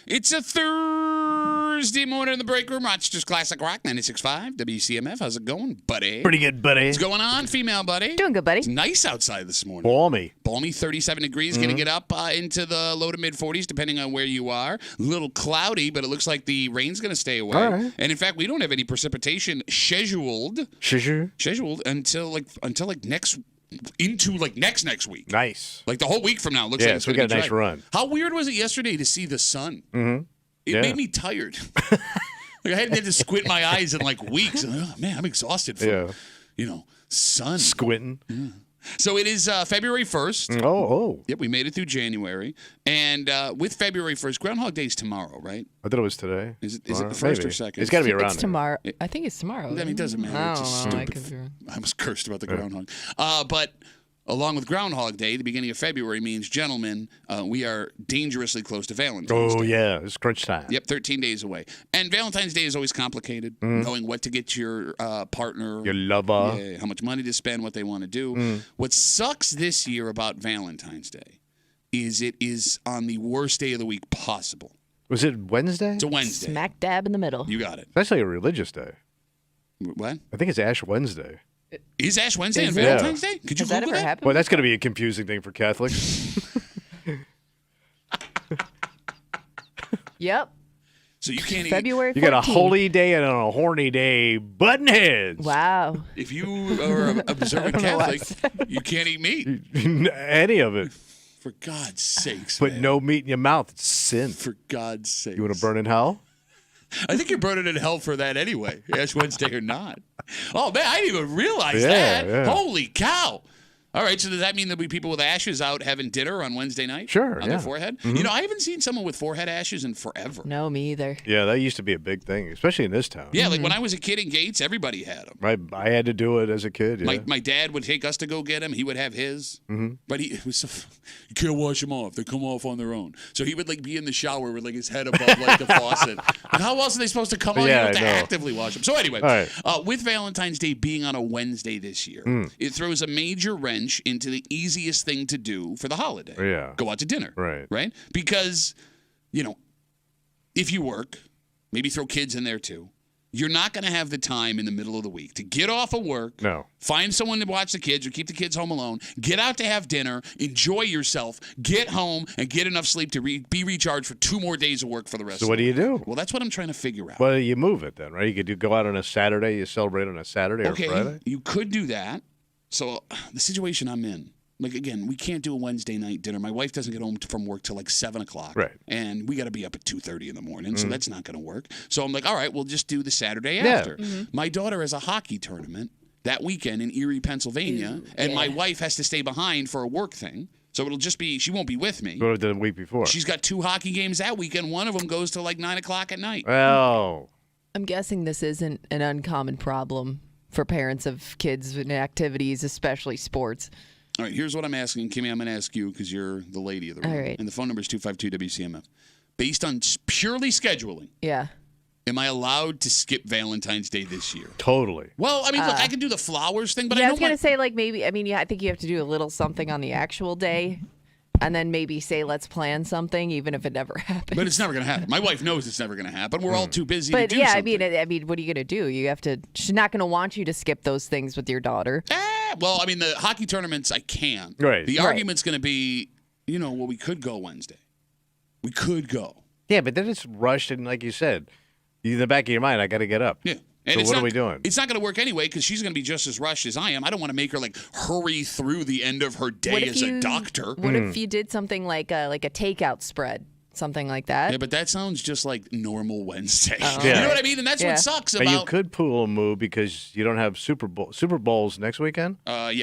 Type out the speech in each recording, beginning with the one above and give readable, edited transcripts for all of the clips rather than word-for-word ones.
It's a Thursday morning in the break room. Rochester's Classic Rock 96.5 WCMF. How's it going, buddy? Pretty good, buddy. What's going on, female buddy? Doing good, buddy. It's nice outside this morning. Balmy. 37 degrees. Going to get up into the low to mid 40s, depending on where you are. A little cloudy, but it looks like the rain's going to stay away. All right. And in fact, we don't have any precipitation scheduled until next week. Nice. Like the whole week from now. Looks like it's so we going got to a be nice dry. run. How weird was it yesterday to see the sun? Mm-hmm. It made me tired. Like I hadn't had to squint my eyes in like weeks. Oh, man, I'm exhausted from, sun. Squinting. Yeah. So it is February 1st. Oh. Yep, we made it through January. And with February 1st, Groundhog Day is tomorrow, right? I thought it was today. Is it the first or second? It's got to be around It's tomorrow. I think it's tomorrow. I mean, it doesn't matter. I It's just don't know. stupid. I was cursed about the groundhog. But along with Groundhog Day, the beginning of February means, gentlemen, we are dangerously close to Valentine's Day. Oh, yeah. It's crunch time. Yep, 13 days away. And Valentine's Day is always complicated, knowing what to get your partner. Your lover. Yeah, how much money to spend, what they want to do. What sucks this year about Valentine's Day is it is on the worst day of the week possible. Was it Wednesday? It's a Wednesday. Smack dab in the middle. You got it. It's actually a religious day. What? I think it's Ash Wednesday. Is Ash Wednesday and Is it? Valentine's Day? Could you Has that Google ever that? happened? Well, that's going to be a confusing thing for Catholics. Yep. So you can't February 14th. You got a holy day and a horny day button heads. Wow. If you are an observant I don't know why I Catholic, you can't eat meat. Any of it. For God's sakes, Put man. no meat in your mouth. It's sin. For God's sakes. You want to burn in hell? I think you're burning in hell for that anyway, Ash Wednesday or not. Oh, man, I didn't even realize Yeah, that. yeah. Holy cow. All right, so does that mean there'll be people with ashes out having dinner on Wednesday night? Sure, On their forehead? You know, I haven't seen someone with forehead ashes in forever. No, me either. Yeah, that used to be a big thing, especially in this town. Yeah, like when I was a kid in Gates, everybody had them. I had to do it as a kid. Yeah. My dad would take us to go get him. He would have his, but it was you can't wash them off. They come off on their own. So he would like be in the shower with like his head above like the faucet. And how else are they supposed to come on? Yeah, You have to I know. actively wash them. So anyway, All right. with Valentine's Day being on a Wednesday this year, it throws a major wrench into the easiest thing to do for the holiday. Yeah. Go out to dinner. Right? Because, if you work, maybe throw kids in there too. You're not going to have the time in the middle of the week to get off of work, find someone to watch the kids or keep the kids home alone, get out to have dinner, enjoy yourself, get home, and get enough sleep to be recharged for 2 more days of work for the rest of the So what do you do? Well, that's what I'm trying to figure out. Well, you move it then, right? You could go out on a Saturday. You celebrate on a Saturday or Friday. You could do that. So the situation I'm in, like, again, we can't do a Wednesday night dinner. My wife doesn't get home from work till like 7 o'clock. Right. And we got to be up at 2:30 in the morning, so that's not going to work. So I'm like, all right, we'll just do the Saturday after. My daughter has a hockey tournament that weekend in Erie, Pennsylvania, and my wife has to stay behind for a work thing. So it'll just be, she won't be with me. Go the week before. She's got 2 hockey games that weekend. One of them goes to like 9 o'clock at night. Well, I'm guessing this isn't an uncommon problem for parents of kids in activities, especially sports. All right, here's what I'm asking. Kimmy, I'm going to ask you because you're the lady of the room. All right. And the phone number is 252-WCMF. Based on purely scheduling, Yeah. am I allowed to skip Valentine's Day this year? totally. Well, I mean, look, I can do the flowers thing, but I I was don't going to say, like, maybe, I think you have to do a little something on the actual day. And then maybe say, let's plan something, even if it never happens. But it's never going to happen. My wife knows it's never going to happen. We're all too busy to But do yeah, something. I mean, what are you going to do? You have to. She's not going to want you to skip those things with your daughter. Well, I mean, the hockey tournaments, I can. Right. The argument's going to be, well, we could go Wednesday. We could go. Yeah, but then it's rushed, and like you said, in the back of your mind, I got to get up. Yeah. And So it's what not, are we doing? It's not going to work anyway because she's going to be just as rushed as I am. I don't want to make her like hurry through the end of her day as a doctor. What if you did something like a takeout spread, something like that? Yeah, but that sounds just like normal Wednesday. Oh. You Yeah. know what I mean? And that's what sucks But about. you could pull a move because you don't have Super Bowls next weekend.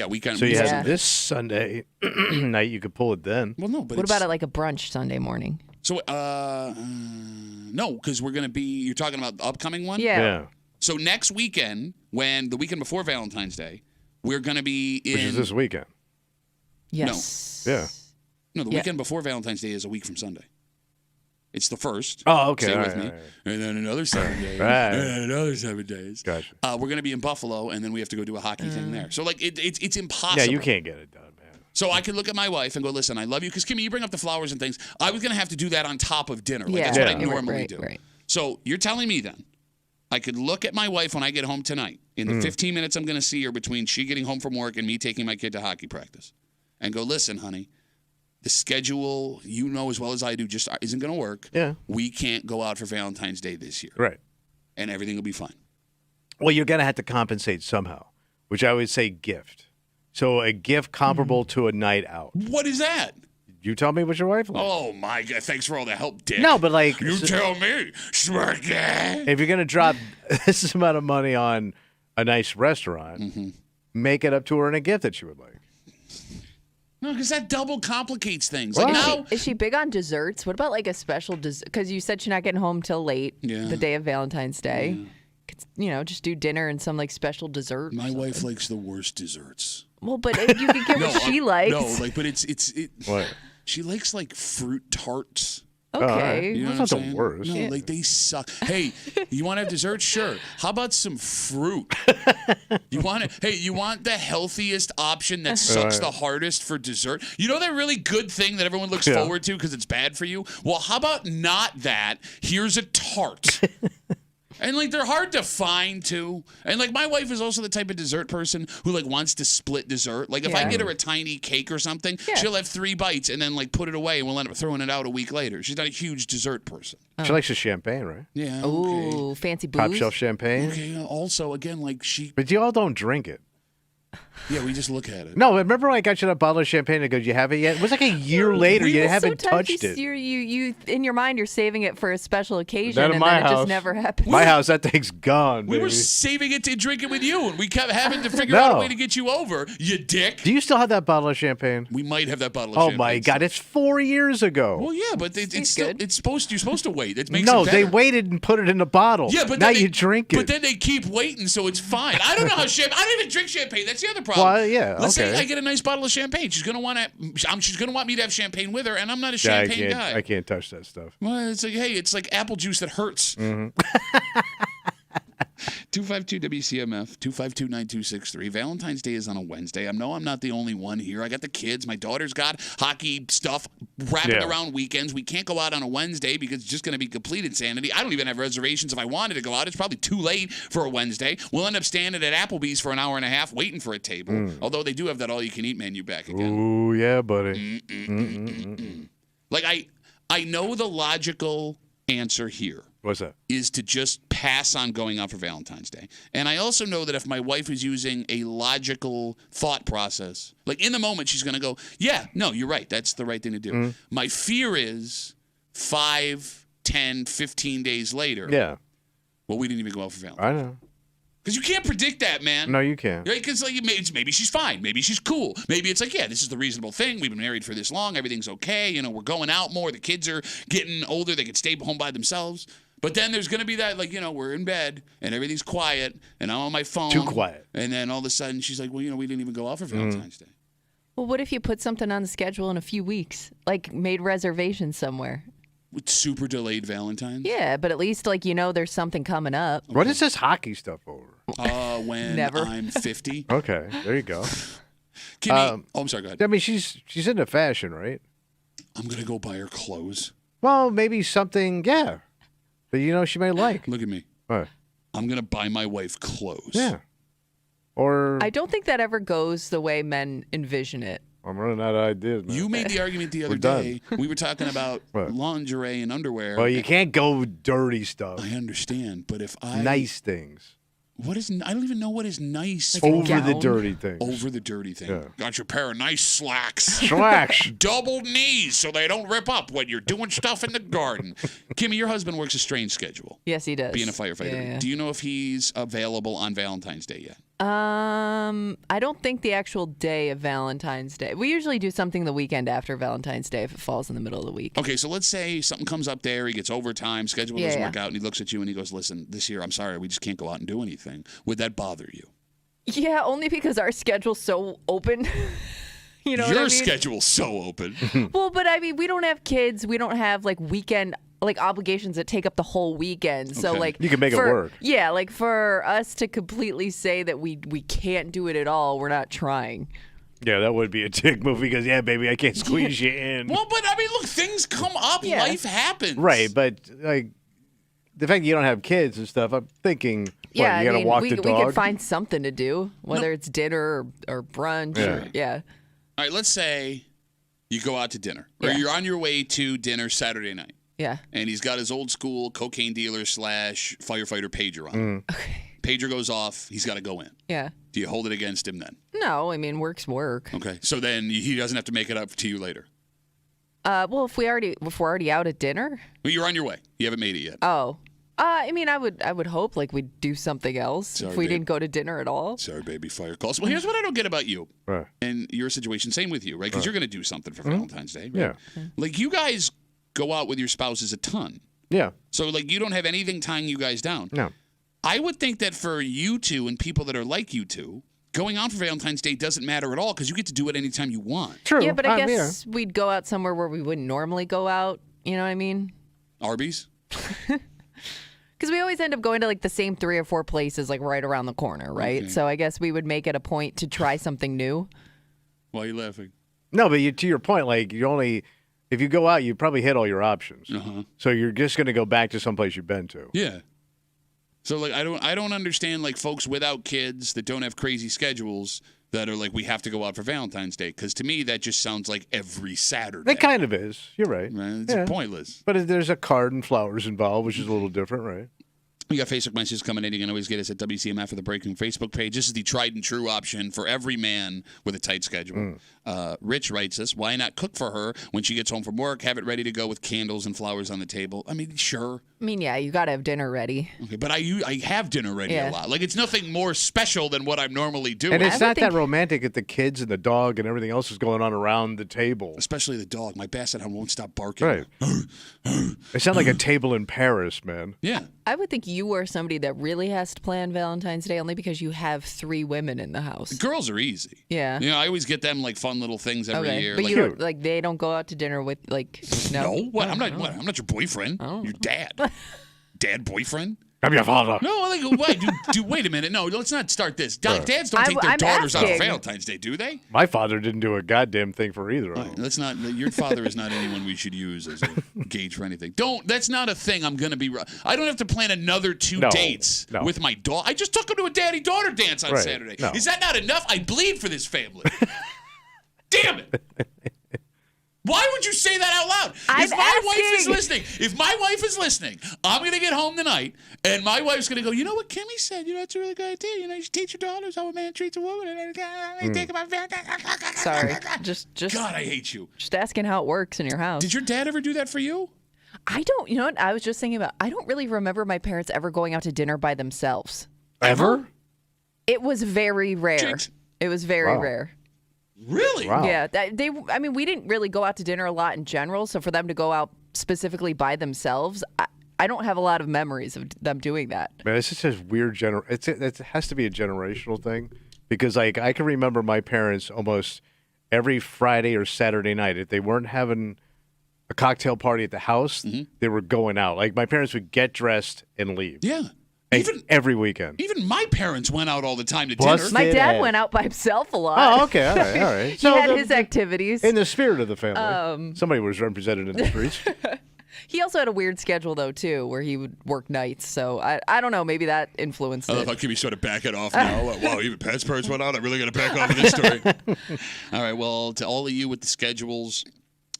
Weekend. So you Yeah. have this Sunday night. You could pull it then. Well, no, but What about it like a brunch Sunday morning? So, no, because we're going to be. You're talking about the upcoming one. Yeah. So next weekend, when the weekend before Valentine's Day, we're going to be in. Which is this weekend. Yes. Yeah. No, the weekend before Valentine's Day is a week from Sunday. It's the first. Oh, okay. Stay All with right, me. all right. And then another 7 days. Right. And then another 7 days. Gotcha. We're going to be in Buffalo, and then we have to go do a hockey thing there. So, like, it's impossible. Yeah, you can't get it done, man. So I could look at my wife and go, listen, I love you. Because, Kimmy, you bring up the flowers and things. I was going to have to do that on top of dinner. Like, that's what I normally do. Right. So you're telling me then, I could look at my wife when I get home tonight, in the 15 minutes I'm going to see her between she getting home from work and me taking my kid to hockey practice, and go, listen, honey, the schedule, you know as well as I do, just isn't going to work. Yeah. We can't go out for Valentine's Day this year. Right. And everything will be fine. Well, you're going to have to compensate somehow, which I would say gift. So a gift comparable to a night out. What is that? You tell me what your wife likes. Oh, my God. Thanks for all the help, Dick. No, but like... You tell me. Smirky. If you're going to drop this amount of money on a nice restaurant, make it up to her in a gift that she would like. No, because that double complicates things. Well, Like now, Is she big on desserts? What about like a special dessert? Because you said she's not getting home till late the day of Valentine's Day. Could, just do dinner and some like special dessert. my wife likes the worst desserts. Well, but you can get what she likes. No, like, but it's What? she likes like fruit tarts. Okay. You know That's what not I'm the saying? worst. No, Yeah. like they suck. Hey, you want to have dessert? Sure. How about some fruit? You want it? Hey, you want the healthiest option that sucks the hardest for dessert? You know that really good thing that everyone looks forward to because it's bad for you? Well, how about not that? Here's a tart. And, like, they're hard to find, too. And, like, my wife is also the type of dessert person who, like, wants to split dessert. Like, if I get her a tiny cake or something, she'll have 3 bites and then, like, put it away, and we'll end up throwing it out a week later. She's not a huge dessert person. She likes the champagne, right? Yeah, okay. Ooh, fancy booze. Top shelf champagne. Okay, also, again, like, But you all don't drink it. Yeah, we just look at it. No, remember when I got you that bottle of champagne and goes, you have it yet? It was like a year later. You haven't touched it. You in your mind, you're saving it for a special occasion, That in and my then it house. just never happens. My house, that thing's gone, We baby. were saving it to drink it with you, and we kept having to figure out a way to get you over, you dick. Do you still have that bottle of champagne? We might have that bottle of Oh, champagne. my God. It's 4 years ago. Well, yeah, but it's still, good. you're supposed to wait. It makes No, it better. they waited and put it in the bottle. Yeah, but now then you drink it. But then they keep waiting, so it's fine. I don't know how champagne. I don't even drink champagne. That's the other problem. Well, yeah, Let's say okay. I get a nice bottle of champagne. She's gonna want to. She's gonna want me to have champagne with her, and I'm not a Yeah, champagne guy. I can't touch that stuff. Well, it's like, hey, it's like apple juice that hurts. 252 WCMF 252-9263. Valentine's Day is on a Wednesday. I know I'm not the only one here. I got the kids. My daughter's got hockey stuff wrapping around weekends. We can't go out on a Wednesday because it's just going to be complete insanity. I don't even have reservations if I wanted to go out. It's probably too late for a Wednesday. We'll end up standing at Applebee's for an hour and a half waiting for a table. Although they do have that all-you-can-eat menu back again. Ooh, yeah, buddy. Like I know the logical answer here. What's that? Is to just pass on going out for Valentine's Day. And I also know that if my wife is using a logical thought process, like in the moment, she's going to go, yeah, no, you're right. That's the right thing to do. My fear is 5, 10, 15 days later. Yeah. Well, we didn't even go out for Valentine's. I know. Because you can't predict that, man. No, you can't. Right? Because like, maybe she's fine. Maybe she's cool. Maybe it's like, yeah, this is the reasonable thing. We've been married for this long. Everything's okay. You know, we're going out more. The kids are getting older. They can stay home by themselves. But then there's going to be that, like, you know, we're in bed and everything's quiet and I'm on my phone. Too quiet. And then all of a sudden she's like, well, you know, we didn't even go out for Valentine's Day. Well, what if you put something on the schedule in a few weeks, like made reservations somewhere? With super delayed Valentine's? Yeah, but at least like there's something coming up. What is this hockey stuff over? When Never. I'm 50. Okay, there you go. I'm sorry, go ahead. I mean, she's into fashion, right? I'm going to go buy her clothes. Well, maybe something, yeah, that she may like. Look at me. What? I'm going to buy my wife clothes. Yeah. Or I don't think that ever goes the way men envision it. I'm running out of ideas. Man. You made the argument the other We're done. day. We were talking about What? lingerie and underwear. Well, you can't go dirty stuff. I understand, but if I Nice things. I don't even know what is nice. Like a Over the gown. dirty things. Over the dirty thing. Yeah. Got your pair of nice slacks. Slacks. Double knees so they don't rip up when you're doing stuff in the garden. Kimmy, your husband works a strange schedule. Yes, he does. Being a firefighter. Yeah. Do you know if he's available on Valentine's Day yet? I don't think the actual day of Valentine's Day. We usually do something the weekend after Valentine's Day if it falls in the middle of the week. Okay, so let's say something comes up there, he gets overtime, schedule doesn't work out, and he looks at you and he goes, listen, this year, I'm sorry, we just can't go out and do anything. Would that bother you? Yeah, only because our schedule's so open. You know what I Your mean? schedule's so open. Well, but I mean, we don't have kids. We don't have like weekend obligations that take up the whole weekend. So Okay. like You can make it work. Yeah, like for us to completely say that we can't do it at all, we're not trying. Yeah, that would be a dick move because, yeah, baby, I can't squeeze you in. Well, but I mean, look, things come up. Yeah. Life happens. Right, but like the fact that you don't have kids and stuff, I'm thinking, Yeah, you got to walk the dog? We could find something to do, whether it's dinner or brunch. Yeah. All right, let's say you go out to dinner, or you're on your way to dinner Saturday night. Yeah. And he's got his old school cocaine dealer / firefighter pager on. Okay. Pager goes off. He's got to go in. Yeah. Do you hold it against him then? No, I mean, work's work. Okay. So then he doesn't have to make it up to you later. Well, if we're already out at dinner. Well, you're on your way. You haven't made it yet. Oh. I mean, I would hope like we'd do something else if we didn't go to dinner at all. Sorry, baby. Fire calls. Well, here's what I don't get about you and your situation. Same with you, right? Because you're going to do something for Valentine's Day, right? Yeah. Like you guys go out with your spouses a ton. Yeah. So like you don't have anything tying you guys down. No. I would think that for you two and people that are like you two, going out for Valentine's Day doesn't matter at all because you get to do it anytime you want. True. Yeah, but I guess we'd go out somewhere where we wouldn't normally go out. You know what I mean? Arby's? Because we always end up going to like the same 3 or 4 places like right around the corner, right? Okay. So I guess we would make it a point to try something new. Why are you laughing? No, but to your point, like if you go out, you probably hit all your options. So you're just going to go back to someplace you've been to. Yeah. So like I don't understand like folks without kids that don't have crazy schedules that are like we have to go out for Valentine's Day because to me that just sounds like every Saturday. It kind of is. You're right. It's pointless. But there's a card and flowers involved, which is a little different, right? We got Facebook messages coming in. You can always get us at WCMF or the Breaking Facebook page. This is the tried and true option for every man with a tight schedule. Rich writes us, why not cook for her when she gets home from work, have it ready to go with candles and flowers on the table? I mean, sure. I mean, yeah, you got to have dinner ready. Okay, but I have dinner ready a lot. Like, it's nothing more special than what I'm normally doing. And it's not that romantic if the kids and the dog and everything else is going on around the table. Especially the dog. My basset hound won't stop barking. Right. It sounds like a table in Paris, man. Yeah. I would think you are somebody that really has to plan Valentine's Day only because you have 3 women in the house. Girls are easy. Yeah. You know, I always get them like fun little things every year. But like, you don't, like they don't go out to dinner with like no. What? I'm not your boyfriend. Your dad. Dad boyfriend? I'm your father. No, like wait a minute. No, let's not start this. Dads don't take their daughters out for Valentine's Day, do they? My father didn't do a goddamn thing for either of them. Let's not. Your father is not anyone we should use as a gauge for anything. That's not a thing. I'm gonna be. I don't have to plan another 2 dates with my daughter. I just took him to a daddy-daughter dance on Saturday. No. Is that not enough? I bleed for this family. Damn it. Why would you say that out loud? If my wife is listening, I'm going to get home tonight, and my wife's going to go, you know what Kimmy said? You know, it's a really good idea. You know, you should teach your daughters how a man treats a woman. And think about Sorry. Just God, I hate you. Just asking how it works in your house. Did your dad ever do that for you? I don't. You know what? I was just thinking about, I don't really remember my parents ever going out to dinner by themselves. Ever? It was very rare. Jinx. It was very rare. Really? Wow. Yeah, I mean, we didn't really go out to dinner a lot in general. So for them to go out specifically by themselves, I don't have a lot of memories of them doing that. Man, it's just a weird it has to be a generational thing because like I can remember my parents almost every Friday or Saturday night if they weren't having a cocktail party at the house, they were going out. Like my parents would get dressed and leave. Yeah. Even every weekend. Even my parents went out all the time to dinner. My dad went out by himself a lot. Oh, okay. All right. He had his activities. In the spirit of the family. Somebody was represented in the streets. He also had a weird schedule, though, too, where he would work nights. So I don't know. Maybe that influenced I love how Kimmy sort of back it off now. Wow, even Pat's parents went out. I'm really going to back off of this story. All right. Well, to all of you with the schedules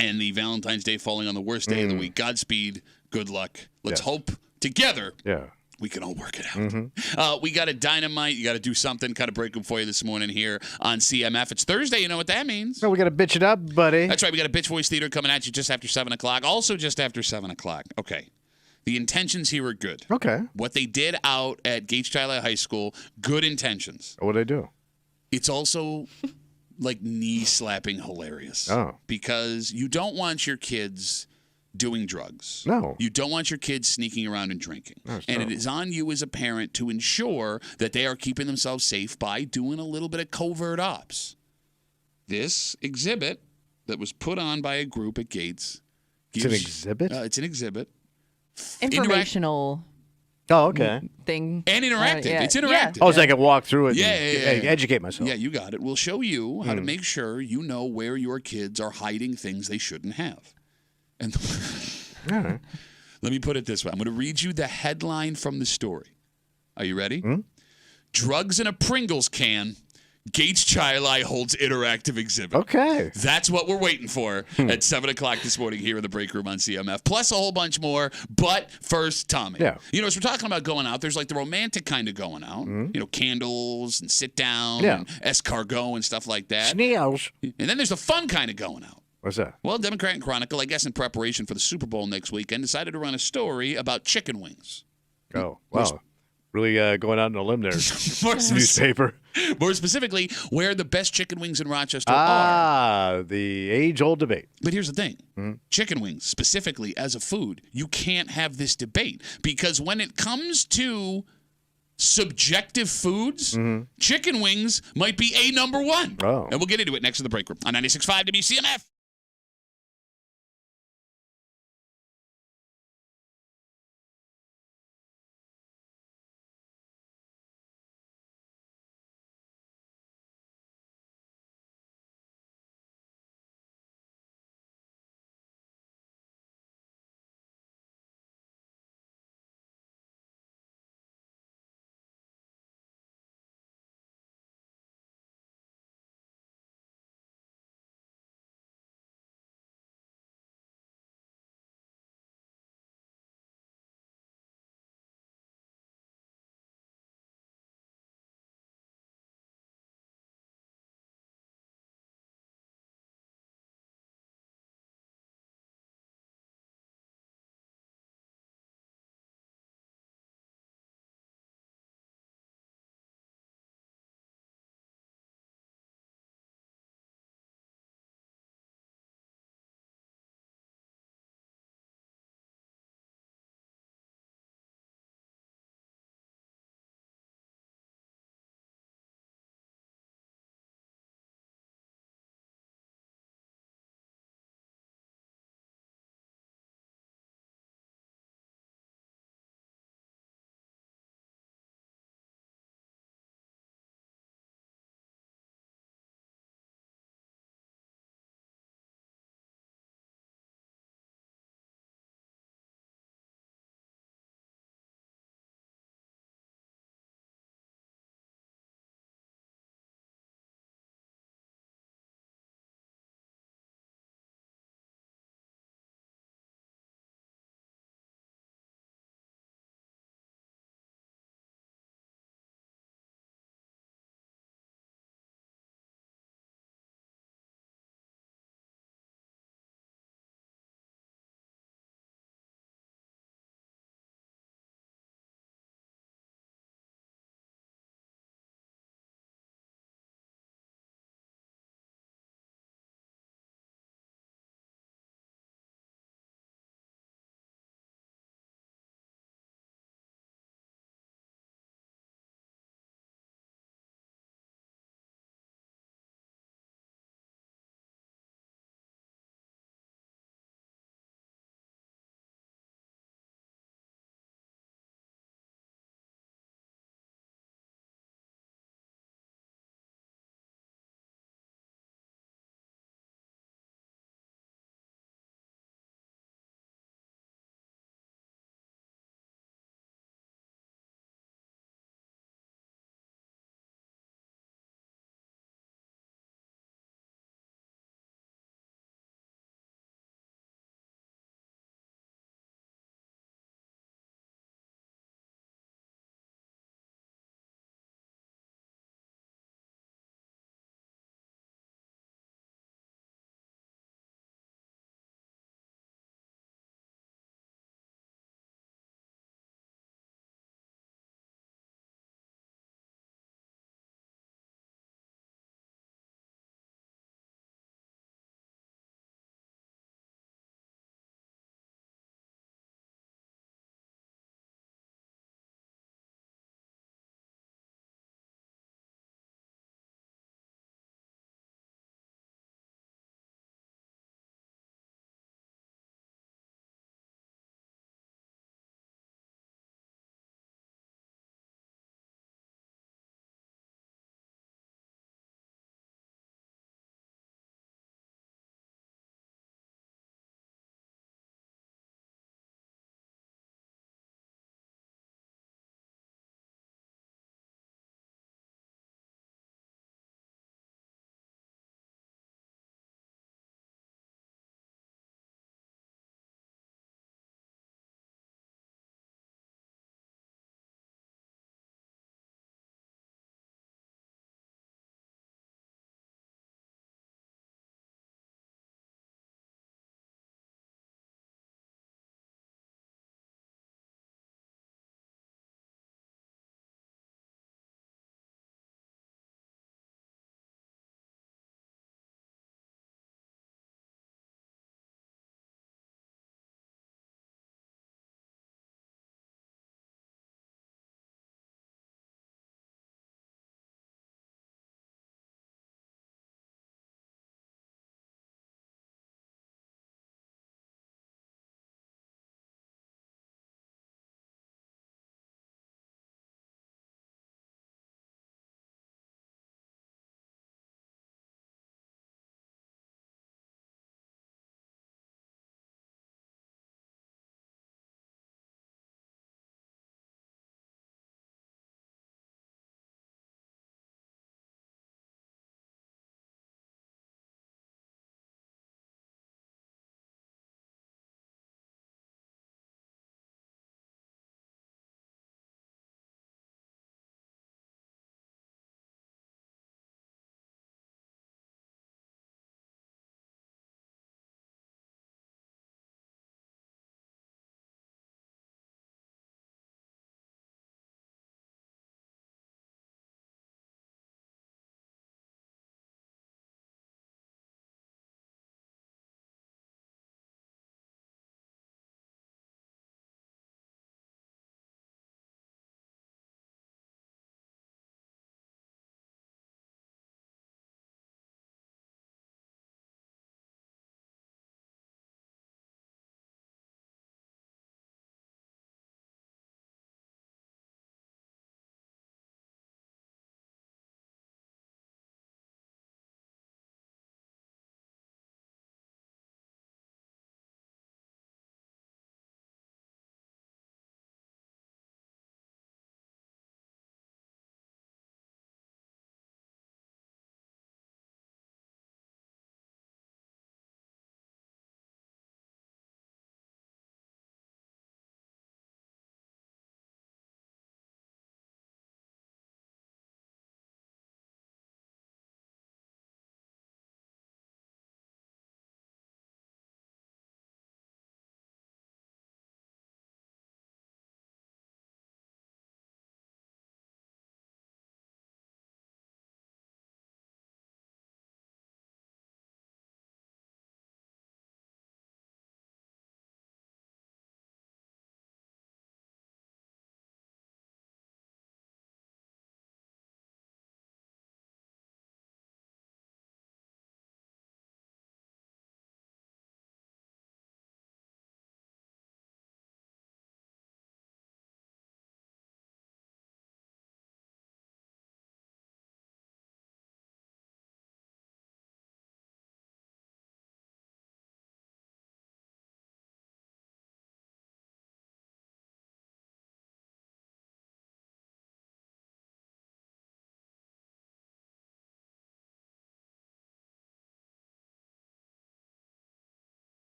and the Valentine's Day falling on the worst day of the week, Godspeed. Good luck. Let's hope together. Yeah. We can all work it out. We got a dynamite. You got to do something. Kind of break them for you this morning here on CMF. It's Thursday. You know what that means. No, we got to bitch it up, buddy. That's right. We got a Bitch Voice Theater coming at you just after 7 o'clock. Also just after 7 o'clock. Okay. The intentions here are good. Okay. What they did out at Gage Tyler High School, good intentions. What'd I do? It's also like knee-slapping hilarious. Oh. Because you don't want your kids doing drugs. No. You don't want your kids sneaking around and drinking. And it is on you as a parent to ensure that they are keeping themselves safe by doing a little bit of covert ops. This exhibit that was put on by a group at Gates. It's an exhibit? It's an exhibit. Informational. Oh, okay. thing. And interactive. Yeah. It's interactive. Oh, so I can walk through it Yeah, and educate myself. Yeah, you got it. We'll show you how to make sure you know where your kids are hiding things they shouldn't have. And All right. let me put it this way. I'm going to read you the headline from the story. Are you ready? Drugs in a Pringles can. Gates Chili holds interactive exhibit. Okay. That's what we're waiting for at 7 o'clock this morning here in the break room on CMF. Plus a whole bunch more. But first, Tommy. Yeah. You know, as we're talking about going out, there's like the romantic kind of going out. You know, candles and sit down and escargot and stuff like that. Snails. And then there's the fun kind of going out. What's that? Well, Democrat and Chronicle, I guess in preparation for the Super Bowl next weekend, decided to run a story about chicken wings. Oh, wow. Really going out on a limb there. Newspaper. More specifically, where the best chicken wings in Rochester are. The age-old debate. But here's the thing. Chicken wings, specifically as a food, you can't have this debate because when it comes to subjective foods, chicken wings might be a number one. Oh. And we'll get into it next in the break room on 96.5 WCMF.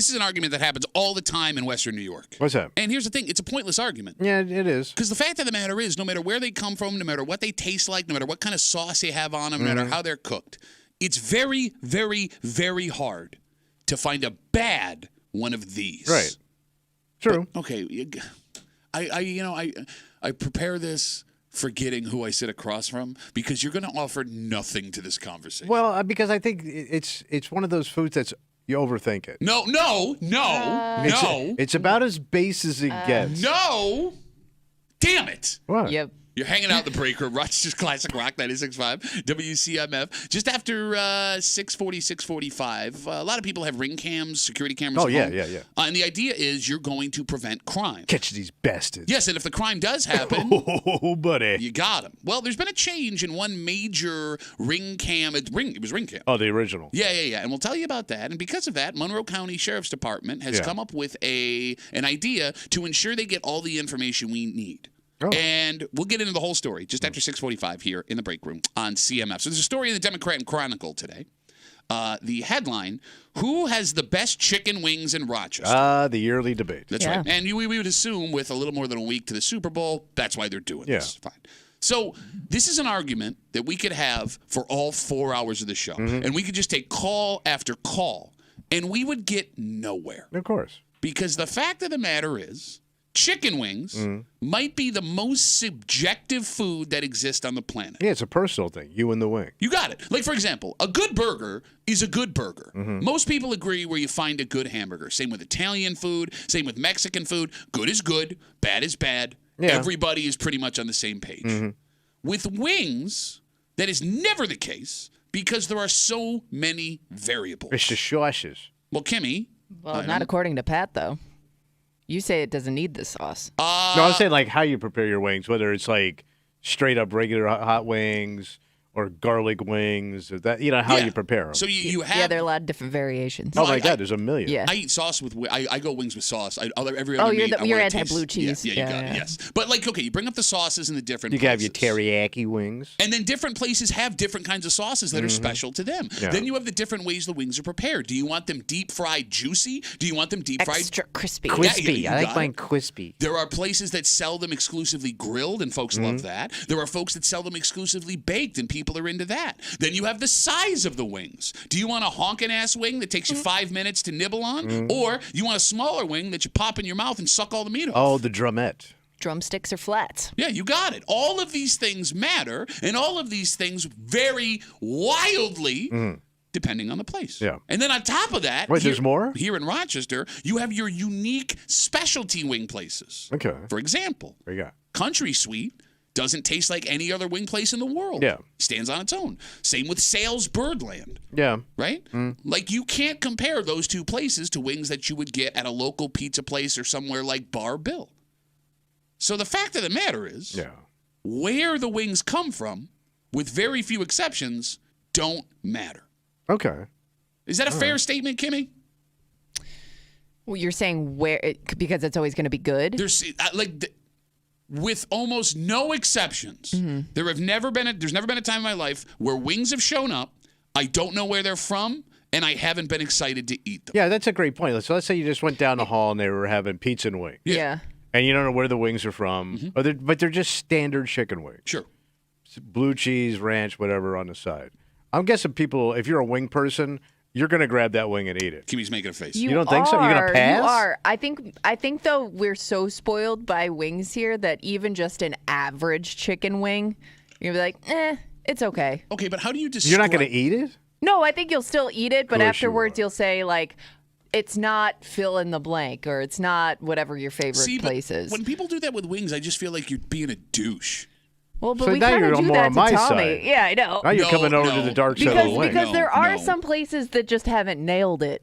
This is an argument that happens all the time in Western New York. What's that? And here's the thing. It's a pointless argument. Yeah, it is. Because the fact of the matter is, no matter where they come from, no matter what they taste like, no matter what kind of sauce they have on them, no matter how they're cooked, it's very, very, very hard to find a bad one of these. Right. True. But, okay. I prepare this forgetting who I sit across from because you're going to offer nothing to this conversation. Well, because I think it's one of those foods that's you overthink it. No. It's about as base as it gets. No. Damn it. What? Yep. You're hanging out in the break room, Rochester's Classic Rock 96.5, WCMF. Just after 6:40, 6:45, a lot of people have ring cams, security cameras at home. Yeah. And the idea is you're going to prevent crime. Catch these bastards. Yes, and if the crime does happen, oh, buddy. you got them. Well, there's been a change in one major ring cam. It was ring cam. Oh, the original. Yeah. And we'll tell you about that. And because of that, Monroe County Sheriff's Department has come up with an idea to ensure they get all the information we need. Oh. And we'll get into the whole story just after 6:45 here in the break room on CMF. So there's a story in the Democrat and Chronicle today. The headline, who has the best chicken wings in Rochester? The yearly debate. That's right. And we would assume with a little more than a week to the Super Bowl, that's why they're doing this. Fine. So this is an argument that we could have for all 4 hours of the show. And we could just take call after call, and we would get nowhere. Of course. Because the fact of the matter is, chicken wings might be the most subjective food that exists on the planet. Yeah, it's a personal thing. You and the wing. You got it. Like, for example, a good burger is a good burger. Most people agree where you find a good hamburger. Same with Italian food. Same with Mexican food. Good is good. Bad is bad. Yeah. Everybody is pretty much on the same page. With wings, that is never the case because there are so many variables. It's the sauces. Well, Kimmy. Well, not according to Pat, though. You say it doesn't need the sauce. No, I'm saying like how you prepare your wings, whether it's like straight up regular hot wings or garlic wings, or that how you prepare them. So you have there are a lot of different variations. Oh my God, there's a million. Yeah. I eat sauce with I go wings with sauce. Every other meat, you're anti-blue cheese. Yeah, you got it. Yes, but like you bring up the sauces in the different. You can have places. your teriyaki wings, and then different places have different kinds of sauces that are special to them. Yeah. Then you have the different ways the wings are prepared. Do you want them deep fried, juicy? Do you want them deep fried, extra crispy? Crispy. I like mine crispy. There are places that sell them exclusively grilled, and folks love that. There are folks that sell them exclusively baked, and people are into that. Then you have the size of the wings. Do you want a honking ass wing that takes you 5 minutes to nibble on? Or you want a smaller wing that you pop in your mouth and suck all the meat off? Oh, the drumette. Drumsticks or flats. Yeah, you got it. All of these things matter, and all of these things vary wildly depending on the place. Yeah. And then on top of that, there's more? Here in Rochester, you have your unique specialty wing places. Okay. For example, What you got? Country Sweet doesn't taste like any other wing place in the world. Yeah. Stands on its own. Same with Sales Birdland. Yeah. Right? Like, you can't compare those two places to wings that you would get at a local pizza place or somewhere like Bar Bill. So the fact of the matter is, where the wings come from, with very few exceptions, don't matter. Okay. Is that a fair statement, Kimmy? Well, you're saying because it's always going to be good? There's with almost no exceptions, there's never been a time in my life where wings have shown up, I don't know where they're from, and I haven't been excited to eat them. Yeah, that's a great point. So let's say you just went down the hall and they were having pizza and wings. Yeah. And you don't know where the wings are from, but they're just standard chicken wings. Sure. Blue cheese, ranch, whatever on the side. I'm guessing people, if you're a wing person, you're going to grab that wing and eat it. Kimmy's making a face. You don't think so? You're going to pass? You are. I think though we're so spoiled by wings here that even just an average chicken wing, you're going to be like, it's okay. Okay, but how do you describe... You're not going to eat it? No, I think you'll still eat it, but Of course you afterwards will. you'll say like, it's not fill in the blank, or it's not whatever your favorite place is. When people do that with wings, I just feel like you're being a douche. Well, but So we now kind you're of do more that on to my Tommy. side. Yeah, I know. Now you're coming over to the dark side of the wing. Because there are No. some places that just haven't nailed it.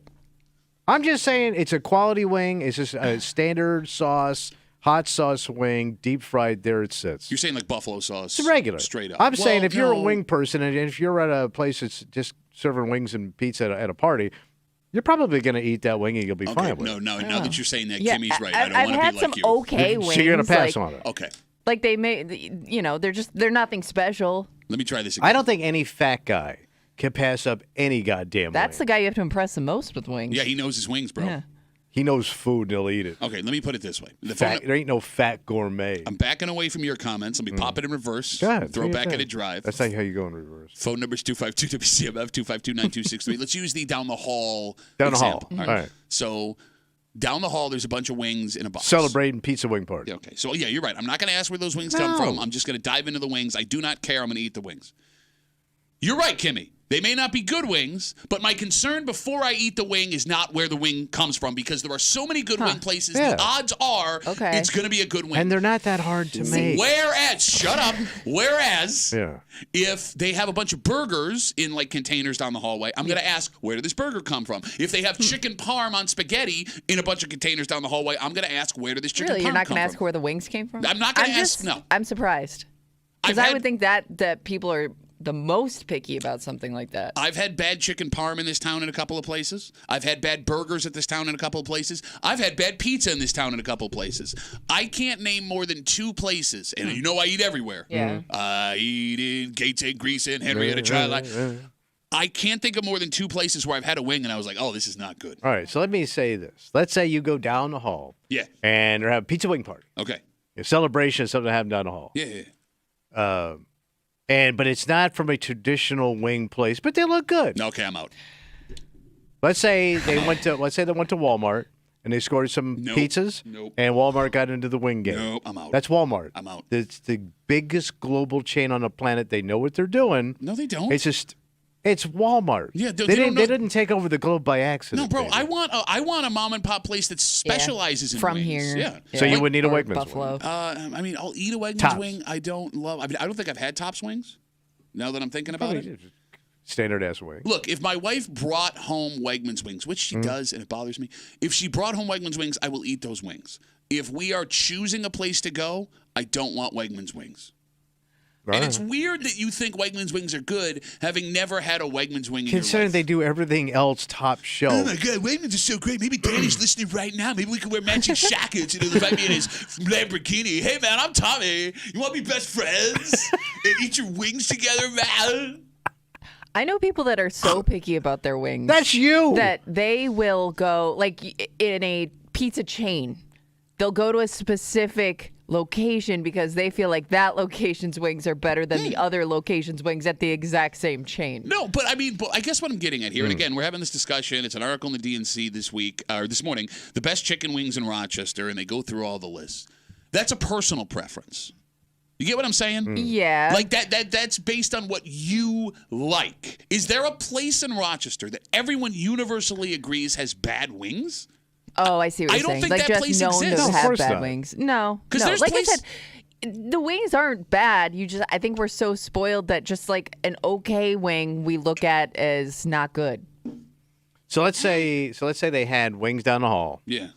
I'm just saying it's a quality wing. It's just a standard sauce, hot sauce wing, deep fried. There it sits. You're saying like buffalo sauce. It's regular. Straight up. I'm saying Well, if you're a no. wing person and if you're at a place that's just serving wings and pizza at a party, you're probably going to eat that wing and you'll be fine with it. No. Now that you're saying that, Yeah, Kimmy's right. I've I don't want had to be some like you. okay wings. So you're going to pass like, on it. Okay. Like they're nothing special. Let me try this again. I don't think any fat guy can pass up any goddamn That's the wing. guy you have to impress the most with wings. Yeah, he knows his wings, bro. Yeah. He knows food and he'll eat it. Okay, let me put it this way. There ain't no fat gourmet. I'm backing away from your comments. Let me pop it in reverse. God, throw back at a drive. That's not how you go in reverse. Phone number is 252 WCMF 252-9263. Let's use the down the hall Down the example. hall. All right. So down the hall, there's a bunch of wings in a box. Celebrating pizza wing party. Yeah, okay. So, yeah, you're right. I'm not going to ask where those wings come from. I'm just going to dive into the wings. I do not care. I'm going to eat the wings. You're right, Kimmy. They may not be good wings, but my concern before I eat the wing is not where the wing comes from because there are so many good wing places. Yeah. The odds are it's going to be a good wing. And they're not that hard to make. Shut up. Whereas, Yeah. if they have a bunch of burgers in like containers down the hallway, I'm going to ask, where did this burger come from? If they have chicken parm on spaghetti in a bunch of containers down the hallway, I'm going to ask, where did this chicken parm come from? You're not going to ask where the wings came from? I'm not going to ask, no. I'm surprised. Because I would think that people are the most picky about something like that. I've had bad chicken parm in this town in a couple of places. I've had bad burgers at this town in a couple of places. I've had bad pizza in this town in a couple of places. I can't name more than 2 places, and you know I eat everywhere. Yeah. I eat in Gates Egg Grease and Henrietta Child. I can't think of more than 2 places where I've had a wing and I was like, oh, this is not good. All right, so let me say this. Let's say you go down the hall. Yeah. And they're having a pizza wing party. Okay. A celebration of something happened down the hall. Yeah. But it's not from a traditional wing place, but they look good. Okay, I'm out. Let's say they went to Walmart and they scored some pizzas. Nope. And Walmart got into the wing game. Nope, I'm out. That's Walmart. I'm out. It's the biggest global chain on the planet. They know what they're doing. No, they don't. It's Walmart. Yeah, they didn't take over the globe by accident. No, bro. baby. I want a mom and pop place that specializes in from wings. here. Yeah. So you would need a Or Wegmans Buffalo. wing. I mean, I'll eat a Wegmans Tops. wing. I don't think I've had Tops wings. Now that I'm thinking about it. Standard ass wing. Look, if my wife brought home Wegmans wings, which she does, and it bothers me, if she brought home Wegmans wings, I will eat those wings. If we are choosing a place to go, I don't want Wegmans wings. And it's weird that you think Wegmans wings are good, having never had a Wegmans wing in your Considering life. they do everything else top shelf. Oh my God, Wegmans are so great. Maybe Danny's listening right now. Maybe we can wear matching jackets and invite me in his Lamborghini. Hey man, I'm Tommy. You want to be best friends and eat your wings together, man? I know people that are so picky about their wings. That's you. That they will go, like in a pizza chain, they'll go to a specific location because they feel like that location's wings are better than the other location's wings at the exact same chain. No, but I mean, I guess what I'm getting at here, and again, we're having this discussion. It's an article in the DNC this morning, the best chicken wings in Rochester, and they go through all the lists. That's a personal preference. You get what I'm saying? Yeah. Like that's based on what you like. Is there a place in Rochester that everyone universally agrees has bad wings? Oh, I see what you're saying. I don't think like that just place known exists. to No, of have course bad not. wings. No. Because no. there's Like place- I said, the wings aren't bad. I think we're so spoiled that just like an okay wing we look at as not good. So let's say they had wings down the hall. Yeah.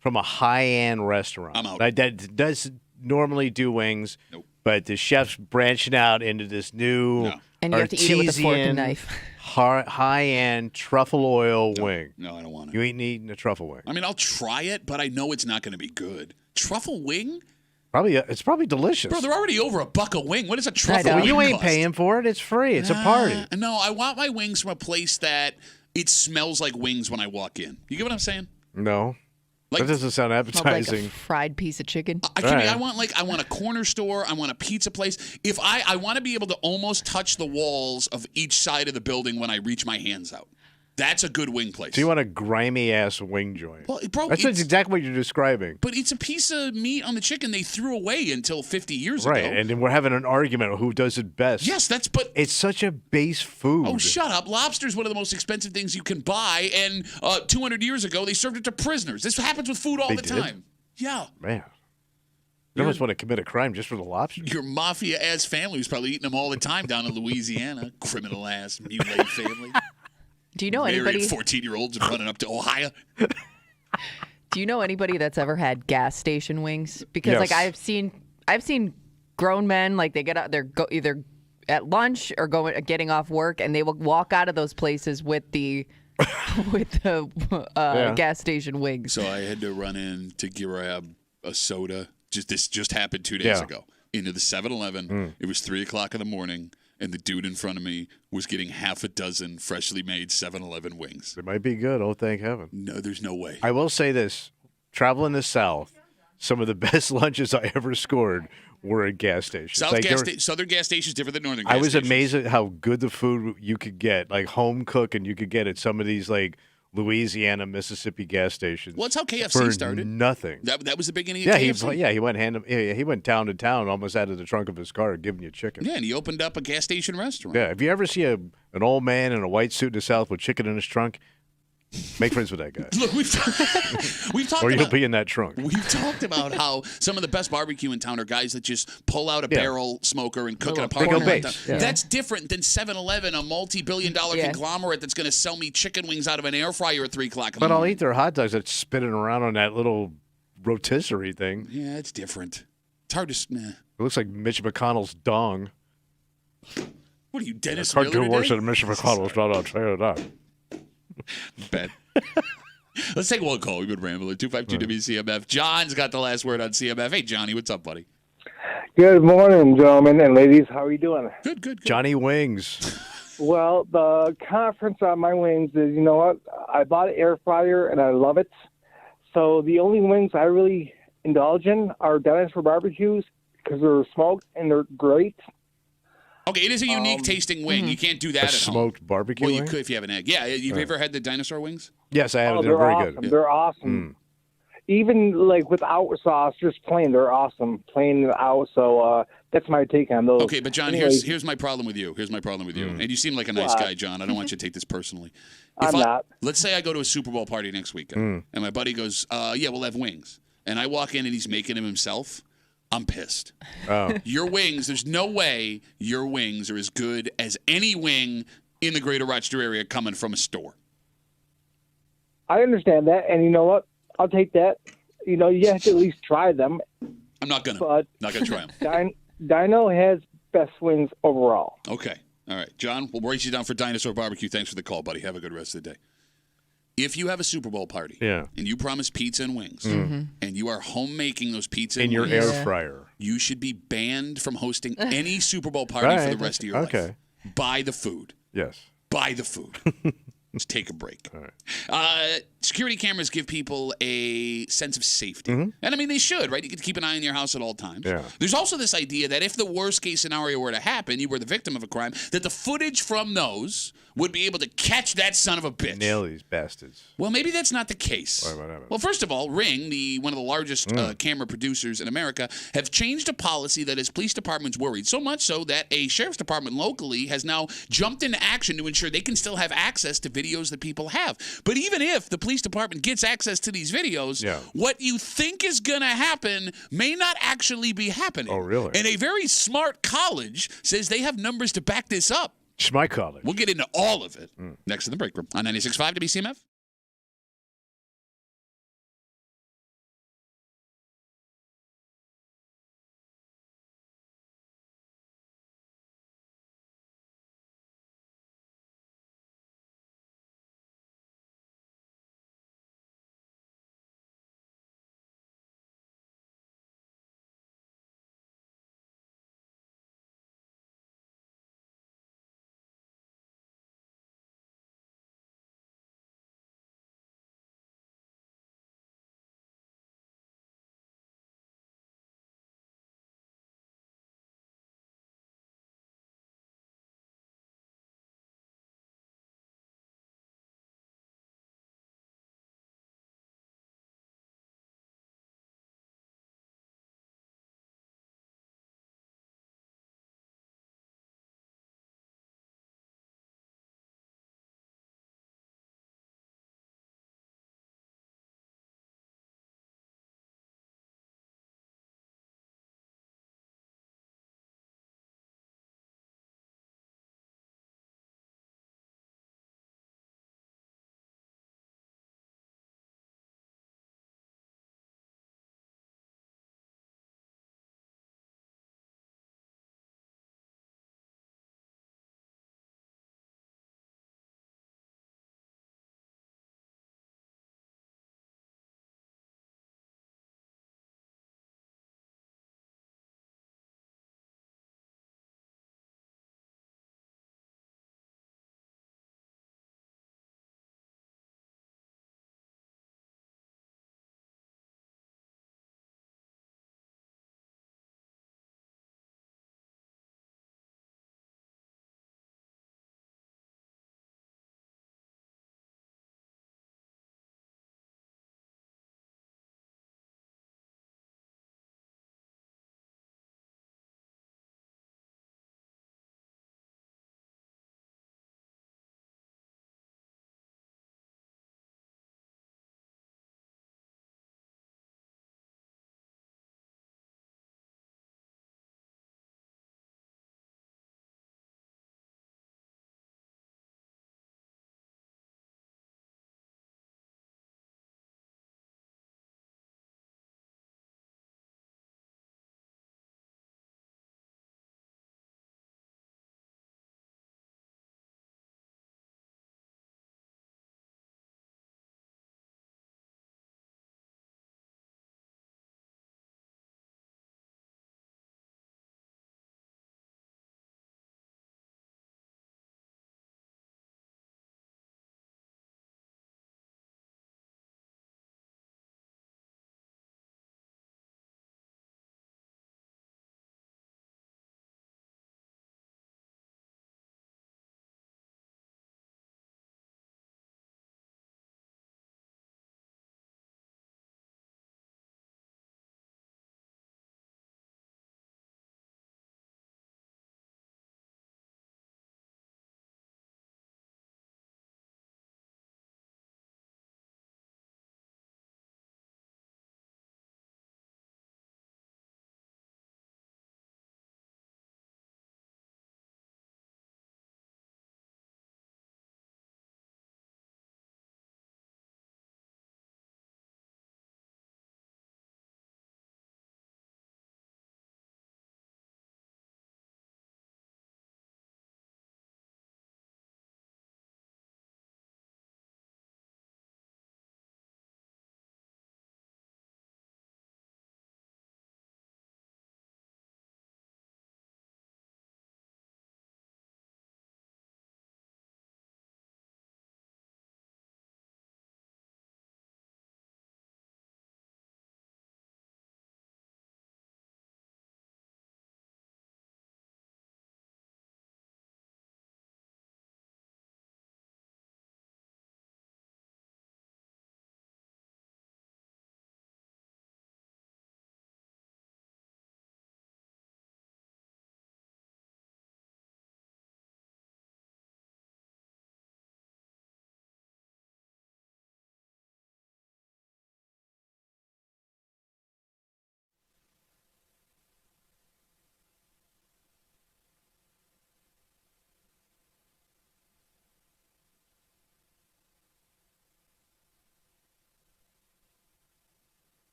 From a high-end restaurant. I'm out. That does normally do wings. Nope. But the chef's branching out into this new And you have to eat it with a fork and knife. High-end truffle oil wing. No, I don't want it. You ain't eating a truffle wing. I mean, I'll try it, but I know it's not going to be good. Truffle wing? It's probably delicious. Bro, they're already over $1 a wing. What is a truffle know. wing you ain't cost? paying for it. It's free. It's a party. No, I want my wings from a place that it smells like wings when I walk in. You get what I'm saying? No. Like, that doesn't sound Like appetizing. a fried piece of chicken. I want a corner store. I want a pizza place. If I want to be able to almost touch the walls of each side of the building when I reach my hands out. That's a good wing place. So you want a grimy ass wing joint? Well, bro, That's exactly what you're describing. But it's a piece of meat on the chicken they threw away until 50 years Right, ago. and then we're having an argument of who does it best. Yes, but it's such a base food. Oh, shut up. Lobster's one of the most expensive things you can buy, and 200 years ago, they served it to prisoners. This happens with food all They the did? time. Yeah. Man. You almost want to commit a crime just for the lobster. Your mafia-ass family was probably eating them all the time down in Louisiana. Criminal-ass, mutilated family. Do you know Married anybody? 14-year-olds and running up to Ohio. Do you know anybody that's ever had gas station wings? Because like Yes. I've seen grown men like they get out, they're either at lunch or getting off work, and they will walk out of those places with the gas station wings. So I had to run in to grab a soda. This just happened 2 days ago. Into the 7-Eleven. It was 3 o'clock in the morning. and the dude in front of me was getting half a dozen freshly made 7-Eleven wings. They might be good. Oh, thank heaven. No, there's no way. I will say this. Traveling the South, some of the best lunches I ever scored were at gas stations. Southern gas stations different than northern gas I was stations. amazed at how good the food you could get, like home cook, and you could get at some of these like Louisiana, Mississippi gas stations. Well, that's how KFC started. Nothing. That was the beginning of KFC. He went town to town, almost out of the trunk of his car, giving you chicken. Yeah, and he opened up a gas station restaurant. Yeah, if you ever see an old man in a white suit in the South with chicken in his trunk, make friends with that guy. Look, we've talked or about, you'll be in that trunk. We've talked about how some of the best barbecue in town are guys that just pull out a barrel smoker and cook in a parking lot. Yeah. That's different than 7-Eleven, a multi-billion-dollar conglomerate that's going to sell me chicken wings out of an air fryer at 3 o'clock in the morning. But I'll eat their hot dogs that's spinning around on that little rotisserie thing. Yeah, it's different. It's hard to... Nah. It looks like Mitch McConnell's dong. What are you, Dennis It's hard to Miller do worse today? than Mitch McConnell's dong, I'll tell you that. Bet. Let's take one call. We've been rambling. 252-WCMF. John's got the last word on CMF. Hey, Johnny, what's up, buddy? Good morning, gentlemen and ladies. How are you doing? Good. Johnny Wings. Well, the conference on my wings is, you know what? I bought an air fryer, and I love it. So the only wings I really indulge in are dinosaur barbecues because they're smoked and they're great. Okay, it is a unique tasting wing. You can't do that at home. Smoked barbecue Well, you wing? could if you have an egg. Yeah, you've ever had the dinosaur wings? Yes, I have. They're They're very awesome. good. They're awesome. Even like without sauce, just plain, they're awesome. Plain out. So that's my take on those. Okay, but John, Anyways, here's my problem with you. And you seem like a nice guy, John. I don't want you to take this personally. I'm not. Let's say I go to a Super Bowl party next weekend, and my buddy goes, yeah, we'll have wings. And I walk in and he's making them himself. I'm pissed. Oh. Your wings, there's no way your wings are as good as any wing in the greater Rochester area coming from a store. I understand that, and you know what? I'll take that. You know, you have to at least try them. I'm not gonna. But Not gonna try them. Dino has best wings overall. Okay. All right. John, we'll race you down for Dinosaur Barbecue. Thanks for the call, buddy. Have a good rest of the day. If you have a Super Bowl party and you promise pizza and wings and you are home making those pizza and in your wings, air fryer, you should be banned from hosting any Super Bowl party for the rest of your life. Buy the food. Yes. Buy the food. Let's take a break. All right. Security cameras give people a sense of safety. And I mean, they should, right? You can keep an eye on your house at all times. Yeah. There's also this idea that if the worst case scenario were to happen, you were the victim of a crime, that the footage from those would be able to catch that son of a bitch. Nail these bastards. Well, maybe that's not the case. Whatever. Well, first of all, Ring, one of the largest camera producers in America, have changed a policy that has police departments worried, so much so that a sheriff's department locally has now jumped into action to ensure they can still have access to videos that people have. But even if the police department gets access to these videos, what you think is going to happen may not actually be happening. Oh, really? And a very smart college says they have numbers to back this up. It's my college. We'll get into all of it next in the break room on 96.5 WCMF.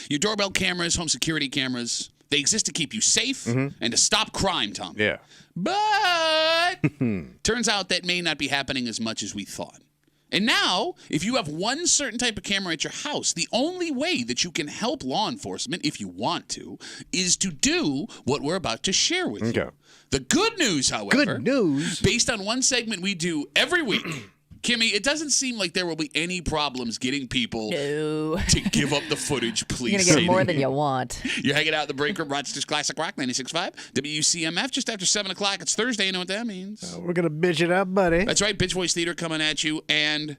Your doorbell cameras, home security cameras, they exist to keep you safe and to stop crime, Tom. Yeah. But turns out that may not be happening as much as we thought. And now, if you have one certain type of camera at your house, the only way that you can help law enforcement, if you want to, is to do what we're about to share with you. The good news, however, based on one segment we do every week, Kimmy, it doesn't seem like there will be any problems getting people to give up the footage, please. You're going to get more than you want. You're hanging out in the break room, Rochester's Classic Rock, 96.5, WCMF, just after 7 o'clock. It's Thursday. You know what that means. We're going to bitch it up, buddy. That's right. Bitch Voice Theater coming at you. And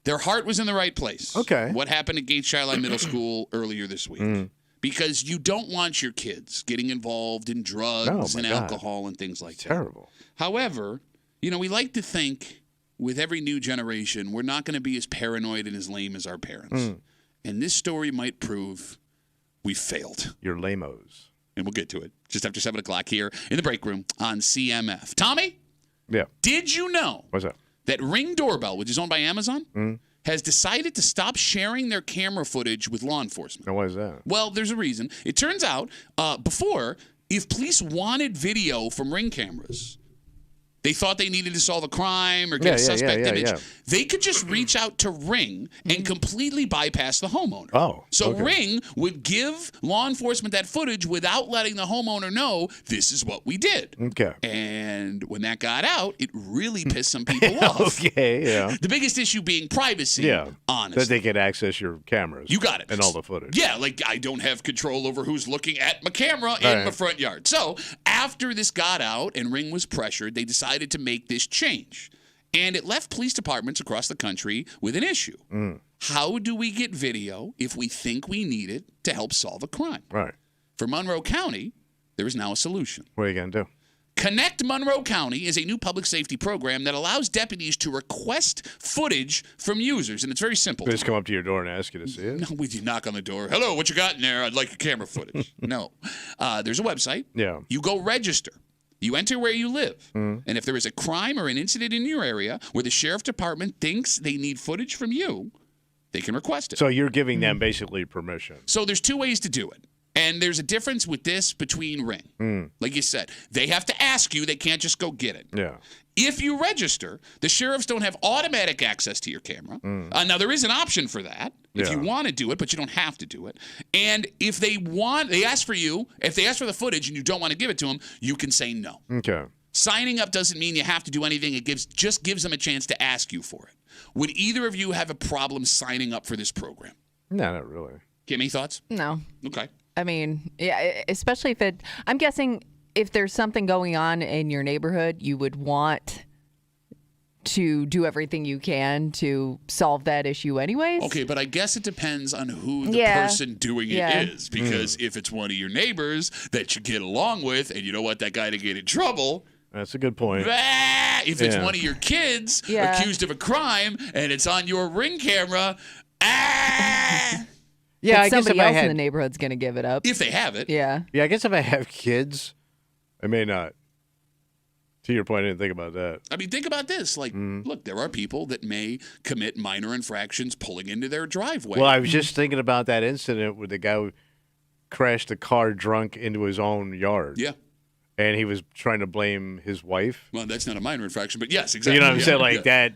their heart was in the right place. Okay. What happened at Gates Shyline Middle School earlier this week. Because you don't want your kids getting involved in drugs and alcohol and things like that. Terrible. However, we like to think with every new generation, we're not going to be as paranoid and as lame as our parents. And this story might prove we failed. You're lame-os. And we'll get to it just after 7 o'clock here in the break room on CMF. Tommy? Yeah. Did you know What's up? that Ring Doorbell, which is owned by Amazon, has decided to stop sharing their camera footage with law enforcement? And why is that? Well, there's a reason. It turns out before, if police wanted video from Ring cameras, they thought they needed to solve a crime or get a suspect image. They could just reach out to Ring and completely bypass the homeowner. Oh, so Ring would give law enforcement that footage without letting the homeowner know this is what we did. Okay. And when that got out, it really pissed some people off. Okay, yeah. The biggest issue being privacy, honestly. That they can access your cameras. You got it. And all the footage. Yeah, like I don't have control over who's looking at my camera in my front yard. So after this got out and Ring was pressured, they decided to make this change. And it left police departments across the country with an issue. How do we get video if we think we need it to help solve a crime? Right. For Monroe County, there is now a solution. What are you going to do? Connect Monroe County is a new public safety program that allows deputies to request footage from users, and it's very simple. They just come up to your door and ask you to see it? No, we do knock on the door. Hello, what you got in there? I'd like your camera footage. No. There's a website. Yeah. You go register. You enter where you live. And if there is a crime or an incident in your area where the sheriff department thinks they need footage from you, they can request it. So you're giving them basically permission. So there's two ways to do it. And there's a difference with this between Ring. Like you said, they have to ask you. They can't just go get it. Yeah. If you register, the sheriffs don't have automatic access to your camera. Now, there is an option for that if you want to do it, but you don't have to do it. And if they ask for you, if they ask for the footage and you don't want to give it to them, you can say no. Okay. Signing up doesn't mean you have to do anything. It just gives them a chance to ask you for it. Would either of you have a problem signing up for this program? No, not really. Kimmy, thoughts? No. Okay. I mean, yeah, especially if I'm guessing if there's something going on in your neighborhood, you would want to do everything you can to solve that issue anyways. Okay, but I guess it depends on who the person doing it is. Because if it's one of your neighbors that you get along with and you don't want that guy to get in trouble. That's a good point. If it's one of your kids accused of a crime and it's on your Ring camera, Yeah, I guess somebody else in the neighborhood's going to give it up. If they have it. Yeah. Yeah, I guess if I have kids, I may not. To your point, I didn't think about that. I mean, think about this. Like, look, there are people that may commit minor infractions pulling into their driveway. Well, I was just thinking about that incident where the guy who crashed a car drunk into his own yard. Yeah. And he was trying to blame his wife. Well, that's not a minor infraction, but yes, exactly. You know what I'm saying? Like that.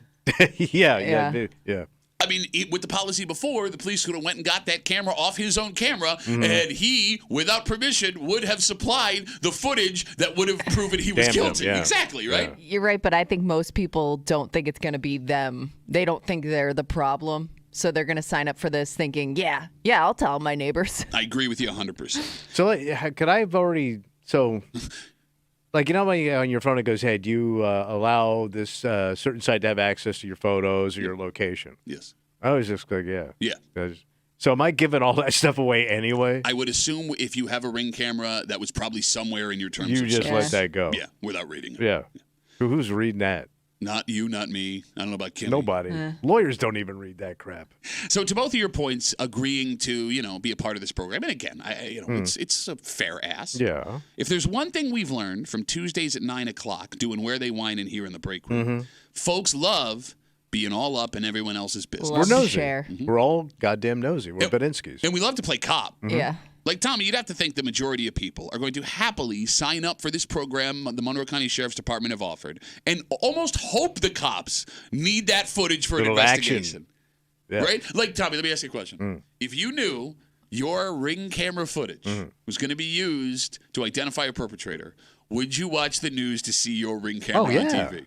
Yeah. I mean, with the policy before, the police could have went and got that camera off his own camera, and he, without permission, would have supplied the footage that would have proven he was guilty. Exactly, right? Yeah. You're right, but I think most people don't think it's going to be them. They don't think they're the problem. So they're going to sign up for this thinking, yeah, I'll tell my neighbors. I agree with you 100%. So could I have already like, you know, on your phone it goes, hey, do you allow this certain site to have access to your photos or your location? Yes. I always just click, yeah. Yeah. So am I giving all that stuff away anyway? I would assume if you have a Ring camera, that was probably somewhere in your terms of service. You just let that go. Yeah, without reading it. Yeah. Who's reading that? Not you, not me. I don't know about Kim. Nobody. Lawyers don't even read that crap. So to both of your points, agreeing to, be a part of this program, and again, it's a fair ask. Yeah. If there's one thing we've learned from Tuesdays at 9 o'clock, doing Where They Wine in here in the break room, folks love being all up in everyone else's business. Love We're to nosy. share. We're all goddamn nosy. We're Badinskis. And we love to play cop. Yeah. Like, Tommy, you'd have to think the majority of people are going to happily sign up for this program the Monroe County Sheriff's Department have offered and almost hope the cops need that footage for an Little investigation. Yeah. Right? Like, Tommy, let me ask you a question. If you knew your Ring camera footage was going to be used to identify a perpetrator, would you watch the news to see your Ring camera on TV?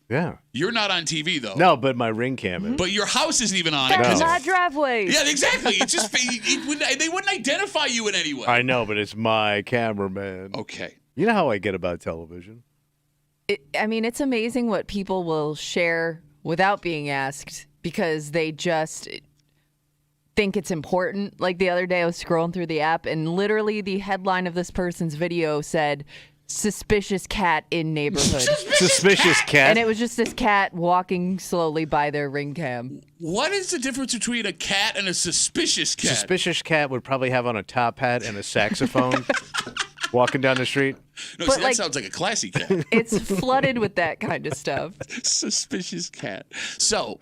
Yeah. You're not on TV, though. No, but my Ring cam is. But your house isn't even on it. That's 'cause not driveways. yeah, exactly. It's just they wouldn't identify you in any way. I know, but it's my camera, man. Okay. You know how I get about television. It's amazing what people will share without being asked because they just think it's important. Like the other day, I was scrolling through the app, and literally the headline of this person's video said, "Suspicious cat in neighborhood." Suspicious cat. And it was just this cat walking slowly by their Ring cam. What is the difference between a cat and a suspicious cat? Suspicious cat would probably have on a top hat and a saxophone walking down the street. No, But, see, that like- sounds like a classy cat. It's flooded with that kind of stuff. Suspicious cat. So,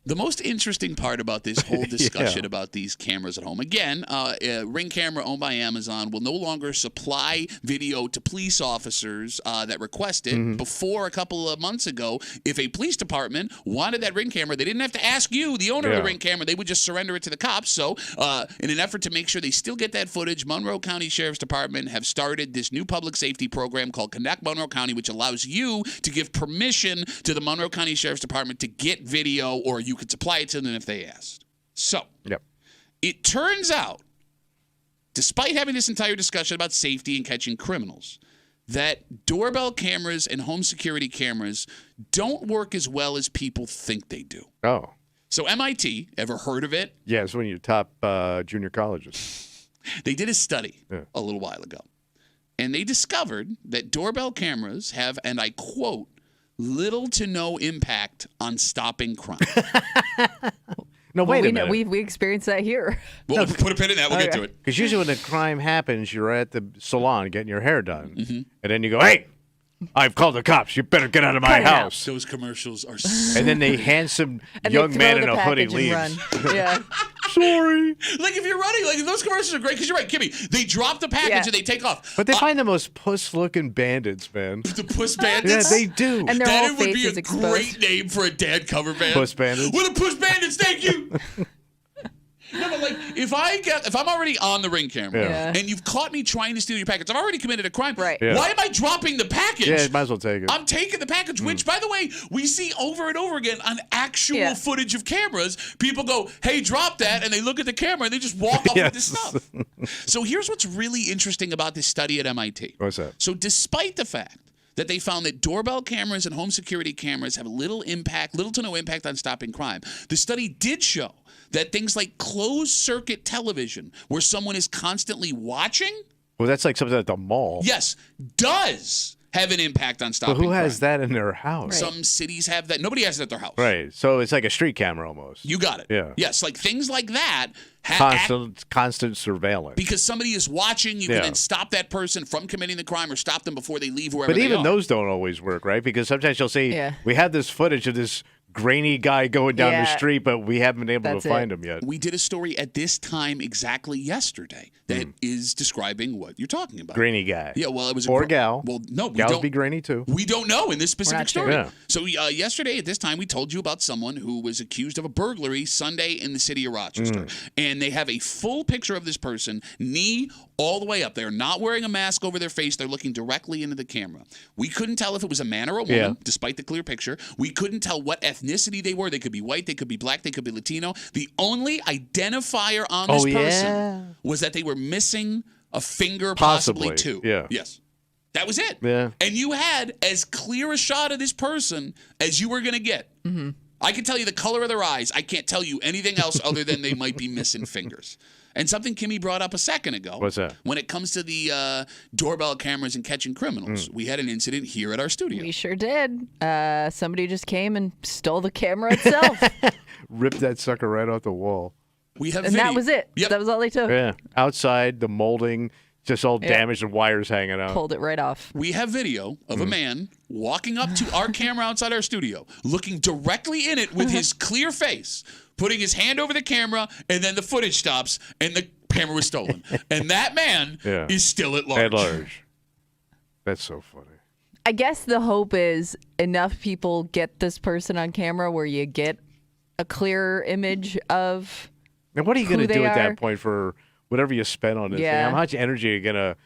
the most interesting part about this whole discussion about these cameras at home, again, a Ring camera owned by Amazon will no longer supply video to police officers that request it. Before, a couple of months ago, if a police department wanted that Ring camera, they didn't have to ask you, the owner of the Ring camera. They would just surrender it to the cops. So, in an effort to make sure they still get that footage, Monroe County Sheriff's Department have started this new public safety program called Connect Monroe County, which allows you to give permission to the Monroe County Sheriff's Department to get video, or you could supply it to them if they asked. So, it turns out, despite having this entire discussion about safety and catching criminals, that doorbell cameras and home security cameras don't work as well as people think they do. Oh. So MIT, ever heard of it? Yeah, it's one of your top junior colleges. They did a study a little while ago, and they discovered that doorbell cameras have, and I quote, little to no impact on stopping crime. No, wait a minute. We experienced that here. Well, put a pin in that. We'll get to it. Because usually when a crime happens, you're at the salon getting your hair done. And then you go, "Hey, I've called the cops. You better get out of my Cut it out. house." Those commercials are And then the handsome And young they man throw in the a hoodie package and leaves. run. Yeah. Sorry. like if you're running, like those commercials are great because you're right, Kimmy. They drop the package and they take off. But they find the most puss-looking bandits, man. the Puss Yeah, Bandits. they do. And their That whole would face be a is exposed. great name for a dad cover band. Puss Bandits. We're the Puss Bandits. Thank you. No, but like if I'm already on the Ring camera Yeah. and you've caught me trying to steal your package, I've already committed a crime. Right. Yeah. Why am I dropping the package? Yeah, might as well take it. I'm taking the package, which, by the way, we see over and over again on actual footage of cameras. People go, "Hey, drop that," and they look at the camera and they just walk off with this stuff. So here's what's really interesting about this study at MIT. What's that? So despite the fact that they found that doorbell cameras and home security cameras have little to no impact on stopping crime, the study did show that things like closed-circuit television, where someone is constantly watching, Well, that's like something at the mall. yes, does have an impact on stopping But who crime. has that in their house? Some cities have that. Nobody has it at their house. Right. So it's like a street camera almost. You got it. Yeah. Yes, like things like that. Constant surveillance. Because somebody is watching, you can then stop that person from committing the crime or stop them before they leave wherever But they even are. those don't always work, right? Because sometimes you'll say, we have this footage of this grainy guy going down the street, but we haven't been able to find him yet. We did a story at this time exactly yesterday that is describing what you're talking about. Grainy guy. Yeah, well, it was or gal. Well, no, we gals don't. be grainy too. We don't know in this specific sure. story. Yeah. So yesterday at this time, we told you about someone who was accused of a burglary Sunday in the city of Rochester, and they have a full picture of this person, knee all the way up. They're not wearing a mask over their face. They're looking directly into the camera. We couldn't tell if it was a man or a woman, despite the clear picture. We couldn't tell what ethnicity they were. They could be white, they could be black, they could be Latino. The only identifier on this person was that they were missing a finger, possibly two. Yeah. Yes. That was it. Yeah. And you had as clear a shot of this person as you were going to get. Mm-hmm. I can tell you the color of their eyes. I can't tell you anything else other than they might be missing fingers. And something Kimmy brought up a second ago. What's that? When it comes to the doorbell cameras and catching criminals, we had an incident here at our studio. We sure did. Somebody just came and stole the camera itself. Ripped that sucker right off the wall. We have And video. that was it. Yep. That was all they took. Yeah. Outside, the molding, just all damaged and wires hanging out. Pulled it right off. We have video of a man walking up to our camera outside our studio, looking directly in it with his clear face, putting his hand over the camera, and then the footage stops, and the camera was stolen. And that man is still at large. At large. That's so funny. I guess the hope is enough people get this person on camera where you get a clearer image of And what are you going to do at are. that point for whatever you spent on this thing? Yeah. How much energy are you going to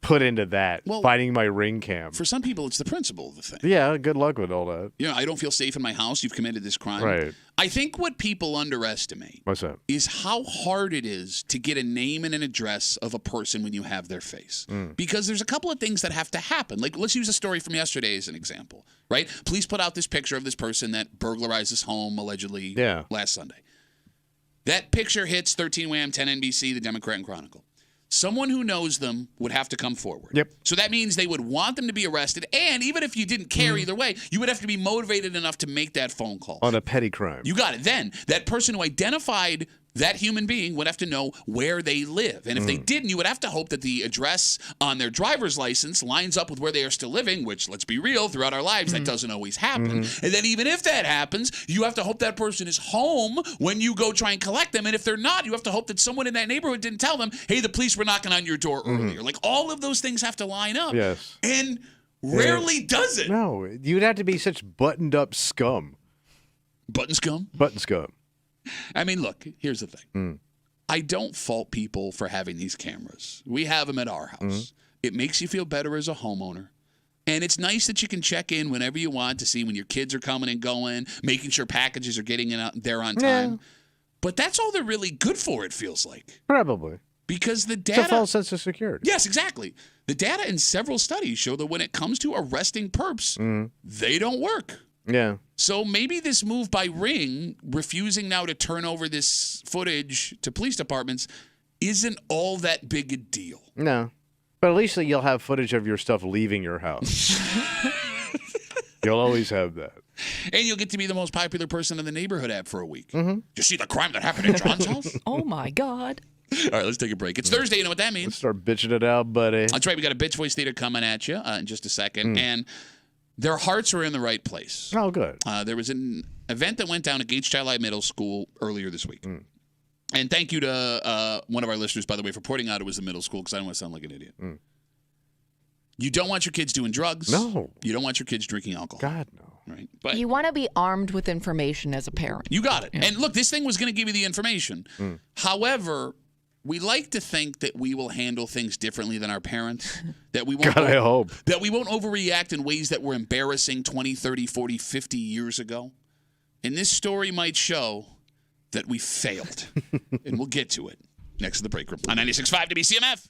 put into that, finding my ring cam? For some people, it's the principle of the thing. Yeah, good luck with all that. You know, I don't feel safe in my house. You've committed this crime. Right. I think what people underestimate What's that? is how hard it is to get a name and an address of a person when you have their face. Because there's a couple of things that have to happen. Like, let's use a story from yesterday as an example, right? Police put out this picture of this person that burglarized his home allegedly last Sunday. That picture hits 13 Wham, 10 NBC, the Democrat and Chronicle. Someone who knows them would have to come forward. Yep. So that means they would want them to be arrested. And even if you didn't care either way, you would have to be motivated enough to make that phone call. On a petty crime. You got it. Then that person who identified that human being would have to know where they live. And if they didn't, you would have to hope that the address on their driver's license lines up with where they are still living, which, let's be real, throughout our lives, that doesn't always happen. And then even if that happens, you have to hope that person is home when you go try and collect them. And if they're not, you have to hope that someone in that neighborhood didn't tell them, hey, the police were knocking on your door earlier. Like, all of those things have to line up. Yes. And rarely does it. No, you'd have to be such buttoned-up scum. Button scum? Button scum. I mean, look, here's the thing. I don't fault people for having these cameras. We have them at our house. It makes you feel better as a homeowner. And it's nice that you can check in whenever you want to see when your kids are coming and going, making sure packages are getting in out there on time. Yeah. But that's all they're really good for, it feels like. Probably. Because the It's data... a false sense of security. Yes, exactly. The data in several studies show that when it comes to arresting perps, they don't work. Yeah. So maybe this move by Ring, refusing now to turn over this footage to police departments, isn't all that big a deal. No. But at least you'll have footage of your stuff leaving your house. You'll always have that. And you'll get to be the most popular person in the neighborhood app for a week. Did you see the crime that happened at John's house? Oh, my God. All right, let's take a break. It's Thursday. You know what that means? Let's start bitching it out, buddy. That's right. We got a Bitch Voice Theater coming at you in just a second. And their hearts are in the right place. Oh, good. There was an event that went down at Gage Child Middle School earlier this week. And thank you to one of our listeners, by the way, for pointing out it was the middle school, because I don't want to sound like an idiot. You don't want your kids doing drugs. No. You don't want your kids drinking alcohol. God, no. Right? But You want to be armed with information as a parent. you got it. And look, this thing was going to give you the information. However, we like to think that we will handle things differently than our parents. That we won't God, I hope. that we won't overreact in ways that were embarrassing 20, 30, 40, 50 years ago. And this story might show that we failed. And we'll get to it next to the break room on 96.5 WCMF.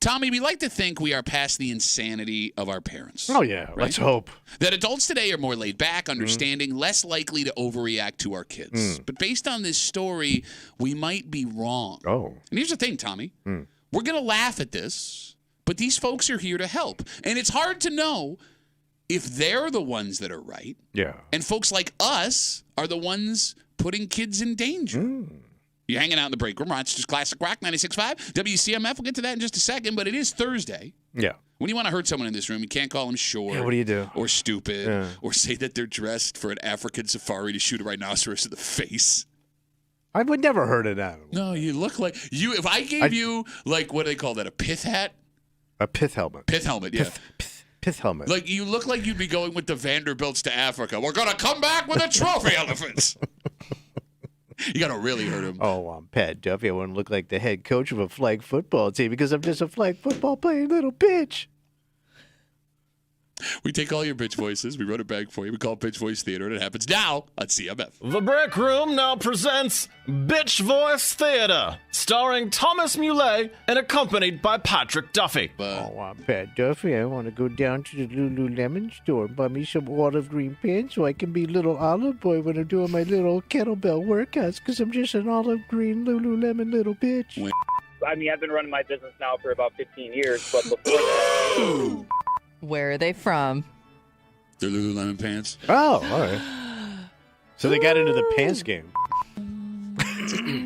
Tommy, we like to think we are past the insanity of our parents. Oh, yeah. Right? Let's hope. That adults today are more laid back, understanding, less likely to overreact to our kids. But based on this story, we might be wrong. Oh. And here's the thing, Tommy. We're going to laugh at this, but these folks are here to help. And it's hard to know if they're the ones that are right. Yeah. And folks like us are the ones putting kids in danger. You're hanging out in the break room. Rochester's Classic Rock 96.5. WCMF. We'll get to that in just a second, but it is Thursday. Yeah. When you want to hurt someone in this room, you can't call them short. Yeah, what do you do? Or stupid. Or say that they're dressed for an African safari to shoot a rhinoceros in the face. I would never hurt an animal. No, you look like you. If I gave you, like, what do they call that? A pith hat? A pith helmet. Pith helmet, yeah. Pith helmet. Like, you look like you'd be going with the Vanderbilts to Africa. We're going to come back with a trophy elephants. You got to really hurt him. Oh, I'm Pat Duffy. I want to look like the head coach of a flag football team because I'm just a flag football playing little bitch. We take all your bitch voices. We run it back for you. We call it Bitch Voice Theater, and it happens now on CMF. The Break Room now presents Bitch Voice Theater, starring Thomas Muley and accompanied by Patrick Duffy. Oh, I'm Pat Duffy. I want to go down to the Lululemon store and buy me some olive green pants so I can be little olive boy when I'm doing my little kettlebell workouts because I'm just an olive green Lululemon little bitch. I mean, I've been running my business now for about 15 years, but before that... Where are they from? They're Lululemon pants. Oh, all right. So they got into the pants game. Tell me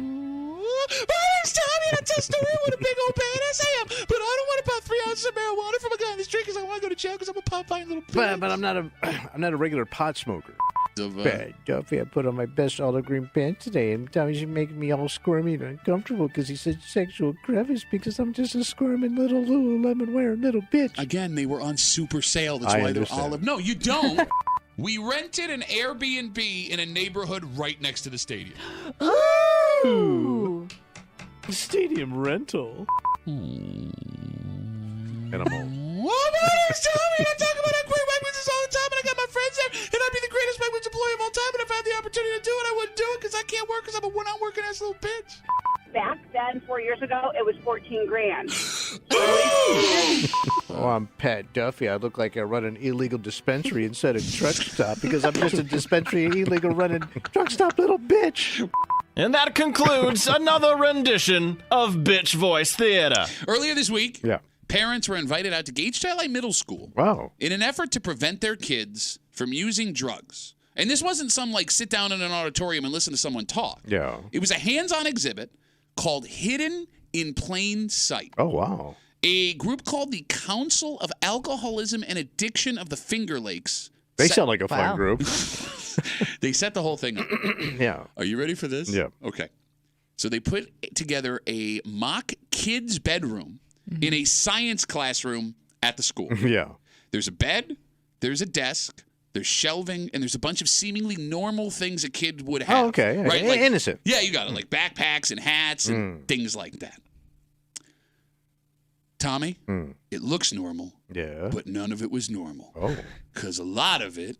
to tell a story what a big old badass I am, but I don't want about 3 ounces of marijuana from a guy in the street because I want to go to jail because I'm a pop-fine little bitch. But I'm not a regular pot smoker. Bad Duffy, I put on my best olive green pants today, and Tommy's making me all squirmy and uncomfortable because he said sexual crevice because I'm just a squirming little Lululemon wearing little bitch. Again, they were on super sale. That's why they're olive. No, you don't. We rented an Airbnb in a neighborhood right next to the stadium. Ooh. Stadium rental. And I'm all. Oh, my name's Tommy, and I talk about how great Wegmans is all the time, and I got my friends there, and I'd be the greatest Wegmans employee of all time, and if I had the opportunity to do it, I wouldn't do it because I can't work because I'm a one-out-working ass little bitch. Back then, 4 years ago, it was $14,000. Oh, I'm Pat Duffy. I look like I run an illegal dispensary instead of truck stop because I'm just a dispensary illegal running truck stop little bitch. And that concludes another rendition of Bitch Voice Theater. Earlier this week, Yeah. parents were invited out to Gage Chili Middle School Wow. in an effort to prevent their kids from using drugs. And this wasn't some, like, sit down in an auditorium and listen to someone talk. Yeah. It was a hands-on exhibit called Hidden in Plain Sight. Oh, wow. A group called the Council of Alcoholism and Addiction of the Finger Lakes. They sound like a fun Wow. group. They set the whole thing up. Yeah. Are you ready for this? Yeah. Okay. So they put together a mock kids' bedroom in a science classroom at the school. Yeah. There's a bed, there's a desk, there's shelving, and there's a bunch of seemingly normal things a kid would have. Oh, okay. Yeah. Right? Like, Innocent. yeah, you got it. Like backpacks and hats and things like that. Tommy, it looks normal, Yeah. but none of it was normal. Oh. Because a lot of it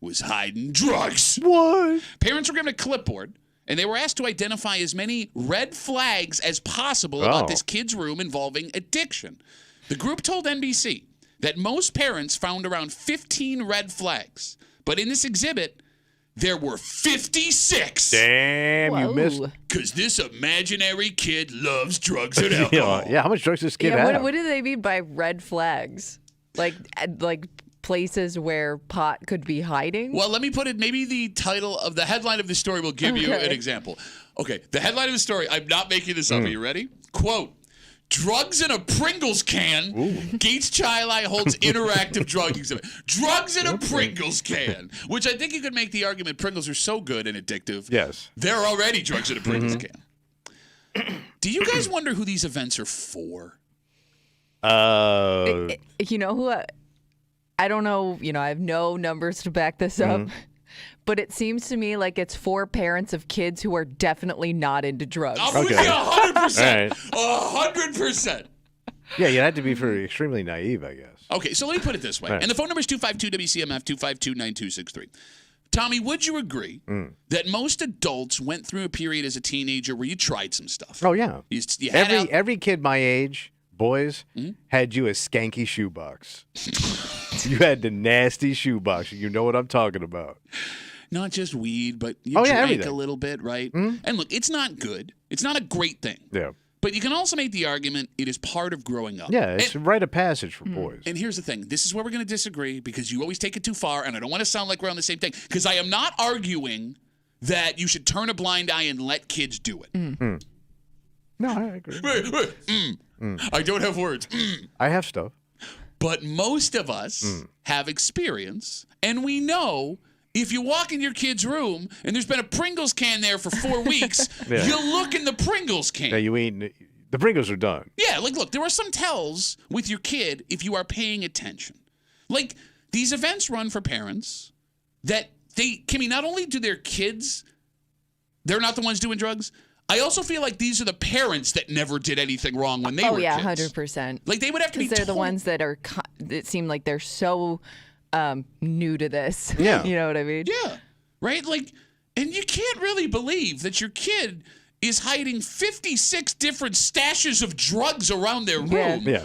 was hiding drugs. What? Parents were given a clipboard, and they were asked to identify as many red flags as possible about this kid's room involving addiction. The group told NBC that most parents found around 15 red flags, but in this exhibit, there were 56. Damn, you missed. Because this imaginary kid loves drugs and alcohol. Yeah, how much drugs does this kid Yeah, have? what do they mean by red flags? Like places where pot could be hiding? Well, let me put it, maybe the title of the headline of the story will give you an example. Okay, the headline of the story, I'm not making this up. Are you ready? Quote, drugs in a Pringles can. Gates Chili holds interactive drug exhibit. Drugs in a Pringles can. Which I think you could make the argument Pringles are so good and addictive. Yes. They're already drugs in a Pringles can. Do you guys wonder who these events are for? You know who? I don't know. You know, I have no numbers to back this up. But it seems to me like it's for parents of kids who are definitely not into drugs. I'm with you 100%. All 100%. Yeah, you had to be for extremely naive, I guess. Okay, so let me put it this way. Right. And the phone number is 252-WCMF, 252-9263. Tommy, would you agree that most adults went through a period as a teenager where you tried some stuff? Oh, yeah. You had Every kid my age boys had you a skanky shoebox. You had the nasty shoebox. You know what I'm talking about. Not just weed, but you drank everything. a little bit, right? And look, it's not good. It's not a great thing. Yeah. But you can also make the argument it is part of growing up. Yeah, it's a rite of passage for boys. And here's the thing. This is where we're going to disagree because you always take it too far, and I don't want to sound like we're on the same thing because I am not arguing that you should turn a blind eye and let kids do it. No, I agree. I don't have words. I have stuff. But most of us have experience, and we know if you walk in your kid's room and there's been a Pringles can there for 4 weeks, you look in the Pringles can. Yeah, you eat. The Pringles are done. Yeah, like, look, there are some tells with your kid if you are paying attention. Like, these events run for parents that Kimmy, not only do their kids, they're not the ones doing drugs, I also feel like these are the parents that never did anything wrong when they were kids. 100%. Like, they would have to be Because they're the ones that are, it seem like they're so new to this. Yeah. You know what I mean? Yeah, right? Like, and you can't really believe that your kid is hiding 56 different stashes of drugs around their room. Yeah.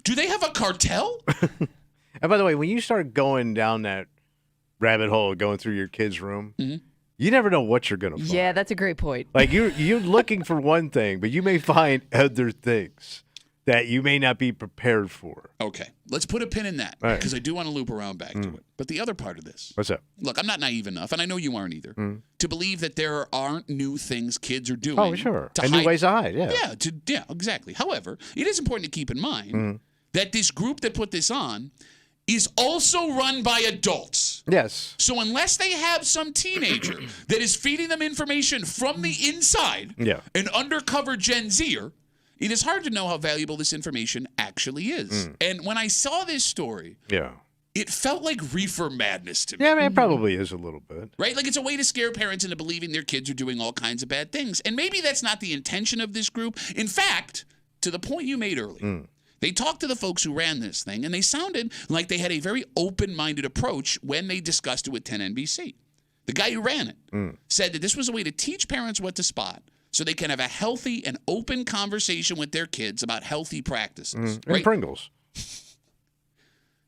Do they have a cartel? And by the way, when you start going down that rabbit hole, going through your kid's room, you never know what you're going to find. Yeah, that's a great point. Like, you're looking for one thing, but you may find other things that you may not be prepared for. Okay, let's put a pin in that because I do want to loop around back to it. But the other part of this. What's that? Look, I'm not naive enough, and I know you aren't either, to believe that there aren't new things kids are doing. Oh, sure. And new ways to hide, yeah. Yeah, exactly. However, it is important to keep in mind that this group that put this on is also run by adults. Yes. So unless they have some teenager that is feeding them information from the inside, an undercover Gen Zer, it is hard to know how valuable this information actually is. And when I saw this story, it felt like reefer madness to me. Yeah, I mean, it probably is a little bit. Right? Like, it's a way to scare parents into believing their kids are doing all kinds of bad things. And maybe that's not the intention of this group. In fact, to the point you made earlier, they talked to the folks who ran this thing, and they sounded like they had a very open-minded approach when they discussed it with 10NBC. The guy who ran it said that this was a way to teach parents what to spot so they can have a healthy and open conversation with their kids about healthy practices. Right? And Pringles.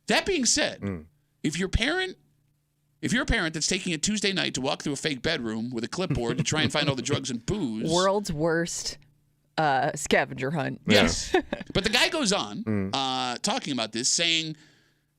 That being said, if you're a parent that's taking a Tuesday night to walk through a fake bedroom with a clipboard to try and find all the drugs and booze. World's worst scavenger hunt. Yes. But the guy goes on talking about this, saying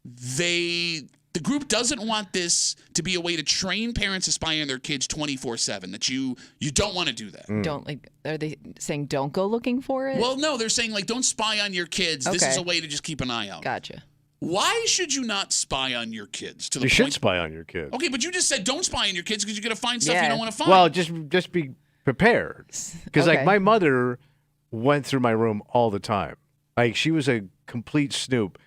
the group doesn't want this to be a way to train parents to spy on their kids 24/7, that you don't want to do that. Don't, like, are they saying don't go looking for it? Well, no, they're saying, like, don't spy on your kids. This is a way to just keep an eye out. Gotcha. Why should you not spy on your kids? You should spy on your kids. Okay, but you just said don't spy on your kids because you're going to find stuff you don't want to find. Well, just be prepared. Because, like, my mother went through my room all the time. Like, she was a complete snoop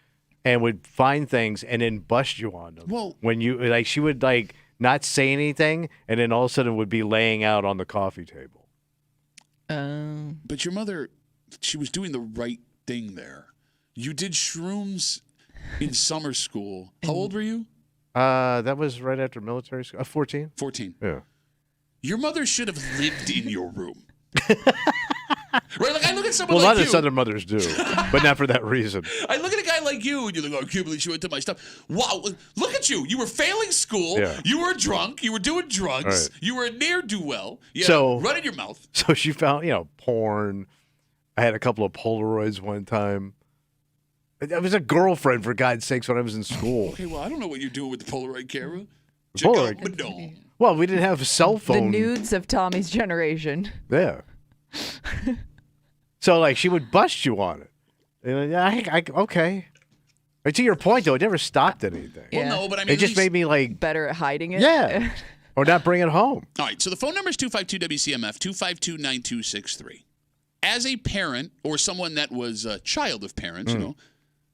and would find things and then bust you on them. Well, when you, like, she would, like, not say anything and then all of a sudden would be laying out on the coffee table. But your mother, she was doing the right thing there. You did shrooms in summer school. How old were you? That was right after military school. 14. 14. Yeah. Your mother should have lived in your room. Right? Like, I look at someone well, like a lot you. of Southern mothers do, but not for that reason. I look at a guy like you, and you're like, oh, I can't believe she went to my stuff. Wow, look at you. You were failing school. Yeah. You were drunk. You were doing drugs. Right. You were a ne'er-do-well. You So, had a run in your mouth. So she found, porn. I had a couple of Polaroids one time. I was a girlfriend, for God's sakes, when I was in school. Okay, well, I don't know what you're doing with the Polaroid camera. Polaroid. Check out Madonna. Well, we didn't have a cell phone. The nudes of Tommy's generation. Yeah. So, like, she would bust you on it. And okay. But to your point, though, it never stopped anything. Yeah. Well, no, but I mean, It just made me, like, Better at hiding it. yeah. Or not bring it home. All right, so the phone number is 252-WCMF, 252-9263. As a parent or someone that was a child of parents,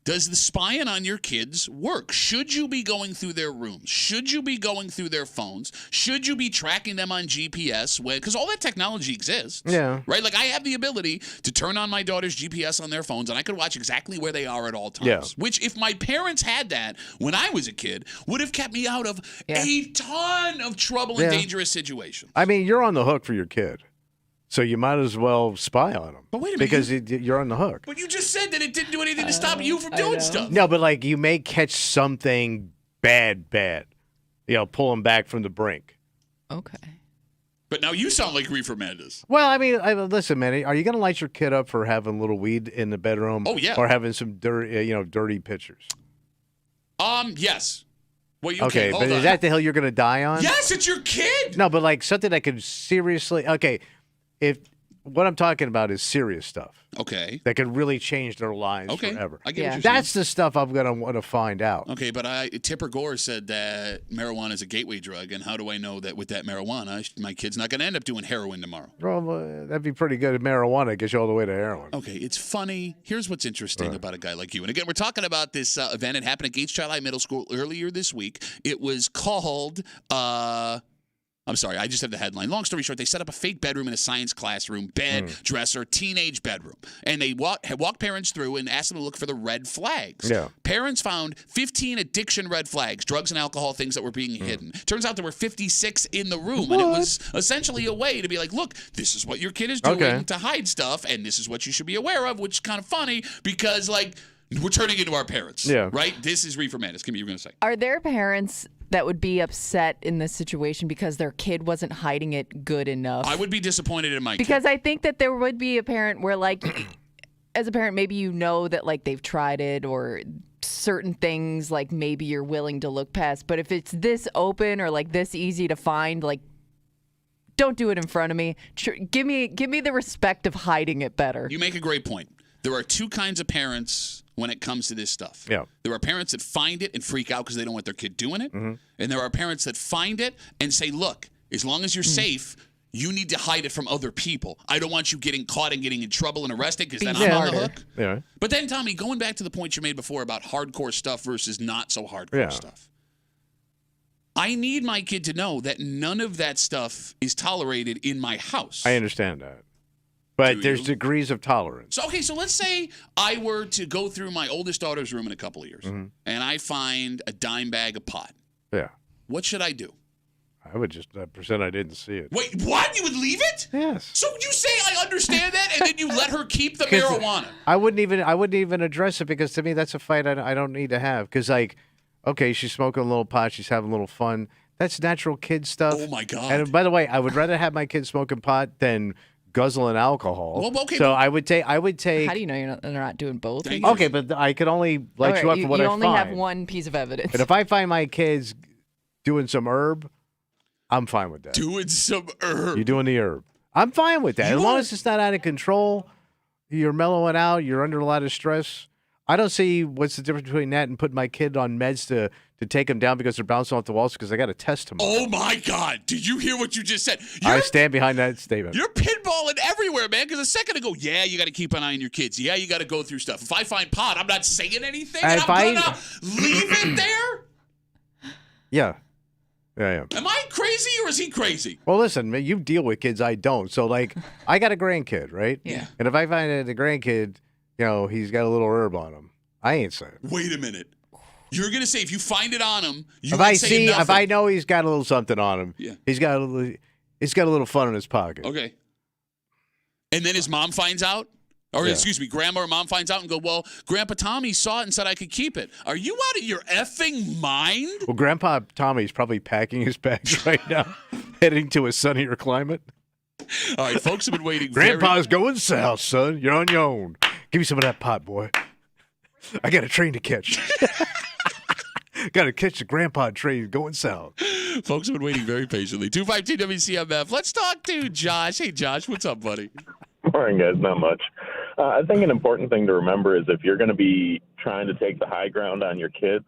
does the spying on your kids work? Should you be going through their rooms? Should you be going through their phones? Should you be tracking them on GPS? Because all that technology exists. Yeah. Right? Like, I have the ability to turn on my daughter's GPS on their phones, and I could watch exactly where they are at all times. Yeah. Which, if my parents had that when I was a kid, would have kept me out of a ton of trouble and dangerous situations. I mean, you're on the hook for your kid. So you might as well spy on them. But wait a minute. Because you're on the hook. But you just said that it didn't do anything to stop you from doing stuff. No, but like you may catch something bad. Pull them back from the brink. Okay. But now you sound like Reefer Madness. Well, I mean, listen, man. Are you going to light your kid up for having a little weed in the bedroom? Oh, yeah. Or having some dirty pictures? Yes. Well, Okay, but is that the hill you're going to die on? Yes, it's your kid. No, but like something that could seriously. Okay, if what I'm talking about is serious stuff. Okay. That could really change their lives Okay. forever. I get what you're That's saying. the stuff I'm going to want to find out. Okay, but Tipper Gore said that marijuana is a gateway drug, and how do I know that with that marijuana, my kid's not going to end up doing heroin tomorrow? Well, that'd be pretty good. Marijuana gets you all the way to heroin. Okay, it's funny. Here's what's interesting about a guy like you. And again, we're talking about this event. It happened at Gates Child High Middle School earlier this week. It was called... I'm sorry, I just have the headline. Long story short, they set up a fake bedroom in a science classroom, bed, dresser, teenage bedroom. And they walked parents through and asked them to look for the red flags. Yeah. Parents found 15 addiction red flags, drugs and alcohol, things that were being hidden. Turns out there were 56 in the room. And it was essentially a way to be like, look, this is what your kid is doing to hide stuff, and this is what you should be aware of, which is kind of funny because, like, we're turning into our parents. Yeah. Right? This is Reefer Madness. Kim, you were going to say. Are there parents that would be upset in this situation because their kid wasn't hiding it good enough? I would be disappointed in my kid. Because I think that there would be a parent where, like, as a parent, maybe you know that, like, they've tried it or certain things, like, maybe you're willing to look past. But if it's this open or, like, this easy to find, like, don't do it in front of me. Give me the respect of hiding it better. You make a great point. There are two kinds of parents when it comes to this stuff. Yeah. There are parents that find it and freak out because they don't want their kid doing it. And there are parents that find it and say, look, as long as you're safe, you need to hide it from other people. I don't want you getting caught and getting in trouble and arrested because then I'm on the hook. Yeah. But then, Tommy, going back to the point you made before about hardcore stuff versus not so hardcore stuff. I need my kid to know that none of that stuff is tolerated in my house. I understand that. But there's degrees of tolerance. So let's say I were to go through my oldest daughter's room in a couple of years, and I find a dime bag of pot. Yeah. What should I do? I would just pretend I didn't see it. Wait, what? You would leave it? Yes. So you say I understand that, and then you let her keep the marijuana? I wouldn't even address it because to me that's a fight I don't need to have. Because like, okay, she's smoking a little pot, she's having a little fun. That's natural kid stuff. Oh my God. And by the way, I would rather have my kid smoking pot than guzzling alcohol. Well, okay, so but- I would take. How do you know they're not doing both? Thank you. Okay, but I could only light you up for what I find. You only have one piece of evidence. And if I find my kids doing some herb, I'm fine with that. Doing some herb. You're doing the herb. I'm fine with that. As long as it's not out of control, you're mellowing out, you're under a lot of stress. I don't see what's the difference between that and putting my kid on meds to take them down because they're bouncing off the walls because I got to test them. Oh, my God. Did you hear what you just said? I stand behind that statement. You're pinballing everywhere, man, because a second ago, yeah, you got to keep an eye on your kids. Yeah, you got to go through stuff. If I find pot, I'm not saying anything. And I'm going to leave it there? Yeah. Yeah, I am. Am I crazy or is he crazy? Well, listen, man, you deal with kids. I don't. So, like, I got a grandkid, right? Yeah. And if I find that the grandkid, he's got a little herb on him, I ain't saying. Wait a minute. You're going to say if you find it on him, if I know he's got a little something on him, yeah. he's got a little fun in his pocket. Okay. And then his mom finds out? Or, excuse me, grandma or mom finds out and go, well, Grandpa Tommy saw it and said I could keep it. Are you out of your effing mind? Well, Grandpa Tommy's probably packing his bags right now, heading to a sunnier climate. All right, folks have been waiting. Grandpa's going south, son. You're on your own. Give me some of that pot, boy. I got a train to catch. Got to catch the grandpa train going south. Folks have been waiting very patiently. 252 WCMF. Let's talk to Josh. Hey, Josh, what's up, buddy? Morning, guys. Not much. I think an important thing to remember is if you're going to be trying to take the high ground on your kids,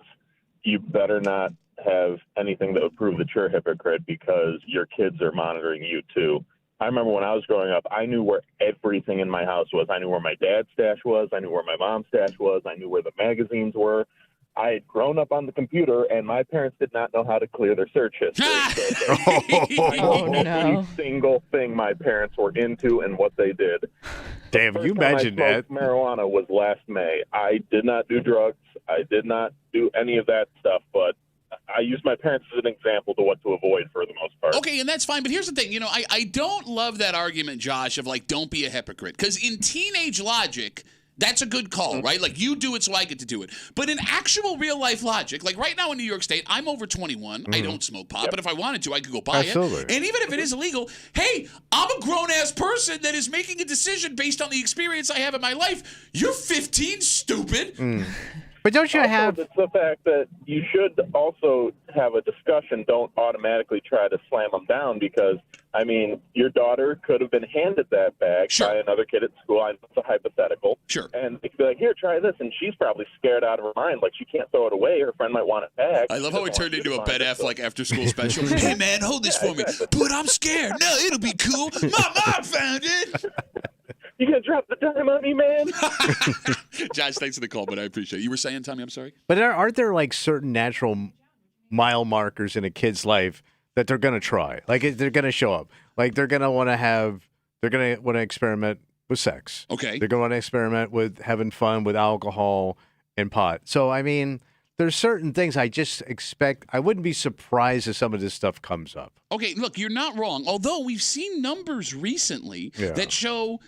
you better not have anything that would prove that you're a hypocrite because your kids are monitoring you, too. I remember when I was growing up, I knew where everything in my house was. I knew where my dad's stash was. I knew where my mom's stash was. I knew where the magazines were. I had grown up on the computer, and my parents did not know how to clear their search history. Oh, no. Every single thing my parents were into and what they did. Damn, you imagine that. Marijuana was last May. I did not do drugs. I did not do any of that stuff, but I use my parents as an example to what to avoid for the most part. Okay, and that's fine. But here's the thing. I don't love that argument, Josh, of like, don't be a hypocrite. Because in teenage logic, That's a good call, right? Like, you do it so I get to do it. But in actual real-life logic, like right now in New York State, I'm over 21. I don't smoke pot, but if I wanted to, I could go buy it. And even if it is illegal, hey, I'm a grown-ass person that is making a decision based on the experience I have in my life. You're 15, stupid. But don't you have... It's the fact that you should also have a discussion. Don't automatically try to slam them down because, I mean, your daughter could have been handed that bag by another kid at school. I know it's a hypothetical. Sure. And they could be like, here, try this. And she's probably scared out of her mind. Like, she can't throw it away. Her friend might want it back. I love how it turned into a Ben Affleck after-school special. Hey, man, hold this for me. But I'm scared. No, it'll be cool. My mom found it. You gonna drop the dime on me, man? Josh, thanks for the call, but I appreciate it. You were saying, Tommy, I'm sorry? But aren't there like certain natural mile markers in a kid's life that they're going to try? Like they're going to show up. Like they're going to want to experiment with sex. Okay. They're going to want to experiment with having fun with alcohol and pot. So, I mean, there's certain things I just expect. I wouldn't be surprised if some of this stuff comes up. Okay, look, you're not wrong. Although we've seen numbers recently that show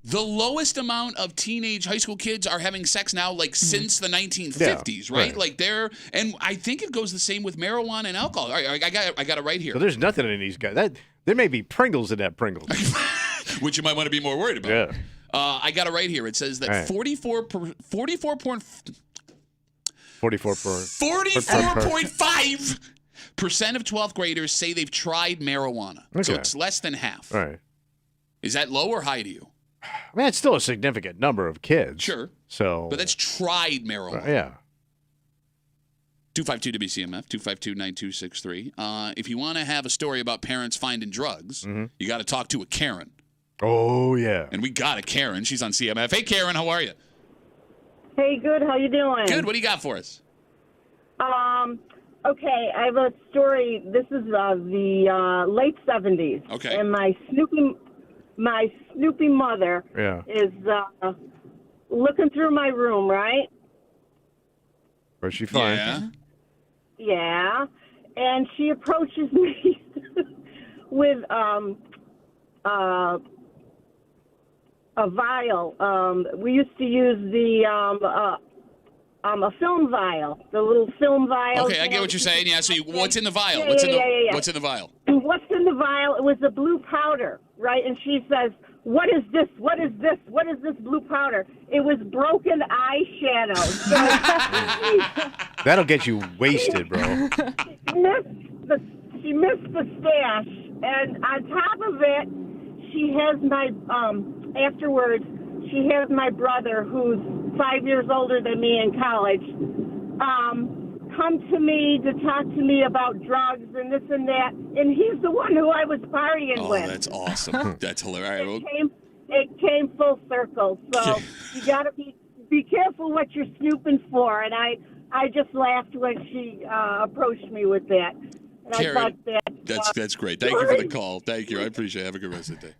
the lowest amount of teenage high school kids are having sex now, like since the 1950s, right? Like and I think it goes the same with marijuana and alcohol. All right, I got it right here. So there's nothing in these guys. There may be Pringles in that Pringles. Which you might want to be more worried about. Yeah. I got it right here. It says that 44.5% of 12th graders say they've tried marijuana. Okay. So it's less than half. All right. Is that low or high to you? I mean, it's still a significant number of kids. Sure. So, but that's tried marijuana. Yeah. 252 WCMF, 252-9263. If you want to have a story about parents finding drugs, you got to talk to a Karen. Oh, yeah. And we got a Karen. She's on CMF. Hey, Karen, how are you? Hey, good. How you doing? Good. What do you got for us? Okay, I have a story. This is the late 70s. Okay. And my Snoopy mother is looking through my room, right? What'd she find? Yeah. Yeah. And she approaches me with a vial. We used to use a film vial, the little film vial. Okay, I get what you're saying. Yeah, so what's in the vial? Yeah, What's in the vial? What's in the vial? It was a blue powder, right? And she says, what is this? What is this? What is this blue powder? It was broken eyeshadow. That'll get you wasted, bro. She missed the stash. And on top of it, she has my, afterwards, she has my brother, who's 5 years older than me in college, come to me to talk to me about drugs and this and that, and he's the one who I was partying with. Oh, that's awesome. That's hilarious. It came full circle, so you got to be careful what you're snooping for, and I just laughed when she approached me with that. And Karen, I thought that's great. Thank you for the call. Thank you. I appreciate it. Have a good rest of the day.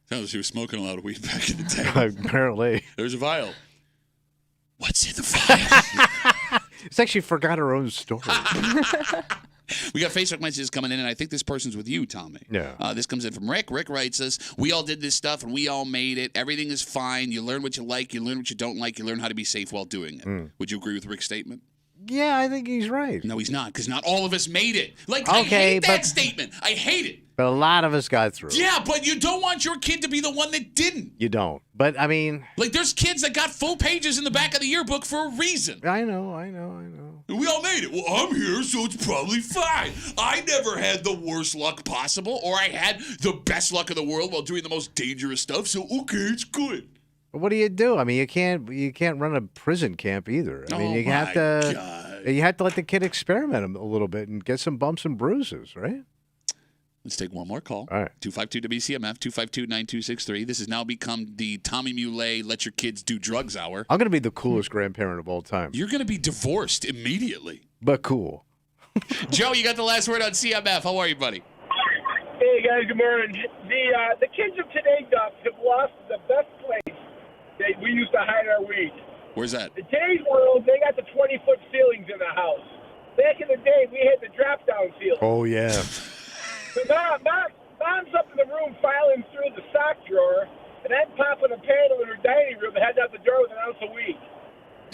Sounds like she was smoking a lot of weed back in the day. Apparently. There's a vial. What's in the vial? It's like she forgot her own story. We got Facebook messages coming in, and I think this person's with you, Tommy. Yeah. This comes in from Rick. Rick writes us, we all did this stuff, and we all made it. Everything is fine. You learn what you like. You learn what you don't like. You learn how to be safe while doing it. Would you agree with Rick's statement? Yeah, I think he's right. No, he's not, because not all of us made it. Like, I hate that statement. I hate it. But a lot of us got through. Yeah, but you don't want your kid to be the one that didn't. You don't. But, I mean... Like, there's kids that got full pages in the back of the yearbook for a reason. I know. We all made it. Well, I'm here, so it's probably fine. I never had the worst luck possible, or I had the best luck in the world while doing the most dangerous stuff, so okay, it's good. But what do you do? I mean, you can't run a prison camp either. I mean, you have to let the kid experiment a little bit and get some bumps and bruises, right? Let's take one more call. All right. 252-WCMF, 252-9263. This has now become the Tommy Muley Let Your Kids Do Drugs Hour. I'm going to be the coolest grandparent of all time. You're going to be divorced immediately. But cool. Joe, you got the last word on CMF. How are you, buddy? Hey, guys. Good morning. The kids of today, Duff, have lost the best place that we used to hide our weed. Where's that? In today's world, they got the 20-foot ceilings in the house. Back in the day, we had the drop-down ceiling. Oh, yeah. So mom's up in the room filing through the sock drawer, and I'm popping a panel in her dining room and heading out the door with an ounce a week.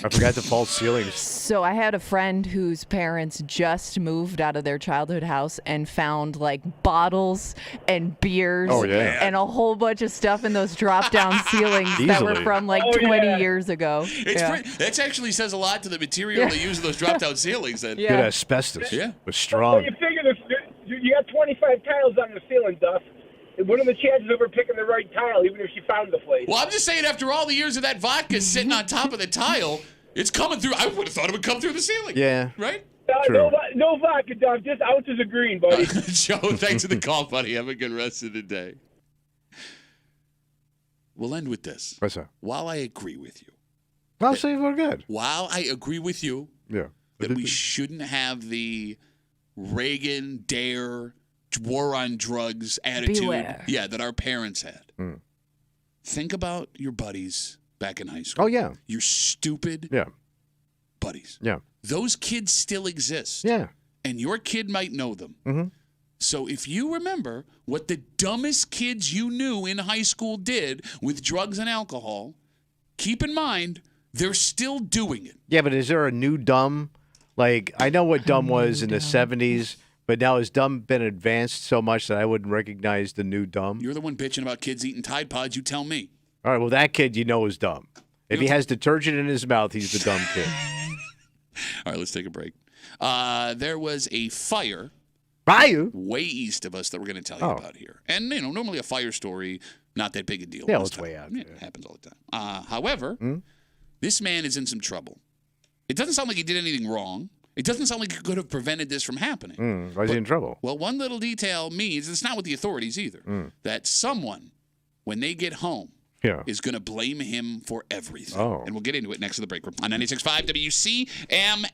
I forgot the false ceilings. So I had a friend whose parents just moved out of their childhood house and found like bottles and beers and a whole bunch of stuff in those drop-down ceilings that were from like 20 years ago. That actually says a lot to the material they use in those drop-down ceilings. Then. Good asbestos. Yeah. Was strong. Well, you figure you got 25 tiles on the ceiling, Duff. What are the chances of her picking the right tile, even if she found the place? Well, I'm just saying, after all the years of that vodka sitting on top of the tile, it's coming through. I would have thought it would come through the ceiling. Yeah. Right? True. No vodka, Duff. Just ounces of green, buddy. Joe, thanks for the call, buddy. Have a good rest of the day. We'll end with this. What's that? While I agree with you. I'll say we're good. While I agree with you that we shouldn't have the Reagan, Dare, war on drugs attitude that our parents had. Think about your buddies back in high school. Oh, yeah. Your stupid buddies. Yeah. Those kids still exist. Yeah. And your kid might know them. Mm-hmm. So if you remember what the dumbest kids you knew in high school did with drugs and alcohol, keep in mind they're still doing it. Yeah, but is there a new dumb? Like, I know what dumb was in the 70s, but now has dumb been advanced so much that I wouldn't recognize the new dumb? You're the one bitching about kids eating Tide Pods. You tell me. All right, well, that kid you know is dumb. If he has detergent in his mouth, he's the dumb kid. All right, let's take a break. There was a fire way east of us that we're going to tell you about here. And, normally a fire story, not that big a deal. Yeah, it's way out. It happens all the time. However, this man is in some trouble. It doesn't sound like he did anything wrong. It doesn't sound like he could have prevented this from happening. Why is he in trouble? Well, one little detail means it's not with the authorities either. That someone, when they get home, is going to blame him for everything. And we'll get into it next to the break room on 96.5 WCMF.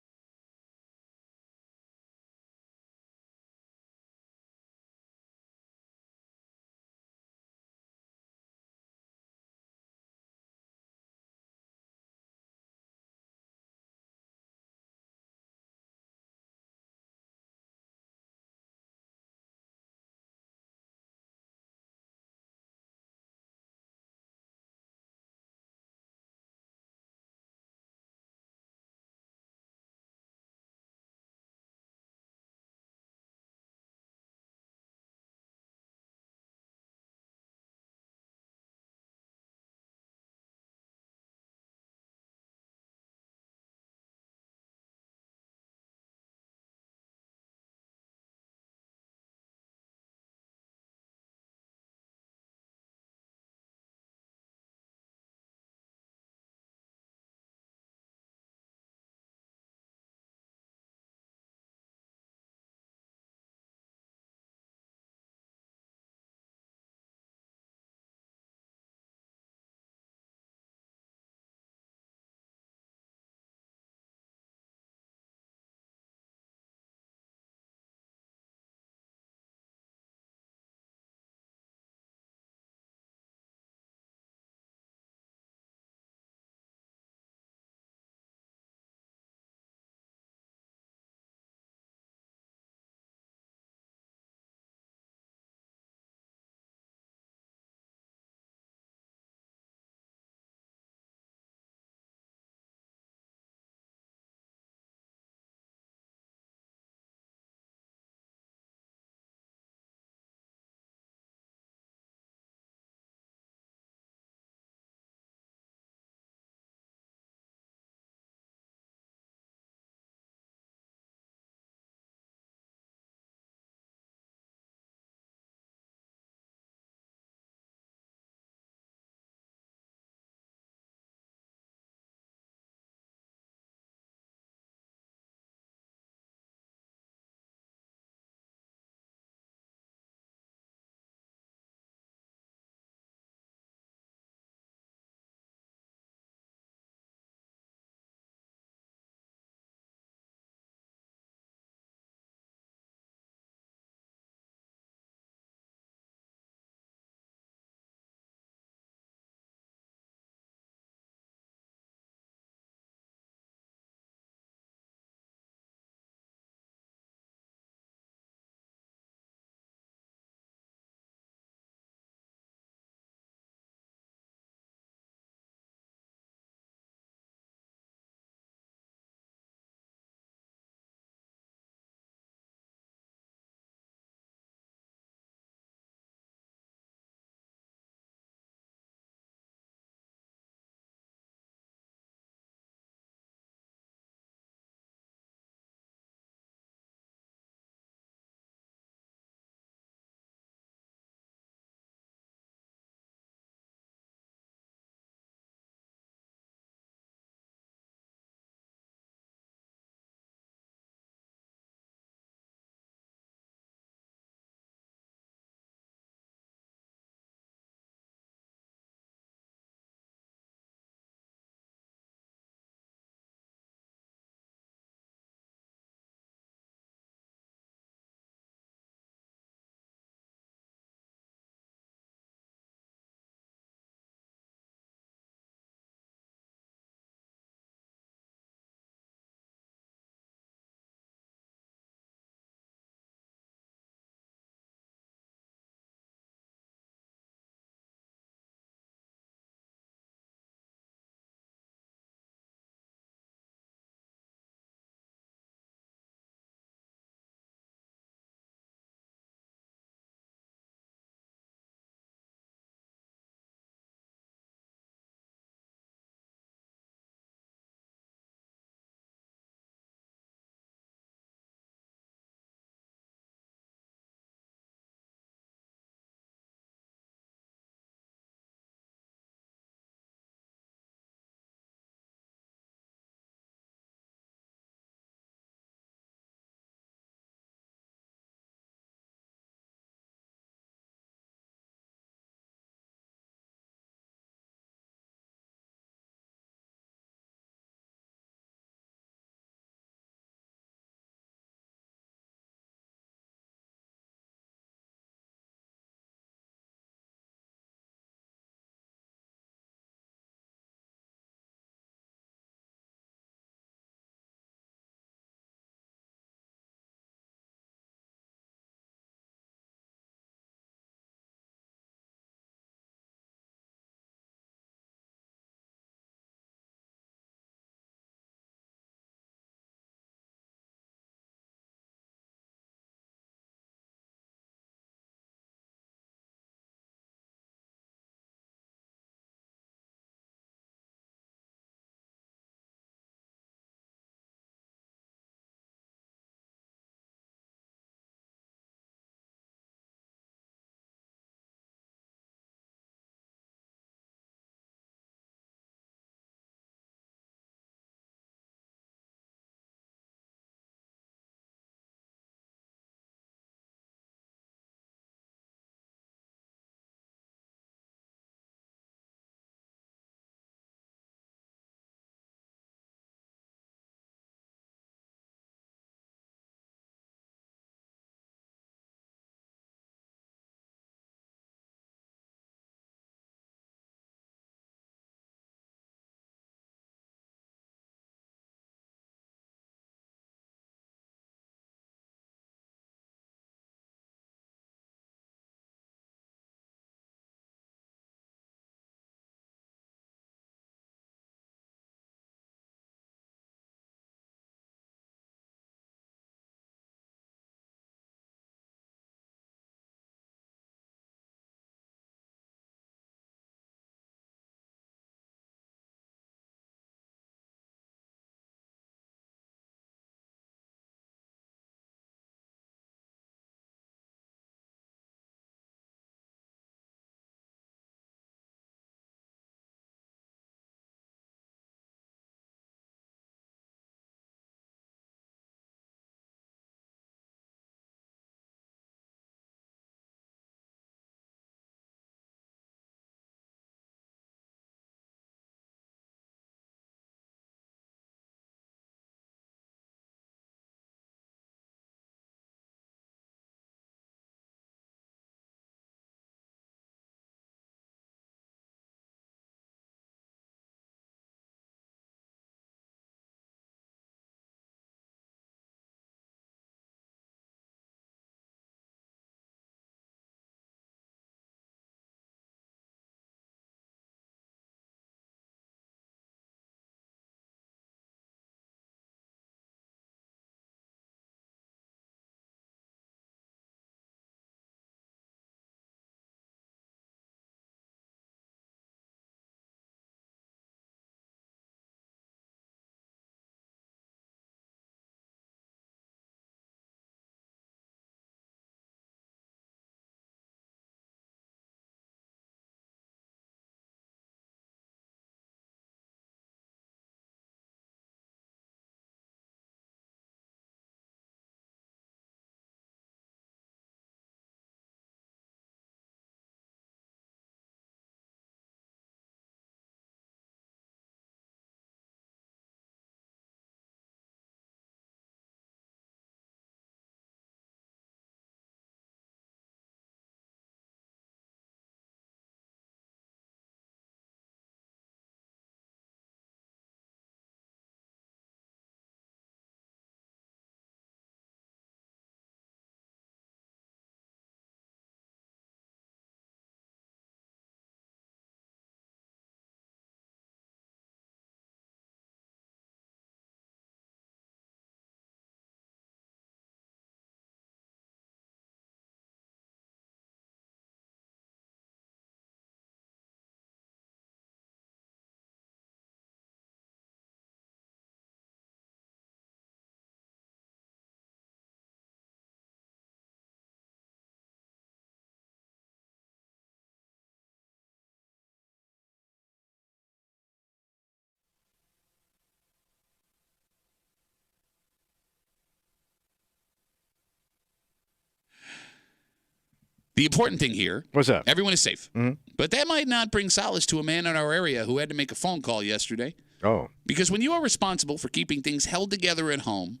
The important thing here, what's that? Everyone is safe. Mm-hmm. But that might not bring solace to a man in our area who had to make a phone call yesterday. Oh. Because when you are responsible for keeping things held together at home,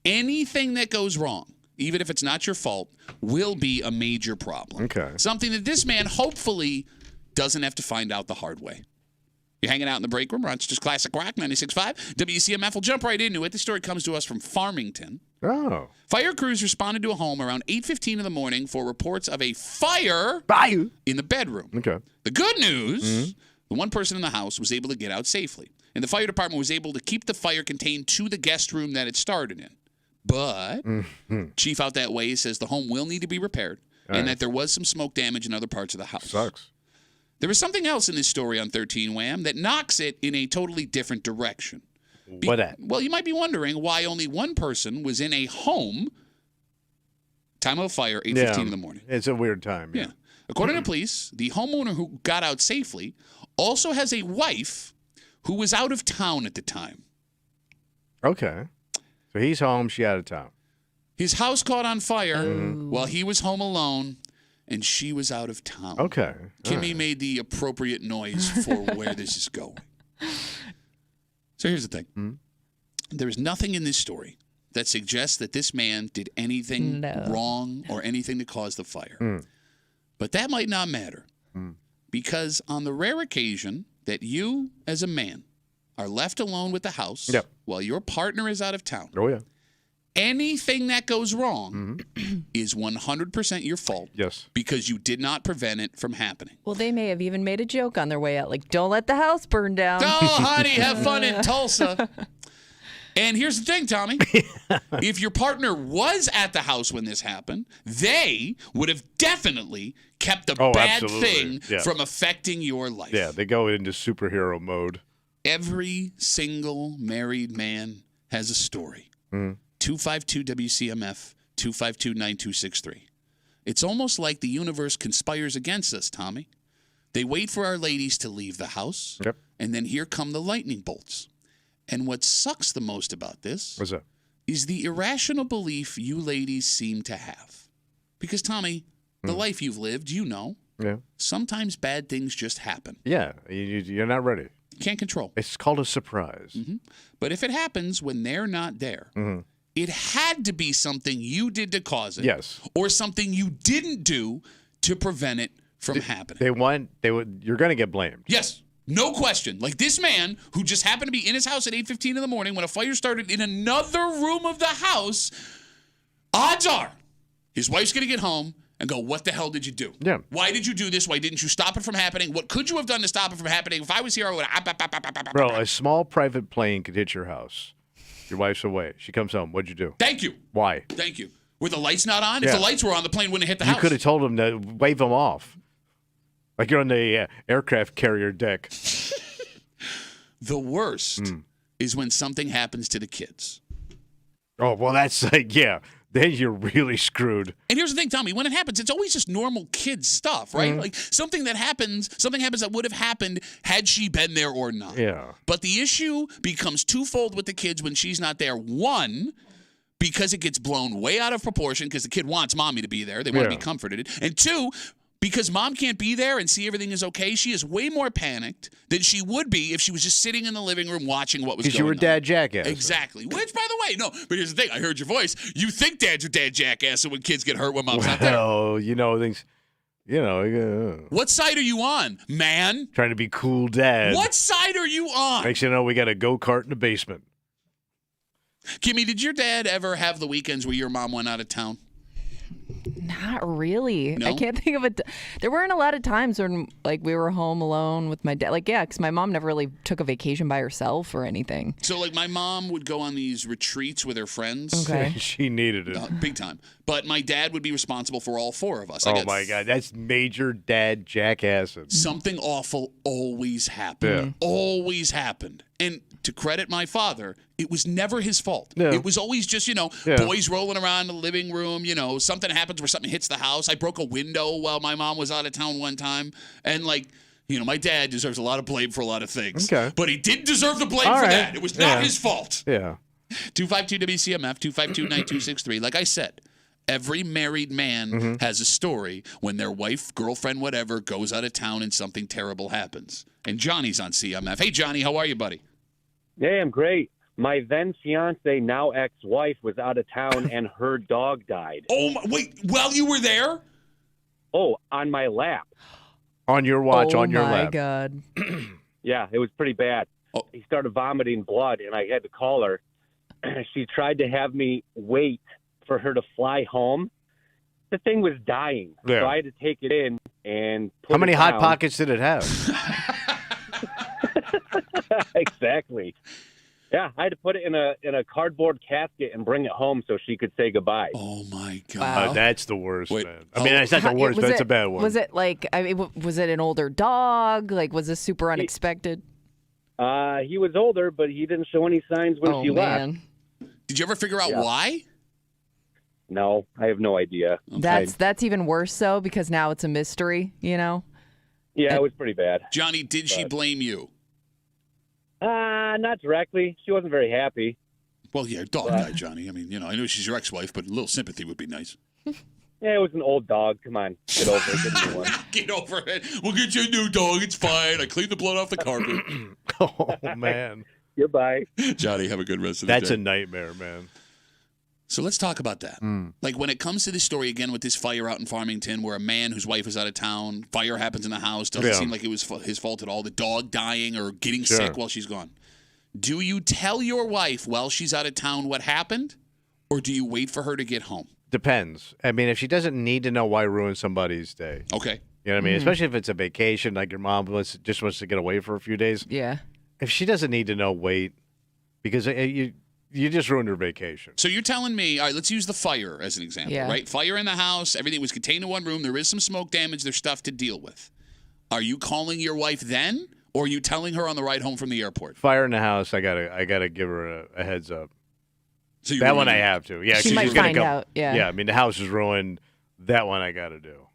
anything that goes wrong, even if it's not your fault, will be a major problem. Okay. Something that this man hopefully doesn't have to find out the hard way. You're hanging out in the break room, Rochester's Classic Rock 96.5. WCMF will jump right into it. This story comes to us from Farmington. Oh. Fire crews responded to a home around 8:15 in the morning for reports of a fire in the bedroom. Okay. The good news, the one person in the house was able to get out safely. And the fire department was able to keep the fire contained to the guest room that it started in. But chief out that way says the home will need to be repaired and that there was some smoke damage in other parts of the house. Sucks. There is something else in this story on 13 Wham that knocks it in a totally different direction. What at? Well, you might be wondering why only one person was in a home time of fire, 8:15 in the morning. It's a weird time. Yeah. According to police, the homeowner who got out safely also has a wife who was out of town at the time. Okay. So he's home, she out of town. His house caught on fire while he was home alone, and she was out of town. Okay. Kimmy made the appropriate noise for where this is going. So here's the thing. There is nothing in this story that suggests that this man did anything wrong or anything to cause the fire. But that might not matter because on the rare occasion that you, as a man, are left alone with the house while your partner is out of town, anything that goes wrong is 100% your fault. Yes. Because you did not prevent it from happening. Well, they may have even made a joke on their way out, like, don't let the house burn down. Oh, honey, have fun in Tulsa. And here's the thing, Tommy. If your partner was at the house when this happened, they would have definitely kept the bad thing from affecting your life. Yeah, they go into superhero mode. Every single married man has a story. 252-WCMF, 252-9263. It's almost like the universe conspires against us, Tommy. They wait for our ladies to leave the house, and then here come the lightning bolts. And what sucks the most about this What's that? is the irrational belief you ladies seem to have. Because, Tommy, the life you've lived, you know, sometimes bad things just happen. Yeah, you're not ready. You can't control. It's called a surprise. But if it happens when they're not there, it had to be something you did to cause it. Yes. Or something you didn't do to prevent it from happening. You're going to get blamed. Yes. No question. Like this man who just happened to be in his house at 8:15 in the morning when a fire started in another room of the house, odds are his wife's going to get home and go, what the hell did you do? Yeah. Why did you do this? Why didn't you stop it from happening? What could you have done to stop it from happening? If I was here, I would have... Bro, a small private plane could hit your house. Your wife's away. She comes home. What'd you do? Thank you. Why? Thank you. Were the lights not on? If the lights were on, the plane wouldn't have hit the house. You could have told him to wave them off. Like you're on the aircraft carrier deck. The worst is when something happens to the kids. Oh, well, that's like, then you're really screwed. And here's the thing, Tommy. When it happens, it's always just normal kid stuff, right? Like something happens that would have happened had she been there or not. Yeah. But the issue becomes twofold with the kids when she's not there. One, because it gets blown way out of proportion because the kid wants mommy to be there. They want to be comforted. And two, because mom can't be there and see everything is okay, she is way more panicked than she would be if she was just sitting in the living room watching what was going on. Because you were dad jackass. Exactly. Which, by the way, no. But here's the thing. I heard your voice. You think dad's your dad jackass when kids get hurt when mom's not there. Well, things, What side are you on, man? Trying to be cool dad. What side are you on? Next thing you know, we got a go-kart in the basement. Kimmy, did your dad ever have the weekends where your mom went out of town? Not really. No? I can't think of it. There weren't a lot of times when we were home alone with my dad. Because my mom never really took a vacation by herself or anything. So my mom would go on these retreats with her friends. Okay. She needed it. Big time. But my dad would be responsible for all four of us. Oh my God, that's major dad jackasses. Something awful always happened. Always happened. And to credit my father, it was never his fault. No. It was always just, boys rolling around the living room, something happens where something hits the house. I broke a window while my mom was out of town one time. And my dad deserves a lot of blame for a lot of things. Okay. But he didn't deserve the blame for that. It was not his fault. Yeah. 252-WCMF, 252-9263. Like I said, Every married man has a story when their wife, girlfriend, whatever, goes out of town and something terrible happens. And Johnny's on CMF. Hey, Johnny, how are you, buddy? Hey, I'm great. My then fiance, now ex-wife, was out of town and her dog died. Oh, wait, while you were there? Oh, on my lap. On your watch, on your lap. Oh, my God. Yeah, it was pretty bad. Oh. He started vomiting blood, and I had to call her. She tried to have me wait for her to fly home. The thing was dying, so I had to take it in and put How many it hot down. pockets did it have? Exactly. Yeah, I had to put it in a cardboard casket and bring it home so she could say goodbye. Oh, my God. Wow. That's the worst, Wait, man. I mean, it's not the worst, but it's a bad one. Was it like, was it an older dog? Like, was this super unexpected? He was older, but he didn't show any signs when she left. Did you ever figure out why? No, I have no idea. That's even worse, though, because now it's a mystery, you know? Yeah, it was pretty bad. Johnny, did she blame you? Not directly. She wasn't very happy. Well, yeah, dog died, Johnny. I mean, you know, I know she's your ex-wife, but a little sympathy would be nice. Yeah, it was an old dog. Come on, get over it. Get a new one. Get over it. We'll get you a new dog. It's fine. I cleaned the blood off the carpet. Oh, man. Goodbye. Johnny, have a good rest of the day. That's a nightmare, man. So let's talk about that. Like when it comes to this story again with this fire out in Farmington where a man whose wife is out of town, fire happens in the house, doesn't seem like it was his fault at all, the dog dying or getting sick while she's gone. Do you tell your wife while she's out of town what happened, or do you wait for her to get home? Depends. I mean, if she doesn't need to know, why ruin somebody's day? Okay. You know what I mean? Especially if it's a vacation, like your mom just wants to get away for a few days. Yeah. If she doesn't need to know, wait, because you just ruined her vacation. So you're telling me, all right, let's use the fire as an example, right? Fire in the house, everything was contained in one room. There is some smoke damage. There's stuff to deal with. Are you calling your wife then, or are you telling her on the ride home from the airport? Fire in the house, I gotta give her a heads up. So that one I have to. Yeah, she might she's gonna find out. Yeah. Yeah, I mean the house is ruined. That one I gotta do.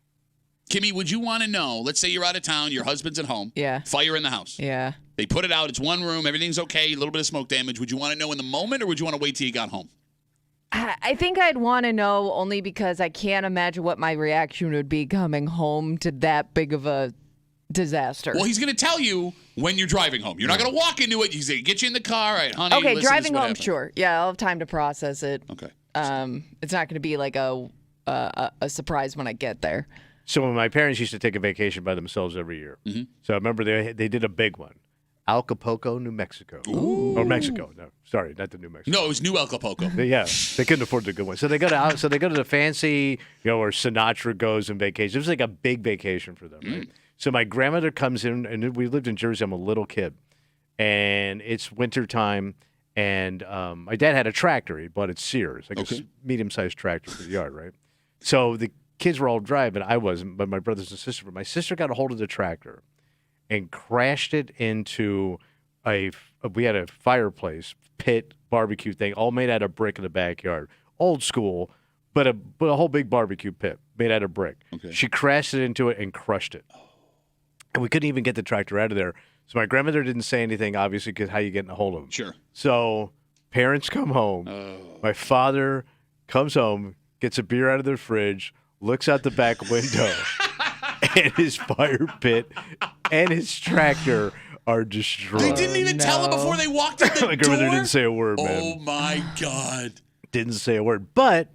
Kimmy, would you want to know, let's say you're out of town, your husband's at home. Yeah. Fire in the house. Yeah. They put it out. It's one room. Everything's okay. A little bit of smoke damage. Would you want to know in the moment, or would you want to wait till you got home? I think I'd want to know only because I can't imagine what my reaction would be coming home to that big of a disaster. Well, he's going to tell you when you're driving home. You're not going to walk into it. He's going to get you in the car. All right, honey. Okay, listen, driving home, happened. sure. Yeah, I'll have time to process it. Okay. It's not going to be like a surprise when I get there. So when my parents used to take a vacation by themselves every year, so I remember they did a big one, Acapulco, New Mexico. Ooh. Or Mexico. No, sorry, not the New Mexico. No, it was New Acapulco. They couldn't afford the good one, so they go to the fancy, where Sinatra goes on vacation. It was like a big vacation for them, right? So my grandmother comes in, and we lived in Jersey. I'm a little kid, and it's wintertime, and my dad had a tractor. He bought it Sears, like a medium-sized tractor for the yard, right? So the kids were all driving. I wasn't, but my brothers and sisters were. My sister got a hold of the tractor and crashed it into we had a fireplace, pit, barbecue thing, all made out of brick in the backyard. Old school, but a whole big barbecue pit made out of brick. Okay. She crashed it into it and crushed it. And we couldn't even get the tractor out of there. So my grandmother didn't say anything, obviously, because how you getting a hold of them? Sure. So parents come home. My father comes home, gets a beer out of the fridge, looks out the back window, and his fire pit and his tractor are destroyed. They didn't even tell him before they walked in the door? My grandmother didn't say a word, man. Oh, my God. Didn't say a word. But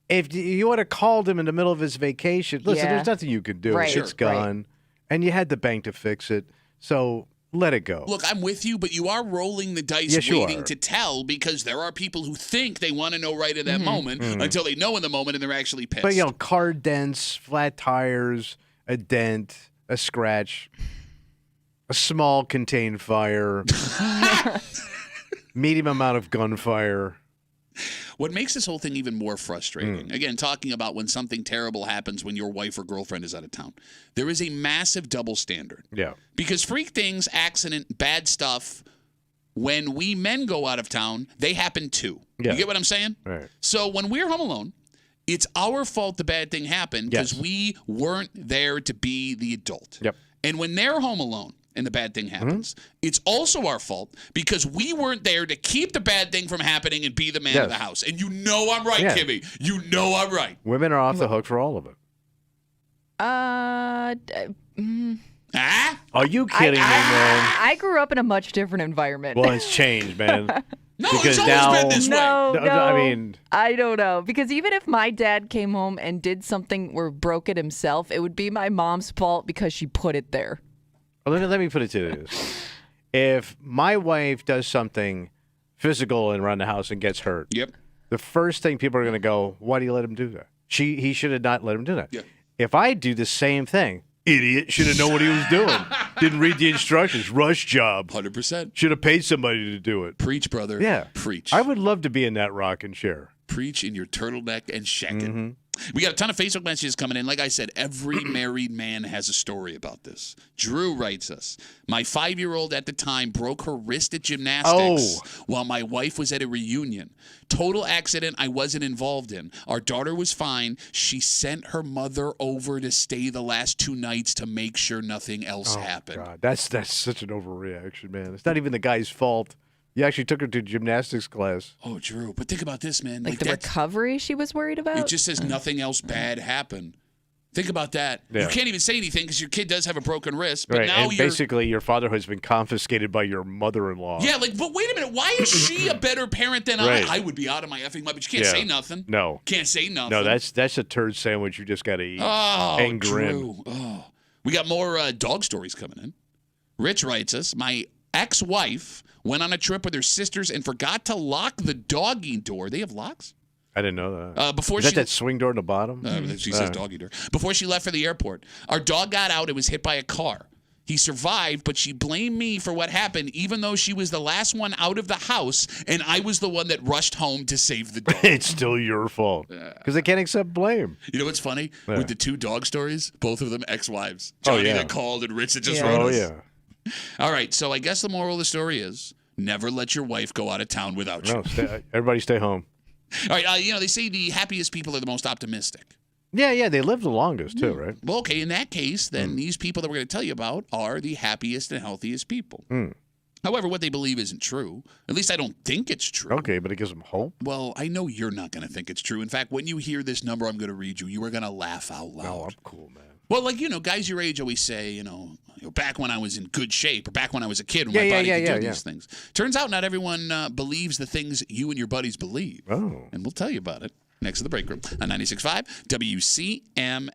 if you would have called him in the middle of his vacation, listen, there's nothing you can do. Right. It's gone. Right. And you had the bank to fix it. So let it go. Look, I'm with you, but you are rolling the dice waiting to tell because there are people who think they want to know right at that moment until they know in the moment and they're actually pissed. But, car dents, flat tires, a dent, a scratch, a small contained fire, medium amount of gunfire. What makes this whole thing even more frustrating, again, talking about when something terrible happens when your wife or girlfriend is out of town, there is a massive double standard. Yeah. Because freak things, accident, bad stuff, when we men go out of town, they happen too. Yeah. You get what I'm saying? Right. So when we're home alone, it's our fault the bad thing happened because we weren't there to be the adult. Yep. And when they're home alone, and the bad thing happens. It's also our fault because we weren't there to keep the bad thing from happening and be the man of the house. And you know I'm right, Kimmy. You know I'm right. Women are off the hook for all of it. Are you kidding me, man? I grew up in a much different environment. Well, it's changed, man. No, because it's always been this way. No, I mean, I don't know. Because even if my dad came home and did something or broke it himself, it would be my mom's fault because she put it there. Well, let me put it to you this. If my wife does something physical and around the house and gets hurt, the first thing people are going to go, why do you let him do that? He should have not let him do that. Yep. If I do the same thing, idiot, should have known what he was doing. Didn't read the instructions. Rush job. 100%. Should have paid somebody to do it. Preach, brother. Yeah. Preach. I would love to be in that rocking chair. Preach in your turtleneck and shacket. We got a ton of Facebook messages coming in. Like I said, every married man has a story about this. Drew writes us, my 5-year-old at the time broke her wrist at gymnastics while my wife was at a reunion. Total accident I wasn't involved in. Our daughter was fine. She sent her mother over to stay the last 2 nights to make sure nothing else happened. God, that's such an overreaction, man. It's not even the guy's fault. You actually took her to gymnastics class. Oh, Drew, but think about this, man. Like the recovery she was worried about? It just says nothing else bad happened. Think about that. Yeah. You can't even say anything because your kid does have a broken wrist. But now and basically your fatherhood has been confiscated by your mother-in-law. Yeah, but wait a minute. Why is she a better parent than I? I would be out of my effing mind, but you can't say nothing. No. Can't say nothing. No, that's a turd sandwich you just got to eat. Oh, and grin. Drew. Oh. We got more dog stories coming in. Rich writes us, my ex-wife went on a trip with her sisters and forgot to lock the doggy door. They have locks? I didn't know that. Is that swing door in the bottom? She says doggy door. Before she left for the airport, our dog got out and was hit by a car. He survived, but she blamed me for what happened, even though she was the last one out of the house, and I was the one that rushed home to save the dog. It's still your fault because they can't accept blame. You know what's funny? Yeah. With the 2 dog stories, both of them ex-wives. Johnny that called and Rich that just wrote us. Yeah. All right, so I guess the moral of the story is never let your wife go out of town without you. No, everybody stay home. All right, they say the happiest people are the most optimistic. Yeah, they live the longest too, right? Well, okay, in that case, then these people that we're going to tell you about are the happiest and healthiest people. However, what they believe isn't true. At least I don't think it's true. Okay, but it gives them hope. Well, I know you're not going to think it's true. In fact, when you hear this number I'm going to read you, you are going to laugh out loud. No, I'm cool, man. Well, like, guys your age always say, back when I was in good shape or back when I was a kid when my body could do these things. Turns out not everyone believes the things you and your buddies believe. Oh. And we'll tell you about it next to the break room on 96.5 WCMF.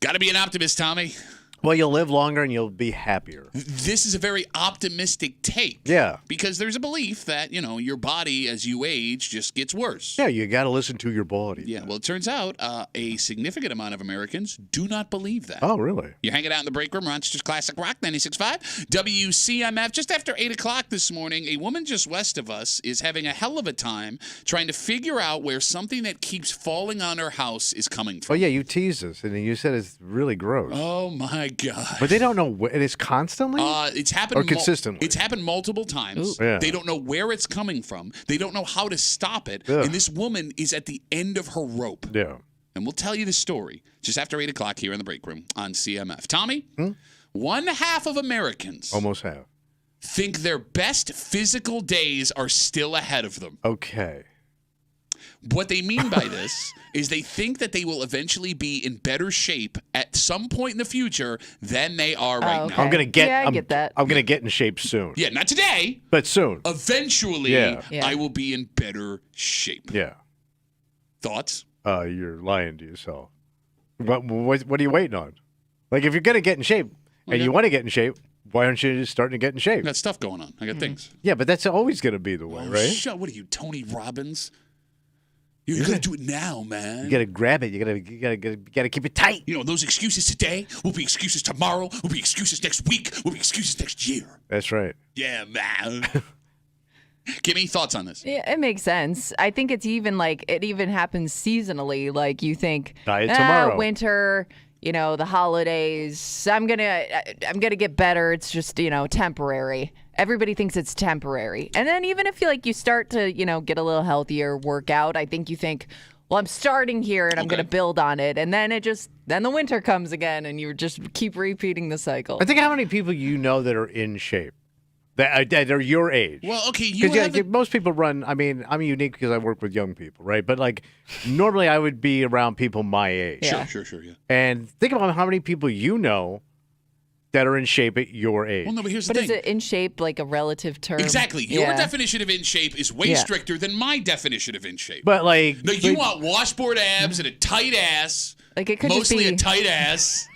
Got to be an optimist, Tommy. Well, you'll live longer and you'll be happier. This is a very optimistic take. Yeah. Because there's a belief that, your body as you age just gets worse. Yeah, you got to listen to your body. Yeah, well, it turns out a significant amount of Americans do not believe that. Oh, really? You're hanging out in the break room, Rochester's Classic Rock 96.5. WCMF, just after 8 o'clock this morning, a woman just west of us is having a hell of a time trying to figure out where something that keeps falling on her house is coming from. Oh, yeah, you teased us, and you said it's really gross. Oh, my God. But they don't know. It is constantly? It's happened. Or consistently? It's happened multiple times. Yeah. They don't know where it's coming from. They don't know how to stop it. Ugh. And this woman is at the end of her rope. Yeah. And we'll tell you the story just after 8 o'clock here in the break room on CMF. Tommy, 1/2 of Americans Almost half. think their best physical days are still ahead of them. Okay. What they mean by this is they think that they will eventually be in better shape at some point in the future than they are right now. I'm gonna get. I get that. I'm gonna get in shape soon. Yeah, not today, but soon. Eventually, Yeah. I will be in better shape. Yeah. Thoughts? You're lying to yourself. What are you waiting on? Like, if you're gonna get in shape and you want to get in shape, why aren't you just starting to get in shape? I got stuff going on. I got things. Yeah, but that's always gonna be the way, right? What are you, Tony Robbins? You gotta do it now, man. You gotta grab it. You gotta keep it tight. Those excuses today will be excuses tomorrow. Will be excuses next week. Will be excuses next year. That's right. Yeah, man. Kimmy, thoughts on this? Yeah, it makes sense. I think it's even it even happens seasonally. Like you think, diet tomorrow, winter, the holidays. I'm gonna get better. It's just temporary. Everybody thinks it's temporary. And then even if you start to, get a little healthier, work out, I think you think, well, I'm starting here and I'm going to build on it. And then then the winter comes again and you just keep repeating the cycle. I think how many people that are in shape that are your age. Well, okay, most people run. I mean, I'm unique because I work with young people, right? But normally I would be around people my age. Yeah. Sure, yeah. And think about how many people that are in shape at your age. Well, no, but here's the thing. But is it in shape like a relative term? Exactly. Your definition of in shape is way stricter than my definition of in shape. But you want washboard abs and a tight ass. Like it could mostly just be a tight ass.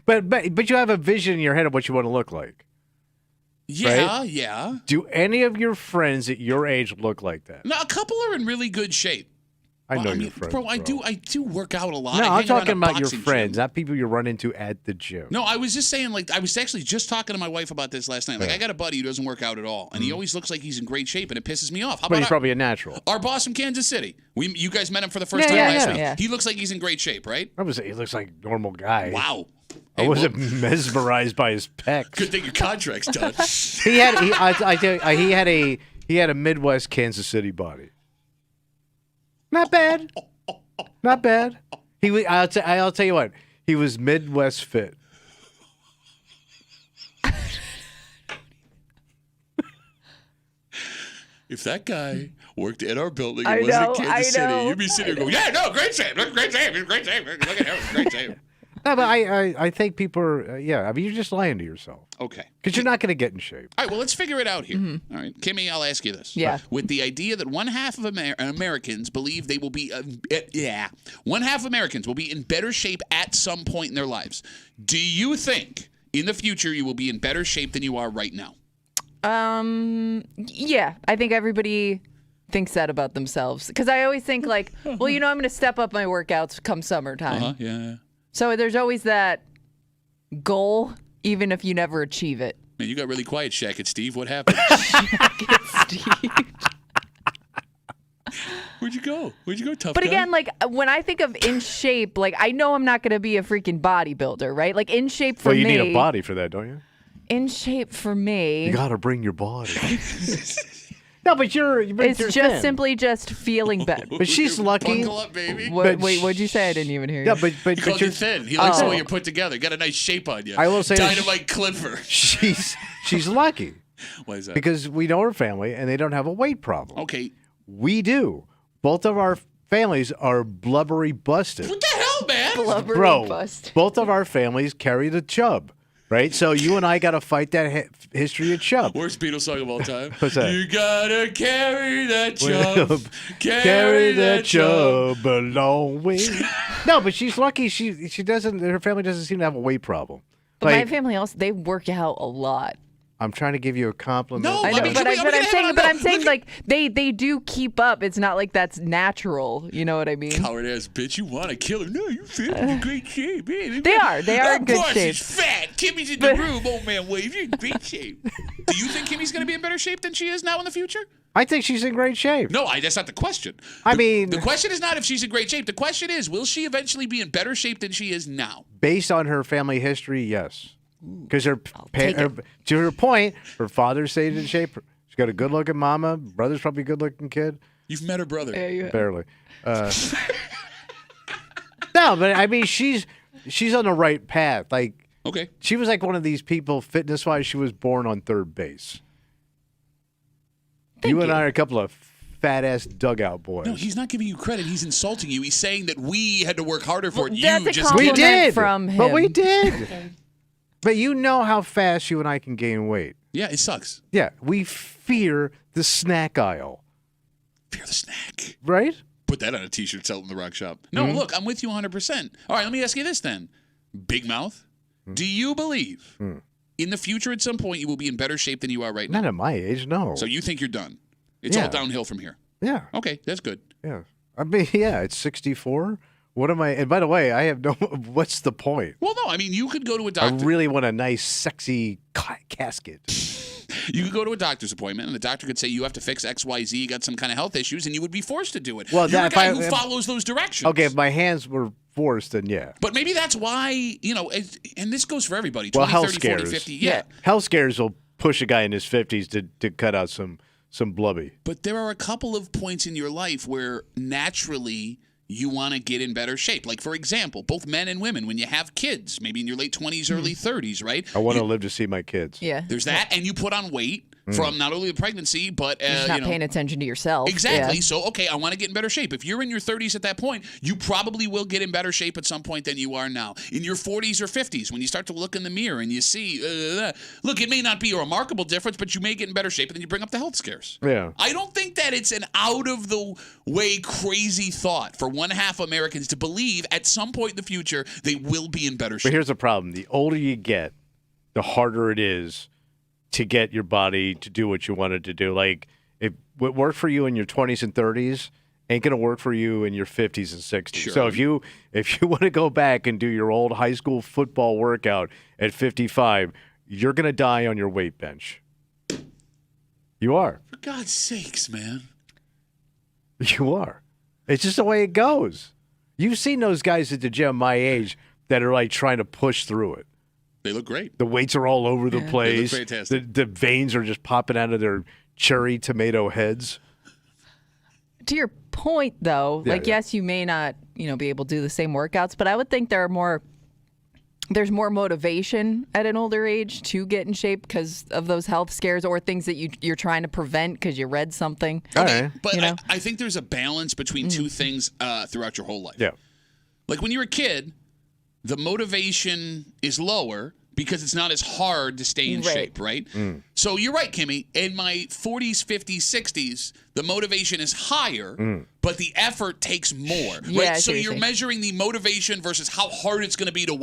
But you have a vision in your head of what you want to look like. Yeah, right? Yeah. Do any of your friends at your age look like that? No, a couple are in really good shape. I know your friends, bro. I do work out a lot. No, I'm talking about your friends, not people you run into at the gym. No, I was just saying, I was actually just talking to my wife about this last night. I got a buddy who doesn't work out at all, and he always looks like he's in great shape, and it pisses me off. But he's probably a natural. Our boss from Kansas City. You guys met him for the first time last week. Yeah. He looks like he's in great shape, right? I was say he looks like a normal guy. Wow. I wasn't mesmerized by his pecs. Good thing your contract's done. He had a Midwest Kansas City body. Not bad. Not bad. I'll tell you what. He was Midwest fit. If that guy worked at our building and wasn't in Kansas City, you'd be sitting there going, "Yeah, no, great shape, great shape, great shape, look at him, great shape." No, but I think people are, I mean, you're just lying to yourself. Okay. Because you're not going to get in shape. All right, well, let's figure it out here. Mm-hmm. All right, Kimmy, I'll ask you this. Yeah. With the idea that 1/2 of Americans believe they will be, 1/2 of Americans will be in better shape at some point in their lives. Do you think in the future you will be in better shape than you are right now? Yeah, I think everybody thinks that about themselves. Because I always think well, I'm going to step up my workouts come summertime. Yeah. So there's always that goal, even if you never achieve it. Man, you got really quiet, Shaq and Steve. What happened? Steve. Where'd you go, tough But guy? again, when I think of in shape, I know I'm not going to be a freaking bodybuilder, right? In shape for me. Well, you need a body for that, don't you? In shape for me. You got to bring your body. No, but it's just thin. simply just feeling better. But she's lucky. Buckle up, baby. Wait, what'd you say? I didn't even hear you. Yeah, but you're thin. He likes the way you're put together. Got a nice shape on you. I will say Dynamite Clipper. She's lucky. Why is that? Because we know her family and they don't have a weight problem. Okay. We do. Both of our families are blubbery busted. What the hell, man? Blubbery busted. Both of our families carry the chub. Right? So you and I got to fight that history of chub. Worst Beatles song of all time. What's that? You gotta carry that chub. Carry that chub a long way. No, but she's lucky. She doesn't. Her family doesn't seem to have a weight problem. But my family also, they work out a lot. I'm trying to give you a compliment. No, I know, I'm saying like they do keep up. It's not like that's natural. You know what I mean? Coward ass bitch, you want to kill her? No, you're fit, in great shape, man. They are in good shape. She's fat. Kimmy's in the room. Old man wave. You're in great shape. Do you think Kimmy's going to be in better shape than she is now in the future? I think she's in great shape. No, that's not the question. The question is not if she's in great shape. The question is, will she eventually be in better shape than she is now? Based on her family history, yes. Because to her point, her father stayed in shape. She's got a good-looking mama. Brother's probably a good-looking kid. You've met her brother. Yeah, you have. Barely. No, but I mean, she's on the right path. Like, okay, she was like one of these people, fitness-wise. She was born on third base. You and I are a couple of fat-ass dugout boys. No, he's not giving you credit. He's insulting you. He's saying that we had to work harder for it. That's You a just compliment we did from him. But we did. But you know how fast you and I can gain weight. Yeah, it sucks. Yeah, we fear the snack aisle. Fear the snack. Right? Put that on a T-shirt, sell it in the rock shop. No, look, I'm with you 100%. All right, let me ask you this then. Big Mouth, do you believe in the future at some point you will be in better shape than you are right now? Not at my age, no. So you think you're done? It's all downhill from here? Yeah. Okay, that's good. Yeah. I mean, yeah, it's 64. What am I? And by the way, I have no. What's the point? Well, no, I mean, you could go to a I doctor. really want a nice, sexy casket. You could go to a doctor's appointment, and the doctor could say you have to fix X, Y, Z. You got some kind of health issues, and you would be forced to do it. Well, you're a guy who follows those directions. Okay, if my hands were forced, then yeah. But maybe that's why, and this goes for everybody. 20, Well, health 30, scares. 40, 50. Yeah. Health scares will push a guy in his 50s to cut out some blubby. But there are a couple of points in your life where naturally you want to get in better shape. Like, for example, both men and women, when you have kids, maybe in your late 20s, early 30s, right? I want to live to see my kids. Yeah. There's that, and you put on weight from not only the pregnancy, but You're just not paying attention to yourself. Exactly. Yeah. So, okay, I want to get in better shape. If you're in your 30s at that point, you probably will get in better shape at some point than you are now. In your 40s or 50s, when you start to look in the mirror and you see, look, it may not be a remarkable difference, but you may get in better shape, and then you bring up the health scares. Yeah. I don't think that it's an out-of-the-way crazy thought for one half Americans to believe at some point in the future they will be in better shape. But here's the problem. The older you get, the harder it is to get your body to do what you wanted to do. Like, if what worked for you in your 20s and 30s ain't going to work for you in your 50s and 60s. Sure. So if you want to go back and do your old high school football workout at 55, you're going to die on your weight bench. You are. For God's sakes, man. You are. It's just the way it goes. You've seen those guys at the gym my age that are like trying to push through it. They look great. The weights are all over the place. They look fantastic. The veins are just popping out of their cherry tomato heads. To your point, though, yes, you may not, be able to do the same workouts, but I would think there's more motivation at an older age to get in shape because of those health scares or things that you're trying to prevent because you read something. Okay, but I think there's a balance between two things throughout your whole life. Yeah. Like when you're a kid, the motivation is lower because it's not as hard to stay in shape, right? So you're right, Kimmy. In my 40s, 50s, 60s, the motivation is higher, but the effort takes more, right? Yeah, So you're measuring the motivation versus how hard it's going to be to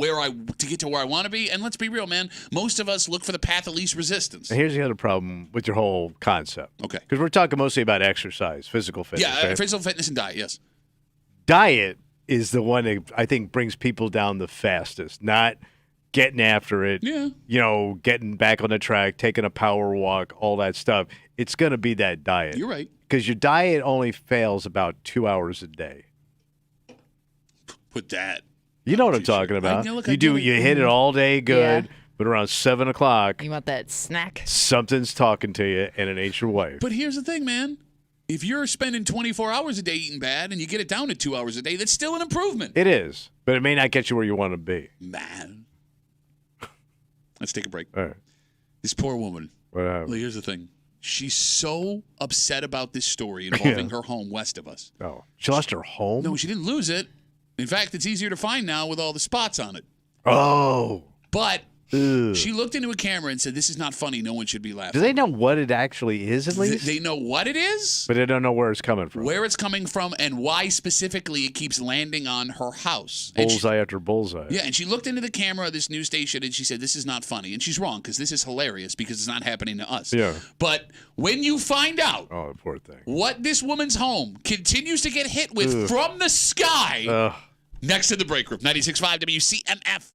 get to where I want to be. And let's be real, man. Most of us look for the path of least resistance. And here's the other problem with your whole concept. Okay. Because we're talking mostly about exercise, physical fitness. Yeah, right? physical fitness and diet, yes. Diet is the one that I think brings people down the fastest, not getting after it, getting back on the track, taking a power walk, all that stuff. It's going to be that diet. You're right. Because your diet only fails about 2 hours a day. Put that. You know what I'm talking about. Look, you hit it all day good, but around 7 o'clock, You want that snack? something's talking to you, and it ain't your wife. But here's the thing, man. If you're spending 24 hours a day eating bad and you get it down to 2 hours a day, that's still an improvement. It is, but it may not get you where you want to be. Man. Let's take a break. All right. This poor woman. What happened? Look, here's the thing. She's so upset about this story involving her home west of us. Oh, she lost her home? No, she didn't lose it. In fact, it's easier to find now with all the spots on it. Oh. But Ugh. She looked into a camera and said, "This is not funny. No one should be laughing." Do they know what it actually is at least? They know what it is, but they don't know where it's coming from. Where it's coming from, and why specifically it keeps landing on her house. Bullseye after bullseye. Yeah, and she looked into the camera of this news station and she said, "This is not funny." And she's wrong, because this is hilarious, because it's not happening to us. Yeah. But when you find out poor thing. what this woman's home continues to get hit with from the sky, next to the break room, 96.5 WCMF.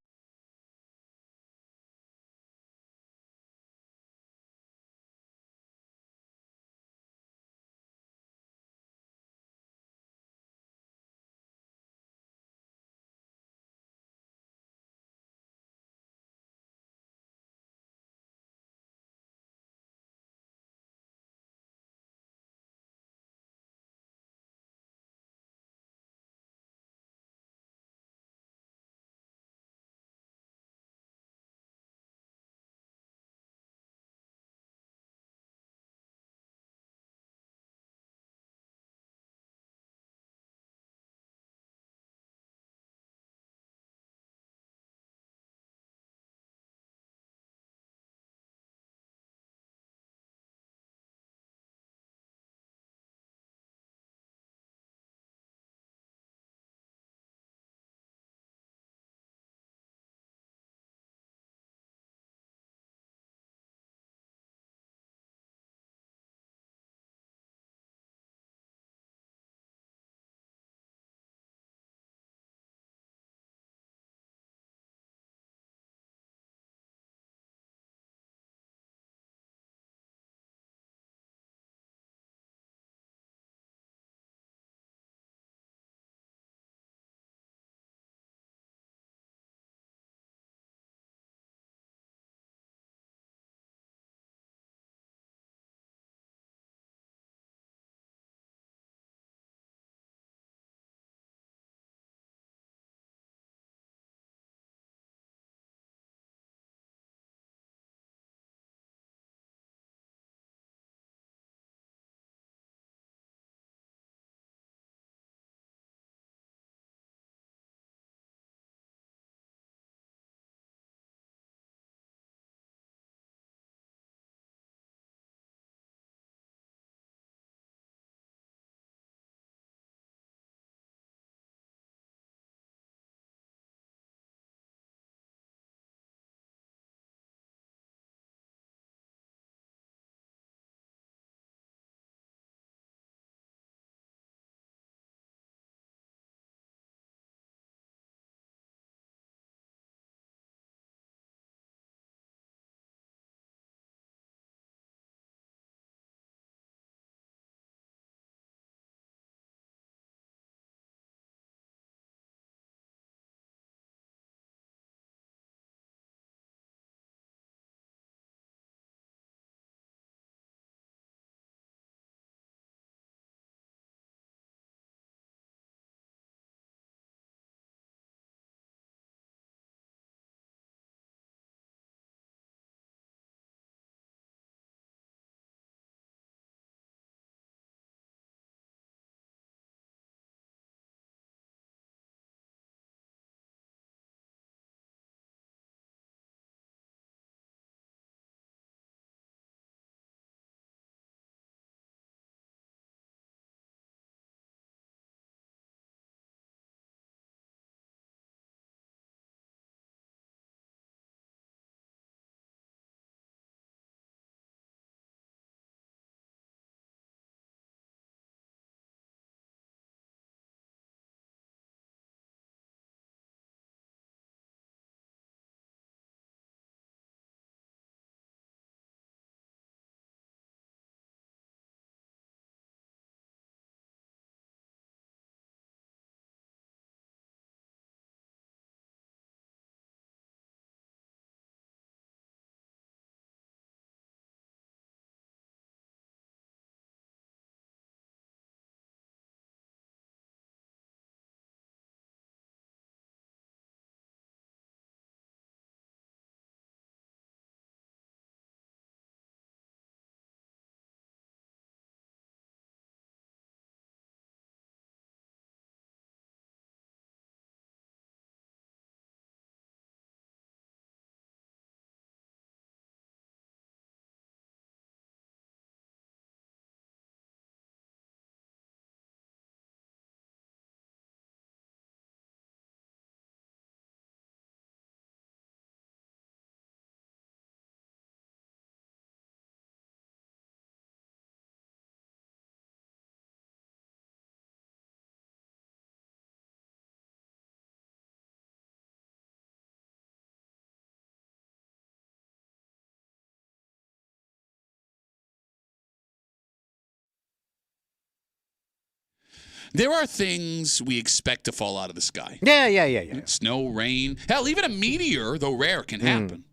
There are things we expect to fall out of the sky. Yeah. Snow, rain, hell, even a meteor, though rare, can happen.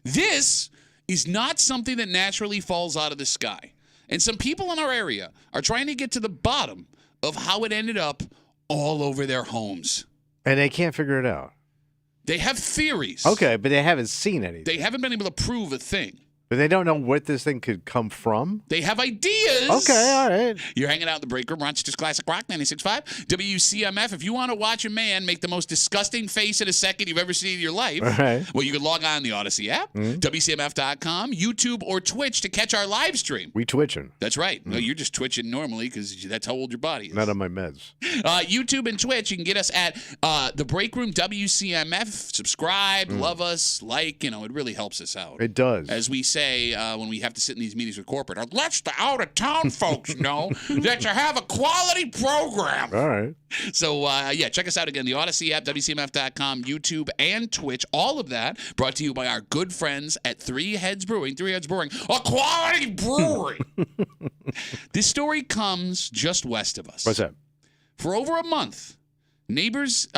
This is not something that naturally falls out of the sky. And some people in our area are trying to get to the bottom of how it ended up all over their homes. And they can't figure it out. They have theories. Okay, but they haven't seen anything. They haven't been able to prove a thing. But they don't know what this thing could come from? They have ideas. Okay, all right. You're hanging out in the break room, Rochester's Classic Rock 96.5. WCMF. If you want to watch a man make the most disgusting face in a second you've ever seen in your life, well, you can log on the Odyssey app, WCMF.com, YouTube, or Twitch to catch our live stream. We twitching. That's right. No, you're just twitching normally because that's how old your body is. Not on my meds. YouTube and Twitch, you can get us at the break room, WCMF. Subscribe, love us, like. It really helps us out. It does. As we say when we have to sit in these meetings with corporate, let the out-of-town folks know that you have a quality program. All right. So, check us out again. The Odyssey app, WCMF.com, YouTube, and Twitch. All of that brought to you by our good friends at Three Heads Brewing. Three Heads Brewing, a quality brewery. This story comes just west of us. What's that? For over a month, neighbors,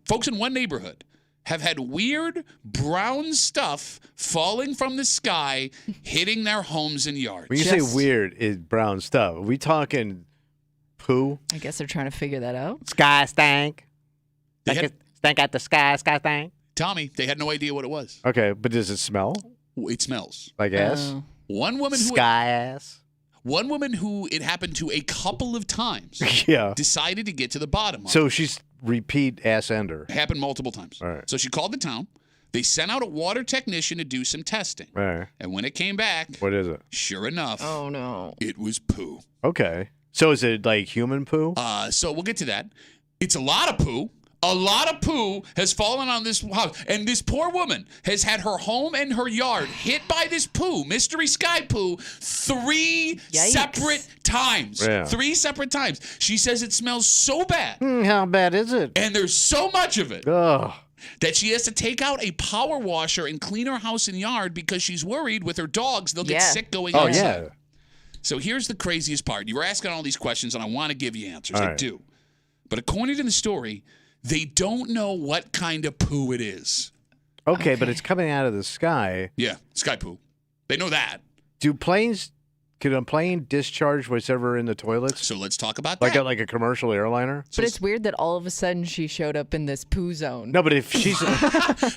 folks in one neighborhood, have had weird brown stuff falling from the sky, hitting their homes and yards. When you say weird, is brown stuff. Are we talking poo? I guess they're trying to figure that out. Sky stank. Stank at the sky stank. Tommy, they had no idea what it was. Okay, but does it smell? It smells. Like ass? One woman who Sky ass? One woman who it happened to a couple of times decided to get to the bottom of it. So she's repeat ass ender. It happened multiple times. All right. So she called the town. They sent out a water technician to do some testing. All right. And when it came back, what is it? Sure enough, oh no, it was poo. Okay. So is it like human poo? So we'll get to that. It's a lot of poo. A lot of poo has fallen on this house. And this poor woman has had her home and her yard hit by this poo, mystery sky poo, 3 separate times. Yeah. 3 separate times. She says it smells so bad. How bad is it? And there's so much of it. Ugh. That she has to take out a power washer and clean her house and yard because she's worried with her dogs they'll get sick going outside. Yeah. So here's the craziest part. You were asking all these questions, and I want to give you answers. All I right. do. But according to the story, they don't know what kind of poo it is. Okay, but it's coming out of the sky. Yeah, sky poo. They know that. Can a plane discharge whatever in the toilets? So let's talk about that. that. Like a commercial airliner? But it's weird that all of a sudden she showed up in this poo zone. No, but if she's...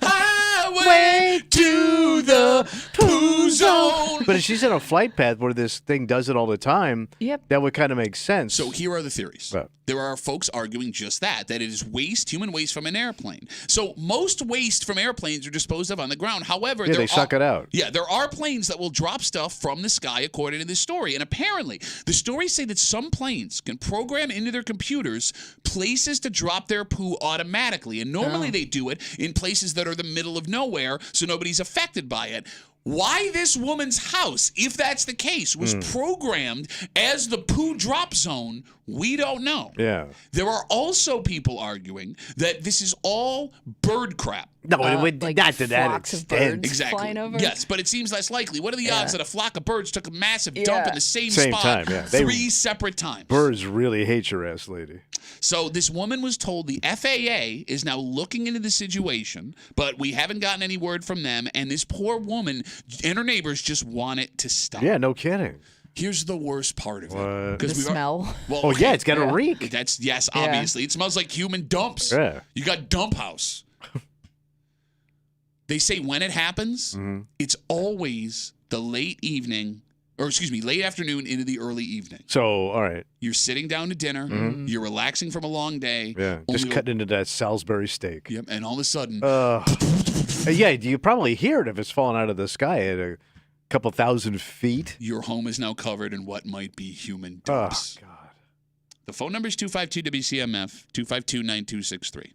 Highway to the poo zone. But if she's in a flight path where this thing does it all the time, that would kind of make sense. So here are the theories. There are folks arguing just that it is waste, human waste from an airplane. So most waste from airplanes are disposed of on the ground. However, they suck it out. Yeah, there are planes that will drop stuff from the sky, according to this story. And apparently, the stories say that some planes can program into their computers places to drop their poo automatically. And normally they do it in places that are the middle of nowhere, so nobody's affected by it. Why this woman's house, if that's the case, was programmed as the poo drop zone, we don't know. Yeah. There are also people arguing that this is all bird crap. No, it would like not to that flocks of extent. birds Exactly. flying over? Yes, but it seems less likely. What are the odds that a flock of birds took a massive dump in the same spot time, yeah. 3 separate times? Birds really hate your ass, lady. So this woman was told the FAA is now looking into the situation, but we haven't gotten any word from them, and this poor woman and her neighbors just want it to stop. Yeah, no kidding. Here's the worst part of it. The smell. Well, yeah, it's got a reek. That's obviously. It smells like human dumps. Yeah. You got dump house. They say when it happens, it's always the late afternoon into the early evening. So, all right. You're sitting down to dinner. You're relaxing from a long day. Yeah, just cutting into that Salisbury steak. Yep, and all of a sudden. Yeah, you probably hear it if it's falling out of the sky at a couple thousand feet. Your home is now covered in what might be human dumps. Oh, God. The phone number is 252-WCMF, 252-9263.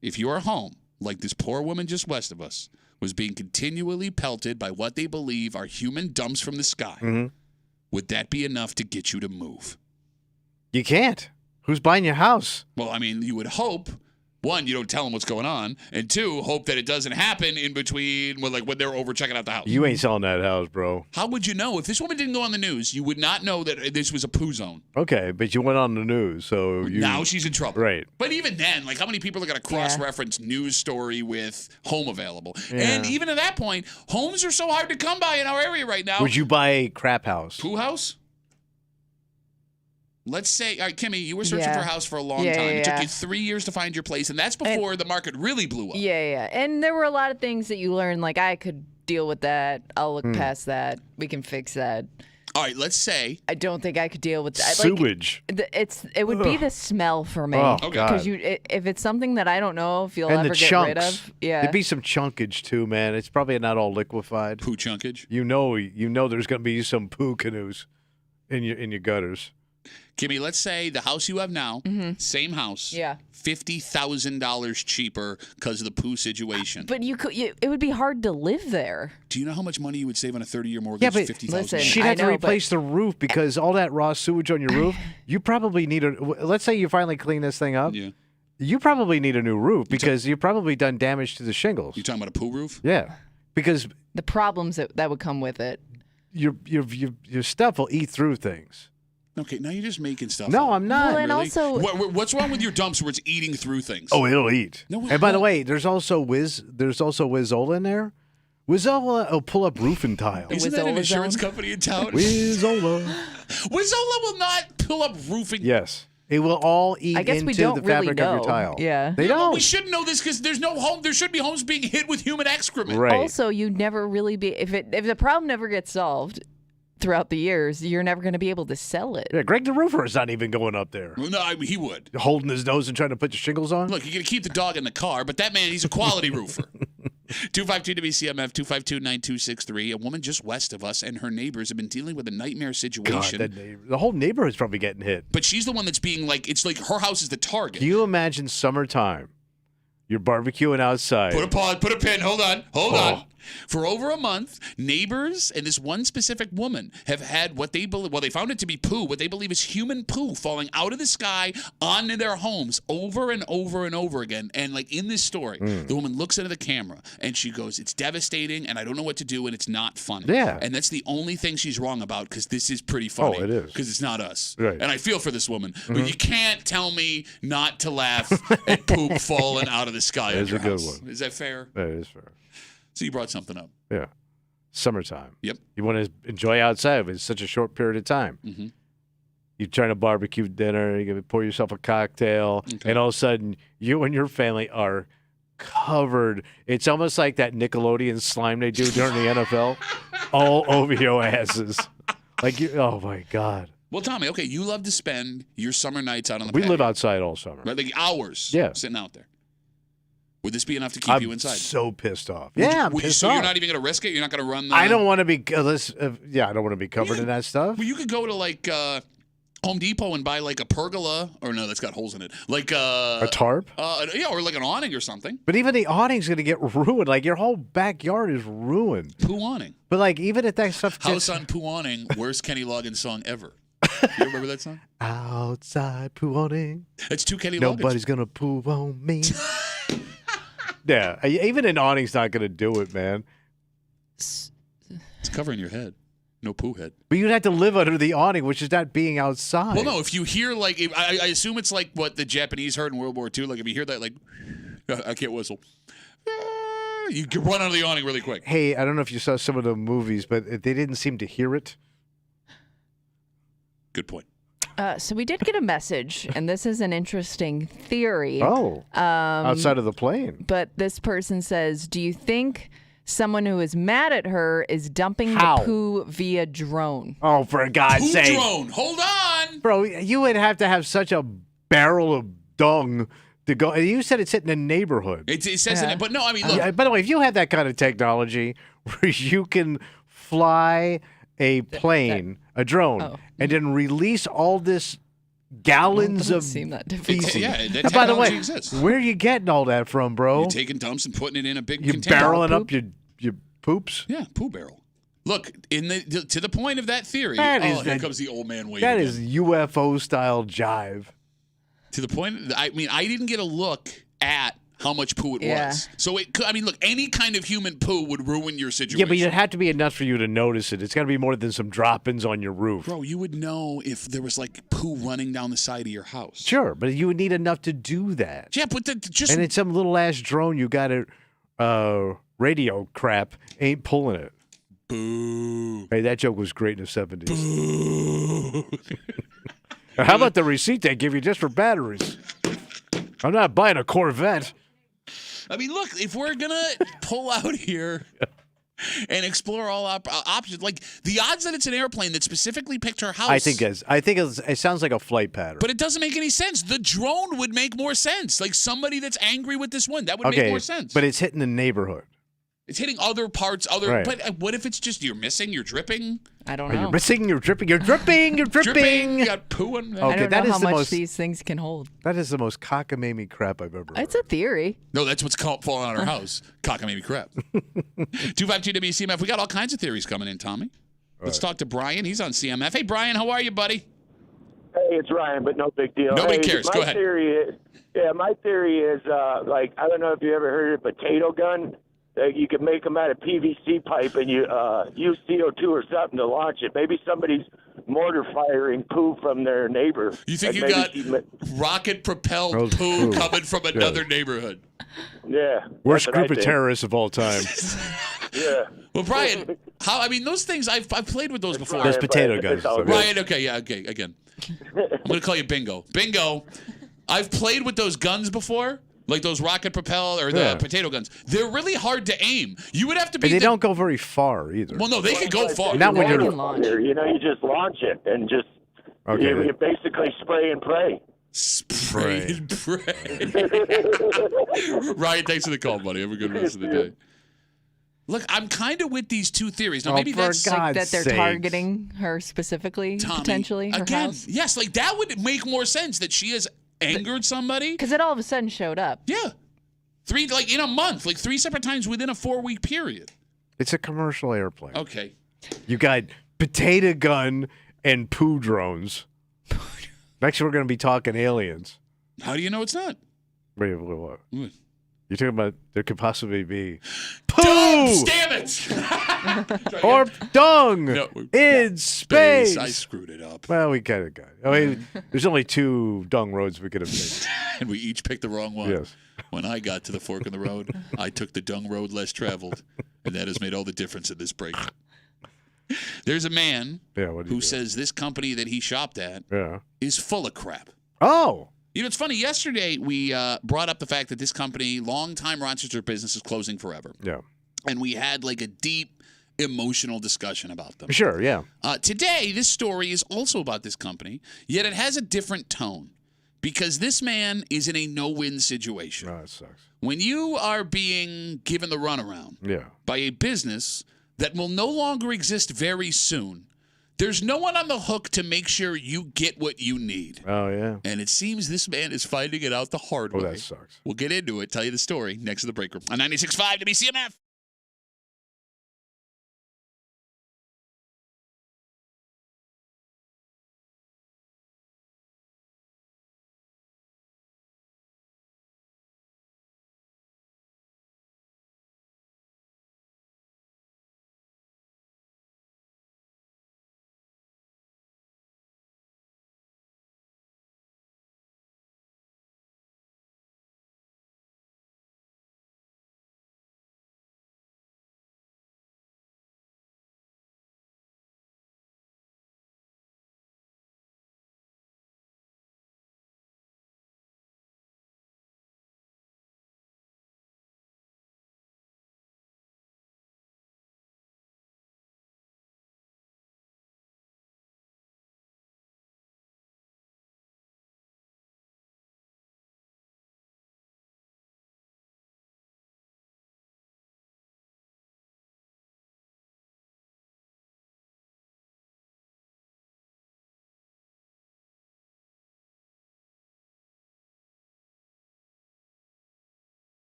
If your home, like this poor woman just west of us, was being continually pelted by what they believe are human dumps from the sky, would that be enough to get you to move? You can't. Who's buying your house? Well, I mean, you would hope one, you don't tell them what's going on, and two, hope that it doesn't happen in between when they're over checking out the house. You ain't selling that house, bro. How would you know? If this woman didn't go on the news, you would not know that this was a poo zone. Okay, but you went on the news, so now she's in trouble. Right. But even then, how many people are going to cross-reference news story with home available? Yeah. And even at that point, homes are so hard to come by in our area right now. Would you buy a crap house? Poo house? Let's say, all right, Kimmy, you were searching for a house for a long time. It took you 3 years to find your place, and that's before the market really blew up. Yeah. And there were a lot of things that you learned, I could deal with that. I'll look past that. We can fix that. All right, let's say. I don't think I could deal with that. Sewage. It would be the smell for me. Oh, because if it's something that I don't know if you'll ever get rid of. Yeah. There'd be some chunkage too, man. It's probably not all liquefied. Poo chunkage? You know there's going to be some poo canoes in your gutters. Kimmy, let's say the house you have now, same house, $50,000 cheaper because of the poo situation. But it would be hard to live there. Do you know how much money you would save on a 30-year mortgage? Yeah, but $50,000. She'd have to replace the roof because all that raw sewage on your roof. You probably need let's say you finally clean this thing up. Yeah. You probably need a new roof because you've probably done damage to the shingles. You talking about a poo roof? Yeah, because the problems that would come with it. Your stuff will eat through things. Okay, now you're just making stuff No, up. I'm not. Well, and also, what's wrong with your dumps where it's eating through things? Oh, it'll eat. No, and by the way, there's also Wizzola in there. Wizzola will pull up roofing tile. Isn't that an insurance company in town? Wizzola. Wizzola will not pull up roofing. Yes. It will all eat into the fabric of your tile. Yeah. They don't. We should know this because there's no home. There should be homes being hit with human excrement. Right. Also, you'd never really be if the problem never gets solved throughout the years, you're never going to be able to sell it. Yeah, Greg the roofer is not even going up there. Well, no, he would. Holding his nose and trying to put the shingles on? Look, you're going to keep the dog in the car, but that man, he's a quality roofer. 252-WCMF, 252-9263. A woman just west of us and her neighbors have been dealing with a nightmare situation. God, the whole neighborhood's probably getting hit. But she's the one that's being it's like her house is the target. Can you imagine summertime? You're barbecuing outside. Put a pause, put a pin. Hold on. For over a month, neighbors and this one specific woman have had what they believe, they found it to be poo, what they believe is human poo falling out of the sky onto their homes over and over and over again. And in this story, the woman looks into the camera and she goes, it's devastating and I don't know what to do and it's not funny. Yeah. And that's the only thing she's wrong about because this is pretty funny. Oh, it is. Because it's not us. Right. And I feel for this woman. But you can't tell me not to laugh at poop falling out of the sky. That is a good one. Is that fair? That is fair. So you brought something up. Yeah. Summertime. Yep. You want to enjoy outside, but it's such a short period of time. Mm-hmm. You're trying to barbecue dinner, you're going to pour yourself a cocktail, and all of a sudden, you and your family are covered. It's almost like that Nickelodeon slime they do during the NFL, all over your asses. Oh, my God. Well, Tommy, okay, you love to spend your summer nights out on the We patio. live outside all summer. Right, hours sitting out there. Would this be enough to keep you inside? I'm so pissed off. I'm pissed off. So you're not even going to risk it? You're not going to run the... I don't want to be... I don't want to be covered in that stuff. Well, you could go to, Home Depot and buy, a pergola. Or no, that's got holes in it. A tarp? Or an awning or something. But even the awning's going to get ruined. Your whole backyard is ruined. Poo awning. But, even if that stuff... House on Poo awning, worst Kenny Loggins song ever. You remember that song? Outside poo awning. It's two Kenny Loggins. Nobody's going to poo on me. Yeah, even an awning's not going to do it, man. It's covering your head. No poo head. But you'd have to live under the awning, which is not being outside. Well, no, if you hear, I assume it's like what the Japanese heard in World War II. If you hear that, I can't whistle. You can run under the awning really quick. Hey, I don't know if you saw some of the movies, but they didn't seem to hear it. Good point. So we did get a message, and this is an interesting theory. Oh, outside of the plane. But this person says, do you think someone who is mad at her is dumping the poo via drone? Oh, for God's sake. Drone. Hold on. Bro, you would have to have such a barrel of dung to go. You said it's hitting a neighborhood. It says in it, but no, I mean, look. By the way, if you have that kind of technology where you can fly a plane, a drone, and then release all this gallons of feces. Yeah, that and by the way, exists. Where are you getting all that from, bro? You're taking dumps and putting it in a big You're container. barreling up your poops? Yeah, poo barrel. Look, to the point of that theory, here comes the old man waving. That is UFO-style jive. To the point, I didn't get a look at how much poo it was. So it could, I mean, look, any kind of human poo would ruin your situation. Yeah, but it had to be enough for you to notice it. It's got to be more than some drop-ins on your roof. Bro, you would know if there was like poo running down the side of your house. Sure, but you would need enough to do that. Yeah, but just and it's some little ass drone you got it radio crap ain't pulling it. Boo. Hey, that joke was great in the 70s. Boo. How about the receipt they give you just for batteries? I'm not buying a Corvette. I mean, look, if we're going to pull out here and explore all options, like the odds that it's an airplane that specifically picked her house. I think it sounds like a flight pattern. But it doesn't make any sense. The drone would make more sense. Like somebody that's angry with this one, that would make more sense. But it's hitting the neighborhood. It's hitting other parts, right. But what if it's just you're missing, you're dripping? I don't know. You're missing, you're dripping, you're dripping, you're dripping. You got poo in there. Okay, I don't know how much these things can hold. That is the most cockamamie crap I've ever heard. It's a theory. No, that's what's falling on our house. Cockamamie crap. 252 WCMF. We got all kinds of theories coming in, Tommy. Let's talk to Brian. He's on CMF. Hey, Brian, how are you, buddy? Hey, it's Ryan, but no big deal. Nobody cares. Go ahead. My theory is, like, I don't know if you ever heard of a potato gun. You can make them out of PVC pipe and you use CO2 or something to launch it. Maybe somebody's mortar firing poo from their neighbor. You think you got rocket-propelled poo coming from another neighborhood? Yeah. Worst group of terrorists of all time. Yeah. Well, Brian, those things, I've played with those before. Those potato guns. Ryan, okay, again. I'm going to call you Bingo. Bingo, I've played with those guns before. Like those rocket propel or the potato guns. They're really hard to aim. You would have to be. And they don't go very far either. Well, no, they can go far. Not when you're launch. You just launch it and just you basically spray and pray. Spray and pray. Ryan, thanks for the call, buddy. Have a good rest of the day. Look, I'm kind of with these two theories. Now, maybe that's like that they're targeting her specifically, Tommy, potentially. Her house. Yes, like that would make more sense that she has angered somebody. Because it all of a sudden showed up. Yeah. In a month, like 3 separate times within a 4-week period. It's a commercial airplane. Okay. You got potato gun and poo drones. Next, we're going to be talking aliens. How do you know it's not? Wait, what? You're talking about there could possibly be poo! Damn it! Or dung in space. I screwed it up. Well, we kind of got it. I mean, there's only 2 dung roads we could have taken. And we each picked the wrong one. Yes. When I got to the fork in the road, I took the dung road less traveled. And that has made all the difference in this break. There's a man who says this company that he shopped at is full of crap. Oh. You know, it's funny. Yesterday, we brought up the fact that this company, longtime Rochester business, is closing forever. Yeah. And we had like a deep emotional discussion about them. Sure, yeah. Today, this story is also about this company, yet it has a different tone because this man is in a no-win situation. Oh, that sucks. When you are being given the runaround by a business that will no longer exist very soon, there's no one on the hook to make sure you get what you need. Oh, yeah. And it seems this man is finding it out the hard way. Oh, that sucks. We'll get into it, tell you the story next to the break room on 96.5 WCMF.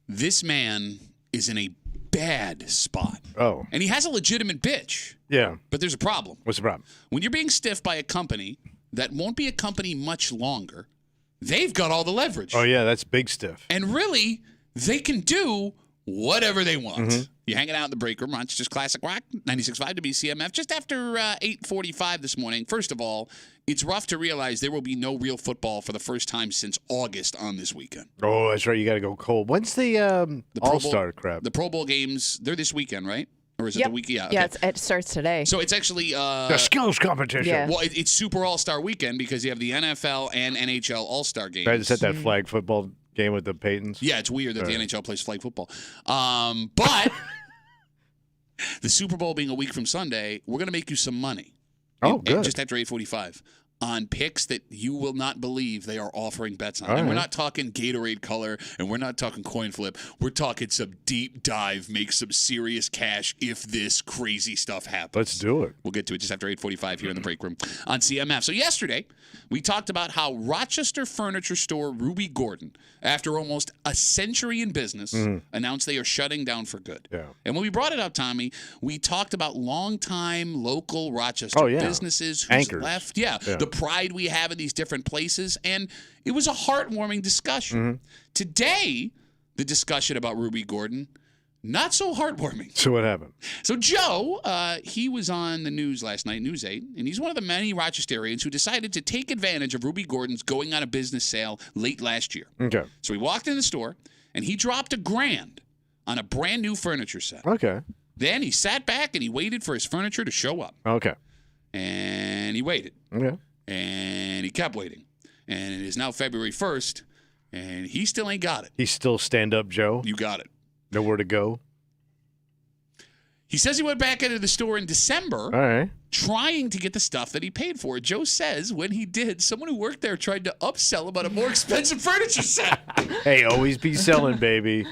This man is in a bad spot. Oh. And he has a legitimate bitch. Yeah. But there's a problem. What's the problem? When you're being stiffed by a company that won't be a company much longer, they've got all the leverage. Oh, yeah, that's big stiff. And really, they can do whatever they want. Mm-hmm. You're hanging out in the break room, Rochester's Classic Rock, 96.5 WCMF, just after 8:45 this morning. First of all, it's rough to realize there will be no real football for the first time since August on this weekend. Oh, that's right. You got to go cold. When's the All-Star crap? The Pro Bowl games, they're this weekend, right? Or is it the week? Yeah, yeah, okay. it starts today. So it's actually the skills competition. Yeah. Well, it's Super All-Star Weekend because you have the NFL and NHL All-Star games. I just had that flag football game with the Paytons. Yeah, it's weird that the NHL plays flag football. But the Super Bowl being a week from Sunday, we're going to make you some money. Oh, good. Just after 8:45. On picks that you will not believe they are offering bets on. All And we're right. not talking Gatorade color, and we're not talking coin flip. We're talking some deep dive, make some serious cash if this crazy stuff happens. Let's do it. We'll get to it just after 8:45 here in the break room on CMF. So yesterday, we talked about how Rochester furniture store Ruby Gordon, after almost a century in business, announced they are shutting down for good. Yeah. And when we brought it up, Tommy, we talked about longtime local Rochester businesses who's Anchors. left. Yeah, the pride we have in these different places. And it was a heartwarming discussion. Today, the discussion about Ruby Gordon, not so heartwarming. So what happened? So Joe, he was on the news last night, News 8, and he's one of the many Rochesterians who decided to take advantage of Ruby Gordon's going out of business sale late last year. Okay. So he walked in the store, and he dropped $1,000 on a brand new furniture set. Okay. Then he sat back and he waited for his furniture to show up. Okay. And he waited. Okay. And he kept waiting. And it is now February 1st, and he still ain't got it. He's still stand-up Joe? You got it. Nowhere to go? He says he went back into the store in December. All right. Trying to get the stuff that he paid for. Joe says when he did, someone who worked there tried to upsell him on a more expensive furniture set. Hey, always be selling, baby.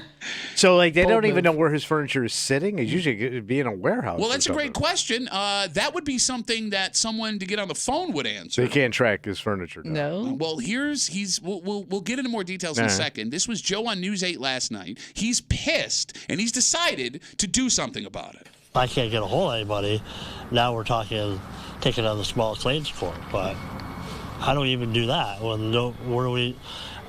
So, like, they don't even know where his furniture is sitting? It's usually it'd be in a warehouse. Well, that's a or great something. question. That would be something that someone to get on the phone would answer. They can't track his furniture down. No. Well, we'll get into more details in a second. This was Joe on News 8 last night. He's pissed, and he's decided to do something about it. I can't get a hold of anybody. Now we're taking on the small claims court, but how do we even do that?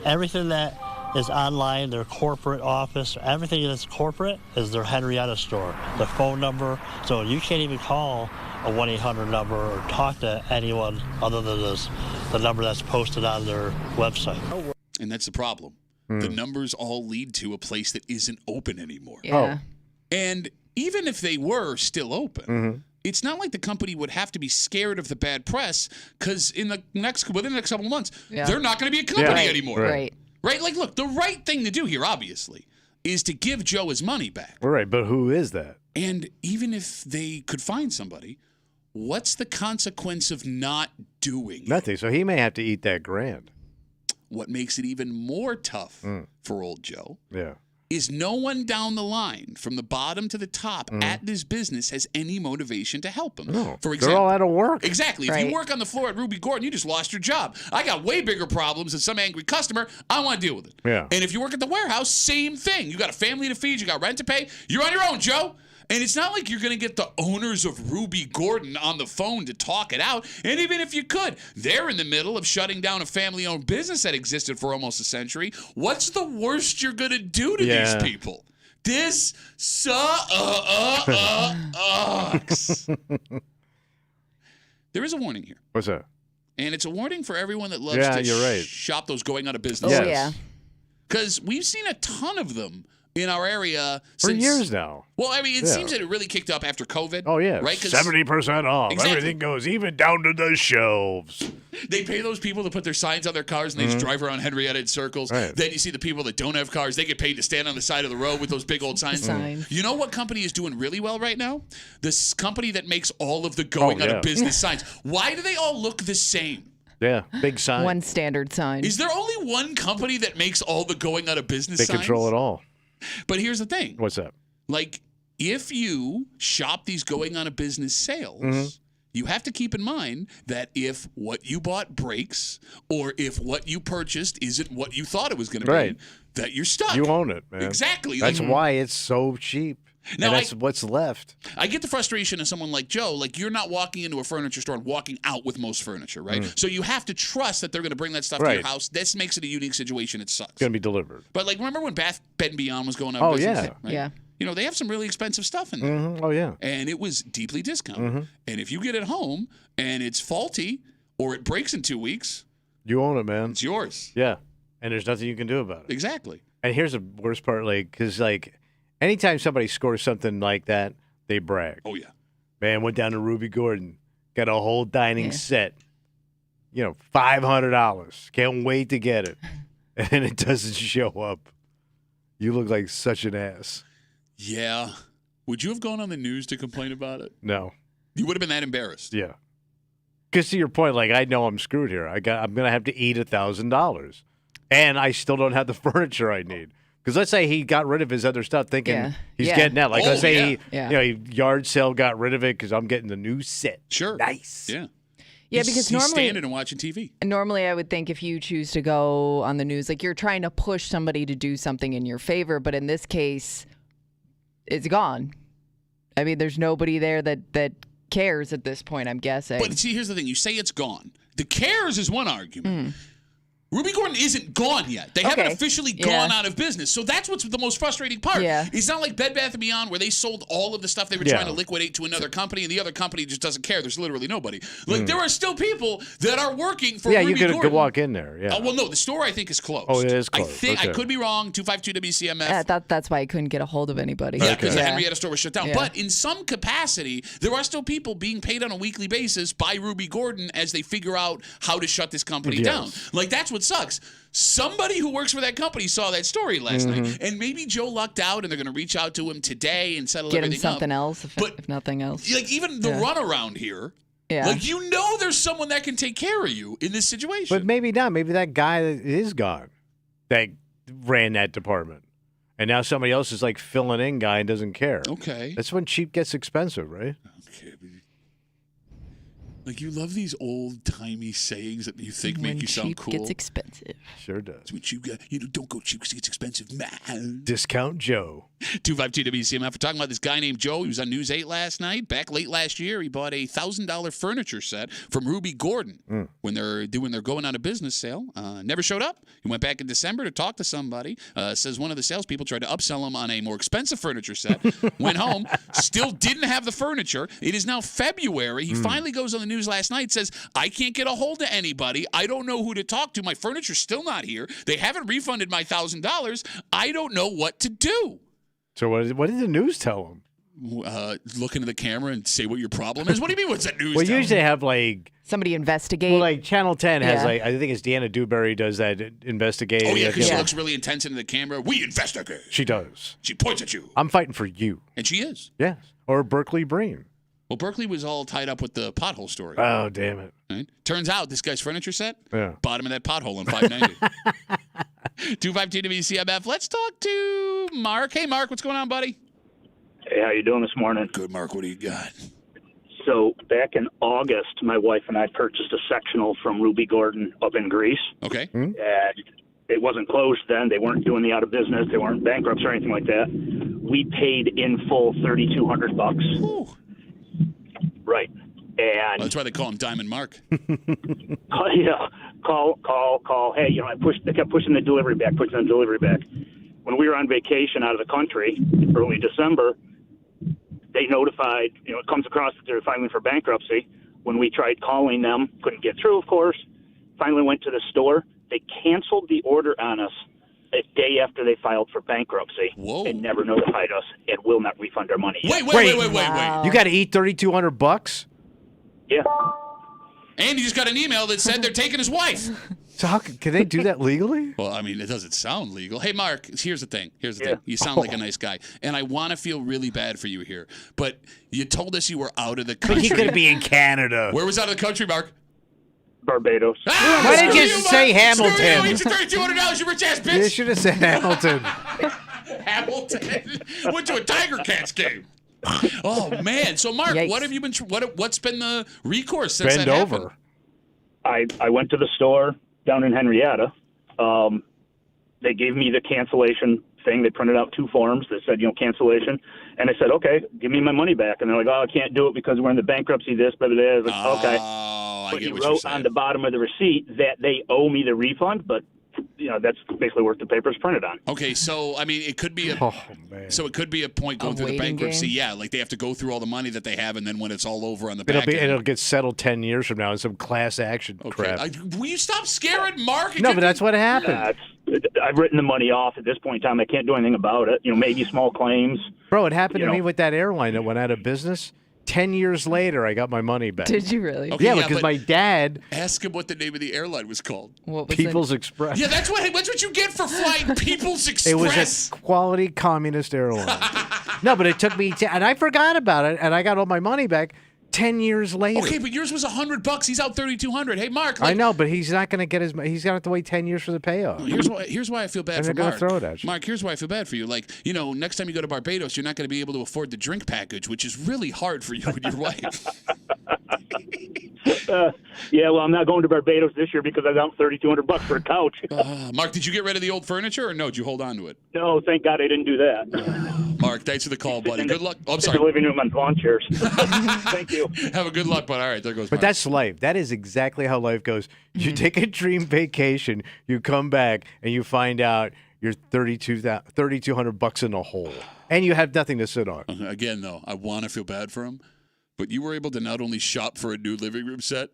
Everything that is online, their corporate office, everything that's corporate is their Henrietta store, the phone number. So you can't even call a 1-800 number or talk to anyone other than the number that's posted on their website. And that's the problem. The numbers all lead to a place that isn't open anymore. Yeah. And even if they were still open, it's not like the company would have to be scared of the bad press because within the next couple of months, they're not going to be a company anymore. Right. Right? Like, look, the right thing to do here, obviously, is to give Joe his money back. All right, but who is that? And even if they could find somebody, what's the consequence of not doing it? Nothing. So he may have to eat that $1,000. What makes it even more tough for old Joe Yeah. is no one down the line, from the bottom to the top, at this business has any motivation to help him. No, For they're example, all out of work. Exactly. If you work on the floor at Ruby Gordon, you just lost your job. I got way bigger problems than some angry customer. I want to deal with it. Yeah. And if you work at the warehouse, same thing. You got a family to feed. You got rent to pay. You're on your own, Joe. And it's not like you're going to get the owners of Ruby Gordon on the phone to talk it out. And even if you could, they're in the middle of shutting down a family-owned business that existed for almost a century. What's the worst you're going to do to these people? This sucks. There is a warning here. What's that? And it's a warning for everyone that loves to shop those going out of business. Oh, yeah. Because we've seen a ton of them in our area For since, years now. Well, I mean, it seems that it really kicked up after COVID. Oh, yeah. Right? 70% off. Exactly. Everything goes even down to the shelves. They pay those people to put their signs on their cars and they just drive around Henrietta in circles. Right. Then you see the people that don't have cars. They get paid to stand on the side of the road with those big old signs. You know what company is doing really well right now? This company that makes all of the going out of business signs. Why do they all look the same? Yeah, big sign. One standard sign. Is there only one company that makes all the going out of business signs? They control it all. But here's the thing. What's that? Like, if you shop these going out of business sales, you have to keep in mind that if what you bought breaks or if what you purchased isn't what you thought it was going to be, that you're stuck. You own it, man. Exactly. That's why it's so cheap. Now, and that's what's left. I get the frustration of someone like Joe. Like, you're not walking into a furniture store and walking out with most furniture, right? So you have to trust that they're going to bring that stuff to your house. This makes it a unique situation. It sucks. It's going to be delivered. But, like, remember when Bed & Beyond was going out of business? Yeah. Right? Yeah. You know, they have some really expensive stuff in there. Mm-hmm. Oh, yeah. And it was deeply discounted. And if you get it home and it's faulty or it breaks in 2 weeks, you own it, man. It's yours. Yeah. And there's nothing you can do about it. Exactly. And here's the worst part, like, because, like, anytime somebody scores something like that, they brag. Oh, yeah. Man, went down to Ruby Gordon, got a whole dining set, $500. Can't wait to get it. And it doesn't show up. You look like such an ass. Yeah. Would you have gone on the news to complain about it? No. You would have been that embarrassed. Yeah. Because to your point, like, I know I'm screwed here. I'm going to have to eat $1,000. And I still don't have the furniture I need. Because let's say he got rid of his other stuff thinking he's getting out. Like, let's say he yard sale got rid of it because I'm getting the new set. Sure. Nice. Yeah. Yeah, because he's normally standing and watching TV. Normally, I would think if you choose to go on the news, like, you're trying to push somebody to do something in your favor. But in this case, it's gone. I mean, there's nobody there that cares at this point, I'm guessing. But see, here's the thing. You say it's gone. The cares is one argument. Ruby Gordon isn't gone yet. They haven't officially gone out of business. So that's what's the most frustrating part. Yeah. It's not like Bed Bath & Beyond where they sold all of the stuff they were trying to liquidate to another company, and the other company just doesn't care. There's literally nobody. Like, there are still people that are working for Ruby Gordon. You could walk in there, well, no, the store, I think, is closed. Oh, it is closed. I think I could be wrong. 252 WCMF. I thought that's why I couldn't get a hold of anybody. Yeah, because the Henrietta store was shut down. Yeah. But in some capacity, there are still people being paid on a weekly basis by Ruby Gordon as they figure out how to shut this company down. Like, that's what sucks. Somebody who works for that company saw that story last night, and maybe Joe lucked out, and they're going to reach out to him today and settle everything up. Get him something else, if nothing else. Like, even the runaround here, like, there's someone that can take care of you in this situation. But maybe not. Maybe that guy is gone that ran that department. And now somebody else is like filling in guy and doesn't care. Okay. That's when cheap gets expensive, right? Okay. Like, you love these old-timey sayings that you think make you sound cool. Cheap gets expensive. Sure does. When you got, don't go cheap because it gets expensive, man. Discount Joe. 252 WCMF. We're talking about this guy named Joe. He was on News 8 last night. Back late last year, he bought a $1,000 furniture set from Ruby Gordon when they're doing their going out of business sale. Never showed up. He went back in December to talk to somebody. Says one of the salespeople tried to upsell him on a more expensive furniture set. Went home, still didn't have the furniture. It is now February. He finally goes on the news last night, says, I can't get a hold of anybody. I don't know who to talk to. My furniture's still not here. They haven't refunded my $1,000. I don't know what to do. So what did the news tell him? Look into the camera and say what your problem is. What do you mean? What's that news? Well, usually they have like somebody investigate. Well, like Channel 10 has like I think it's Deanna Dewberry does that investigating. Oh yeah, because she looks really intense into the camera. We investigate. She does. She points at you. I'm fighting for you. And she is. Yes. Or Berkeley Breen. Well, Berkeley was all tied up with the pothole story. Oh, damn it. Right? Turns out this guy's furniture set, bottom of that pothole on 590. 252 WCMF. Let's talk to Mark. Hey, Mark, what's going on, buddy? Hey, how you doing this morning? Good, Mark. What do you got? So back in August, my wife and I purchased a sectional from Ruby Gordon up in Greece. Okay. And it wasn't closed then. They weren't doing the out of business. They weren't bankrupt or anything like that. We paid in full $3,200. Right. And that's why they call him Diamond Mark. Yeah. Call. Hey, they kept pushing the delivery back. When we were on vacation out of the country, early December, they notified, it comes across that they're filing for bankruptcy. When we tried calling them, couldn't get through, of course. Finally went to the store. They canceled the order on us a day after they filed for bankruptcy. Whoa. And never notified us and will not refund our money. Wait. You got to eat $3,200? Yeah. And he just got an email that said they're taking his wife. So how can they do that legally? Well, I mean, it doesn't sound legal. Hey, Mark, here's the thing. You sound like a nice guy, and I want to feel really bad for you here. But you told us you were out of the country. But he could be in Canada. Where was out of the country, Mark? Barbados. Why didn't you say Hamilton? You $3,200, you rich ass bitch. You should have said Hamilton. Hamilton went to a Tiger Cats game. Oh man! So Mark, Yikes. what have you been? What's been the recourse since Bend that over. happened? I went to the store down in Henrietta. They gave me the cancellation thing. They printed out 2 forms that said, cancellation. And I said, okay, give me my money back. And they're like, oh, I can't do it because we're in the bankruptcy this, blah, blah, blah. I was like, okay. But he wrote on the bottom of the receipt that they owe me the refund, but that's basically what the paper's printed on. Okay, so I mean, it could be a point going through the bankruptcy. Game. Yeah, like they have to go through all the money that they have, and then when it's all over on the back end, It'll get settled 10 years from now in some class action crap. Will you stop scaring Mark? No, but that's what happened. I've written the money off at this point in time. I can't do anything about it. Maybe small claims. Bro, it happened to me with that airline that went out of business. 10 years later, I got my money back. Did you really? Okay, yeah, because my dad. Ask him what the name of the airline was called. What was People's Express. Yeah, that's what you get for flying People's Express. It was a quality communist airline. No, but it took me, and I forgot about it, and I got all my money back 10 years later. Okay, but yours was $100. He's out $3,200. Hey, Mark. I know, but he's not going to get he's going to have to wait 10 years for the payoff. Here's why I feel bad for they're Mark. going to throw it at you. Mark, here's why I feel bad for you. Next time you go to Barbados, you're not going to be able to afford the drink package, which is really hard for you and your wife. Yeah, well, I'm not going to Barbados this year because I got $3,200 for a couch. Mark, did you get rid of the old furniture, or no? Did you hold on to it? No, thank God I didn't do that. Mark, thanks for the call, buddy. Good luck. Oh, I'm sorry. In the living room on lawn chairs. Thank you. Have a good luck, but all right, there goes. But Mark. that's life. That is exactly how life goes. You take a dream vacation, you come back, and you find out you're $3,200 in a hole, and you have nothing to sit on. Again, though, I want to feel bad for him, but you were able to not only shop for a new living room set,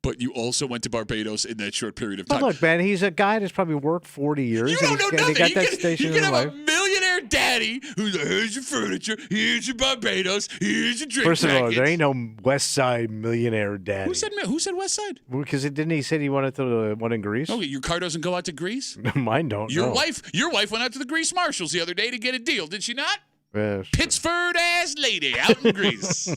but you also went to Barbados in that short period of time. But look, man, he's a guy that's probably worked 40 years. You don't know nothing. He got that station you can in have life. a millionaire daddy who's like, here's your furniture, here's your Barbados, here's your drink First of all, package. there ain't no West Side millionaire daddy. Who said West Side? Because didn't he say he wanted to the one in Greece? Okay, your car doesn't go out to Greece? Mine don't. Your no. wife went out to the Greece Marshals the other day to get a deal, did she not? Yes. Pittsford ass lady out in Greece.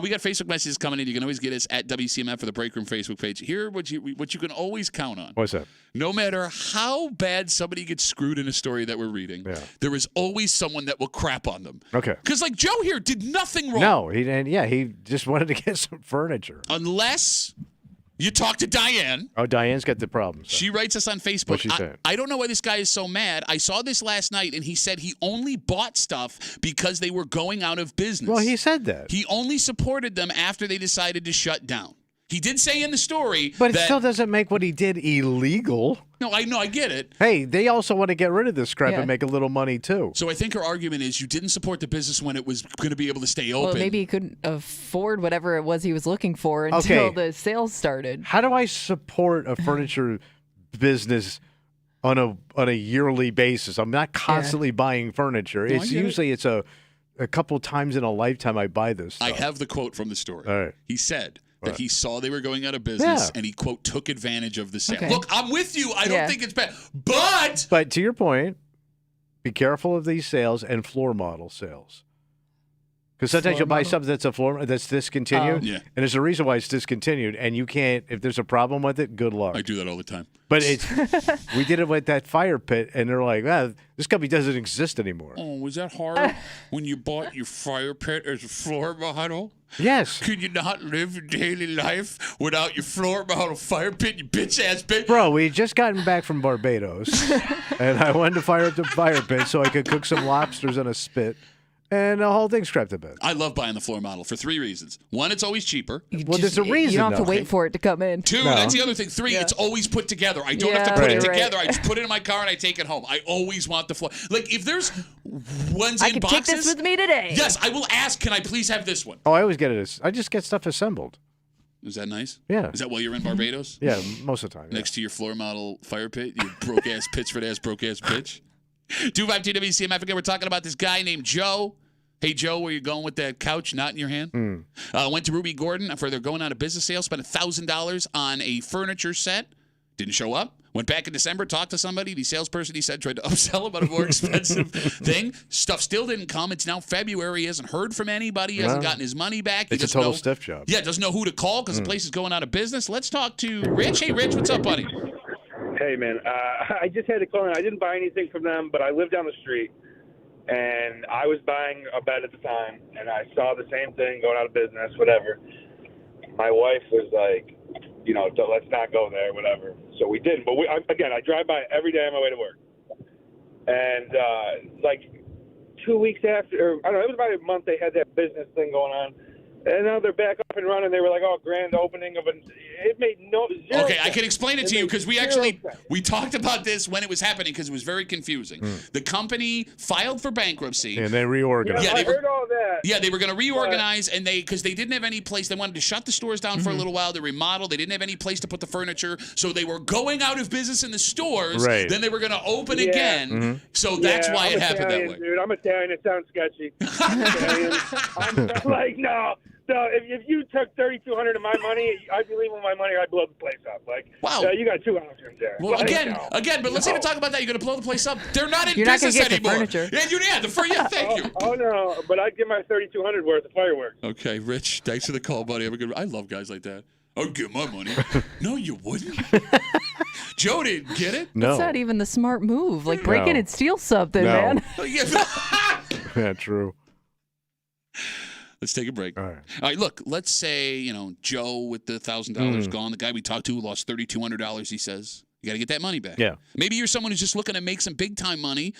We got Facebook messages coming in. You can always get us at WCMF for the Break Room Facebook page. Here, what you can always count on. What's that? No matter how bad somebody gets screwed in a story that we're reading, there is always someone that will crap on them. Okay. Because like Joe here did nothing wrong. No, he just wanted to get some furniture. Unless you talk to Diane. Oh, Diane's got the problem. So. She writes us on Facebook. What's she saying? I don't know why this guy is so mad. I saw this last night, and he said he only bought stuff because they were going out of business. Well, he said that. He only supported them after they decided to shut down. He did say in the story But that, it still doesn't make what he did illegal. No, I get it. Hey, they also want to get rid of this crap and make a little money, too. So I think her argument is you didn't support the business when it was going to be able to stay open. Well, maybe he couldn't afford whatever it was he was looking for until the sales started. How do I support a furniture business on a yearly basis? I'm not constantly buying furniture. No, It's usually it's a couple times in a lifetime I buy this stuff. I have the quote from the story. All right. He said that he saw they were going out of business and he, quote, took advantage of the sale. Okay. Look, I'm with you. I don't think it's bad. But to your point, be careful of these sales and floor model sales. Because sometimes you'll buy something that's discontinued, and there's a reason why it's discontinued, and you can't. If there's a problem with it, good luck. I do that all the time. But we did it with that fire pit, and they're like, this company doesn't exist anymore. Oh, was that hard when you bought your fire pit as a floor model? Yes. Could you not live your daily life without your floor model fire pit, you bitch-ass bitch? Bro, we had just gotten back from Barbados, and I wanted to fire up the fire pit so I could cook some lobsters on a spit. And the whole thing's crapped a bit. I love buying the floor model for 3 reasons. 1, it's always cheaper. There's a reason. You don't have to wait for it to come in. 2, that's the other thing. 3, it's always put together. I don't have to put it together. I just put it in my car and I take it home. I always want the floor. Like, if there's ones I in can boxes. take this with me today. Yes, I will ask, can I please have this one? Oh, I always get it. I just get stuff assembled. Is that nice? Yeah. Is that while you're in Barbados? Yeah, most of the time. Next to your floor model fire pit, you broke-ass, Pittsford-ass, broke-ass bitch. 252 WCMF. Again, we're talking about this guy named Joe. Hey, Joe, where you going with that couch not in your hand? Went to Ruby Gordon for their going out of business sale, spent $1,000 on a furniture set. Didn't show up. Went back in December, talked to somebody. The salesperson, he said, tried to upsell him on a more expensive thing. Stuff still didn't come. It's now February. He hasn't heard from anybody. He hasn't gotten his money back. It's a total stiff job. Yeah, doesn't know who to call because the place is going out of business. Let's talk to Rich. Hey, Rich, what's up, buddy? Hey, man. I just had to call in. I didn't buy anything from them, but I live down the street. and I was buying a bed at the time, and I saw the same thing going out of business, whatever. My wife was like, let's not go there, whatever. So we didn't. But I drive by every day on my way to work. And like 2 weeks after, I don't know, it was about a month they had that business thing going on. And now they're back up and running. They were like, grand opening of it made zero Okay, sense. I can explain it to you because we talked about this when it was happening because it was very confusing. The company filed for bankruptcy. And they reorganized. I heard all that. Yeah, they were going to reorganize, and because they didn't have any place. They wanted to shut the stores down for a little while. They remodeled. They didn't have any place to put the furniture, so they were going out of business in the stores. Right. Then they were going to open again. So that's why it happened that way. Dude, I'm Italian. It sounds sketchy. I'm Italian. I'm like, no. So if you took $3,200 of my money, I'd be leaving my money. I'd blow the place up. Like, wow, you got two options there. Well, like, again, but let's even talk about that. You're going to blow the place up. They're not in You're not business gonna get anymore. The furniture. Thank you. Oh no, but I'd get my $3,200 worth of fireworks. Okay, Rich, thanks for the call, buddy. Have a good. I love guys like that. I'd get my money. No, you wouldn't. Joe didn't get it. No, that's not even the smart move. Like break in and steal something, man. Yeah, true. Let's take a break. All right, look, let's say, Joe with the $1,000 gone, the guy we talked to lost $3,200, he says. You got to get that money back. Yeah. Maybe you're someone who's just looking to make some big-time money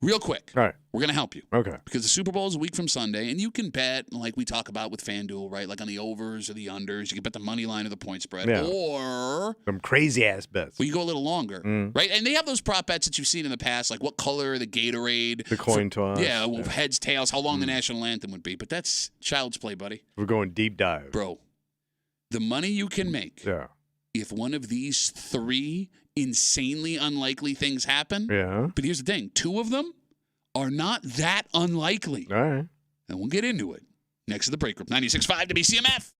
real quick. All right. We're going to help you. Okay. Because the Super Bowl is a week from Sunday, and you can bet, like we talk about with FanDuel, right? Like on the overs or the unders. You can bet the money line or the point spread. Yeah. Or some crazy-ass bets. Well, you go a little longer, right? And they have those prop bets that you've seen in the past, like what color the Gatorade. The coin toss. Yeah, heads, tails, how long the national anthem would be. But that's child's play, buddy. We're going deep dive. Bro, the money you can make if one of these three insanely unlikely things happen. Yeah. But here's the thing. Two of them are not that unlikely. All right. And we'll get into it next to the break room. 96.5 WCMF.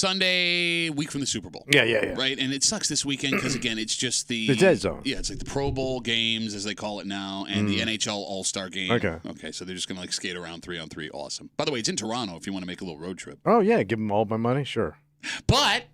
Sunday, week from the Super Bowl. Yeah. Right? And it sucks this weekend because, again, it's just The dead zone. Yeah, it's like the Pro Bowl games, as they call it now, and the NHL All-Star game. Okay, so they're just going to, like, skate around 3-on-3. Awesome. By the way, it's in Toronto if you want to make a little road trip. Oh, yeah. Give them all my money? Sure. But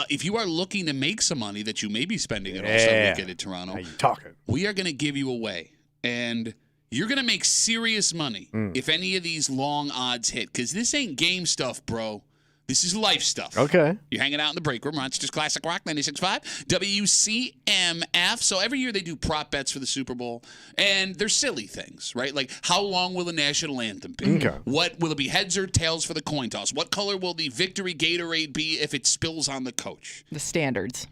if you are looking to make some money that you may be spending at All-Star Weekend in Toronto, How you talking? we are going to give you away. And you're going to make serious money if any of these long odds hit, because this ain't game stuff, bro. This is life stuff. Okay. You're hanging out in the break room. Monsters Classic Rock 96.5 WCMF. So every year they do prop bets for the Super Bowl, and they're silly things, right? Like, how long will the national anthem be? Okay. What will it be, heads or tails for the coin toss? What color will the victory Gatorade be if it spills on the coach? The standards.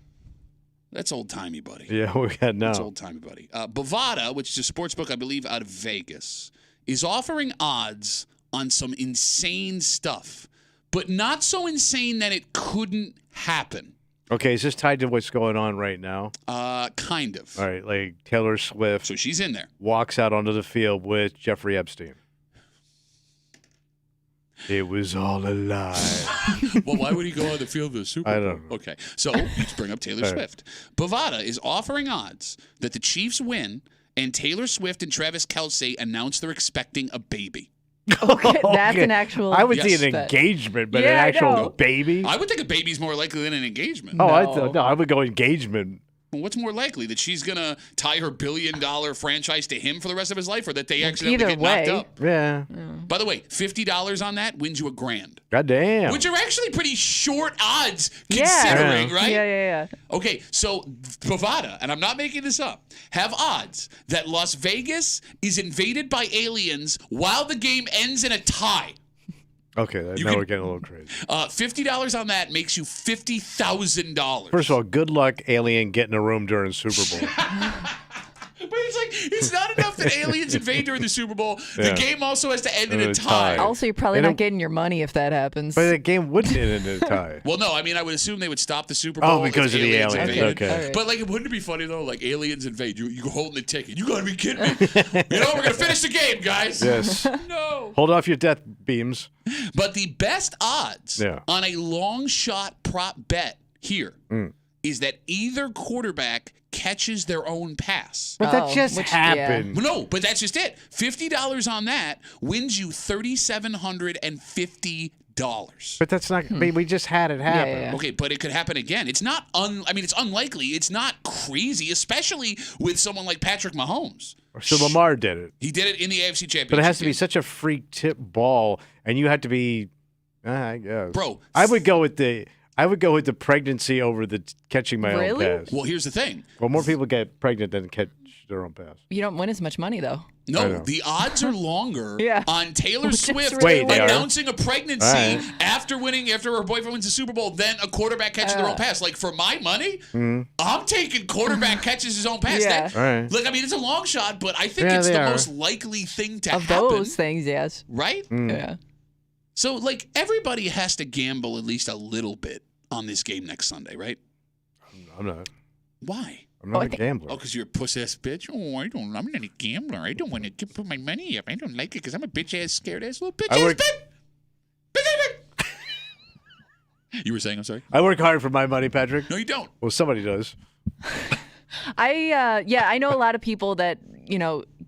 That's old-timey, buddy. Yeah, we got now. That's old-timey, buddy. Bovada, which is a sports book, I believe, out of Vegas, is offering odds on some insane stuff, but not so insane that it couldn't happen. Okay, is this tied to what's going on right now? Kind of. All right, like Taylor Swift. So she's in there. Walks out onto the field with Jeffrey Epstein. It was all a lie. Well, why would he go on the field of the Super Bowl? I don't know. Okay, so let's bring up Taylor Swift. Bovada is offering odds that the Chiefs win and Taylor Swift and Travis Kelce announce they're expecting a baby. Okay, that's an actual. I would see Yes. an engagement, but Yeah, an I actual know. baby. I would think a baby's more likely than an engagement. Oh, I would go engagement. Well, what's more likely, that she's going to tie her $1 billion franchise to him for the rest of his life, or that they accidentally get knocked up? Yeah. By the way, $50 on that wins you $1,000. Goddamn. Which are actually pretty short odds considering, right? Yeah. Okay, so Bovada, and I'm not making this up, have odds that Las Vegas is invaded by aliens while the game ends in a tie. Okay, now we're getting a little crazy. $50 on that makes you $50,000. First of all, good luck, alien, getting a room during Super Bowl. But it's like, it's not enough that aliens invade during the Super Bowl. Yeah. The game also has to end in a tie. Also, you're probably not getting your money if that happens. But the game wouldn't end in a tie. Well, no, I mean, I would assume they would stop the Super Bowl. Oh, because of the aliens. invaded. Okay. Right. But, like, wouldn't it be funny, though? Like, aliens invade. You're holding the ticket. You got to be kidding me. You know, we're going to finish the game, guys. Yes. No. Hold off your death beams. But the best odds on a long shot prop bet here is that either quarterback catches their own pass. But that just happened. No, but that's just it. $50 on that wins you $3,750. But that's not. I mean, we just had it happen. Yeah. Okay, but it could happen again. It's not. I mean, it's unlikely. It's not crazy, especially with someone like Patrick Mahomes. So Lamar did it. He did it in the AFC Championship. But it has to be such a freak tip ball, and you had to be. I guess, Bro, I would go with the pregnancy over the catching my own pass. Well, here's the thing. Well, more people get pregnant than catch their own pass. You don't win as much money, though. No, the odds are longer on Taylor Swift announcing a pregnancy after her boyfriend wins the Super Bowl than a quarterback catching their own pass. Like, for my money, I'm taking quarterback catches his own pass. Yeah. Look, I mean, it's a long shot, but I think it's the most likely thing to happen. Of those things, yes. Right? Yeah. So, like, everybody has to gamble at least a little bit on this game next Sunday, right? I'm not. Why? I'm not a gambler. Oh, because you're a puss-ass bitch? Oh, I'm not a gambler. I don't want to put my money up. I don't like it because I'm a bitch-ass, scared-ass little bitch-ass bitch. You were saying, I'm sorry? I work hard for my money, Patrick. No, you don't. Well, somebody does. I know a lot of people that,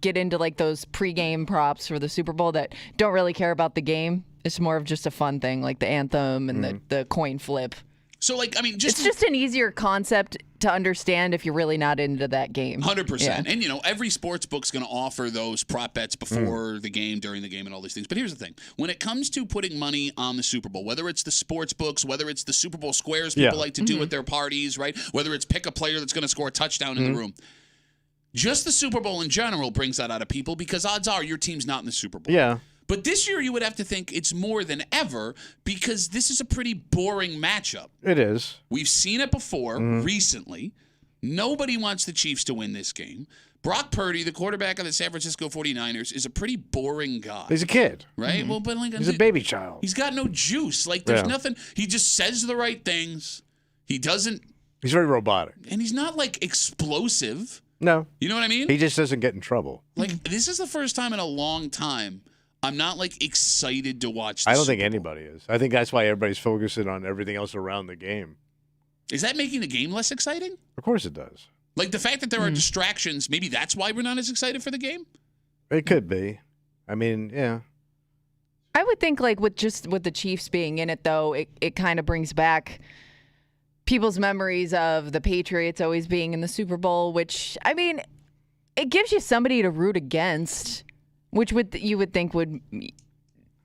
get into like those pregame props for the Super Bowl that don't really care about the game. It's more of just a fun thing, like the anthem and the coin flip. So, like, I mean, it's just an easier concept to understand if you're really not into that game. 100%. Yeah. And, every sports book's going to offer those prop bets before the game, during the game, and all these things. But here's the thing. When it comes to putting money on the Super Bowl, whether it's the sports books, whether it's the Super Bowl squares people like to do at their parties, right? Whether it's pick a player that's going to score a touchdown in the room. Just the Super Bowl in general brings that out of people because odds are your team's not in the Super Bowl. Yeah. But this year you would have to think it's more than ever because this is a pretty boring matchup. It is. We've seen it before recently. Nobody wants the Chiefs to win this game. Brock Purdy, the quarterback of the San Francisco 49ers, is a pretty boring guy. He's a kid. Right? Well, but like, he's a baby child. He's got no juice. Like, there's nothing. He just says the right things. He doesn't. He's very robotic. And he's not, like, explosive. No. You know what I mean? He just doesn't get in trouble. Like, this is the first time in a long time I'm not like excited to watch the I don't Super think anybody is. I think that's why everybody's focusing on everything else around the game. Is that making the game less exciting? Of course it does. Like the fact that there are distractions, maybe that's why we're not as excited for the game? It could be. I mean, yeah. I would think like with the Chiefs being in it though, it kind of brings back people's memories of the Patriots always being in the Super Bowl, which I mean, it gives you somebody to root against, which you would think would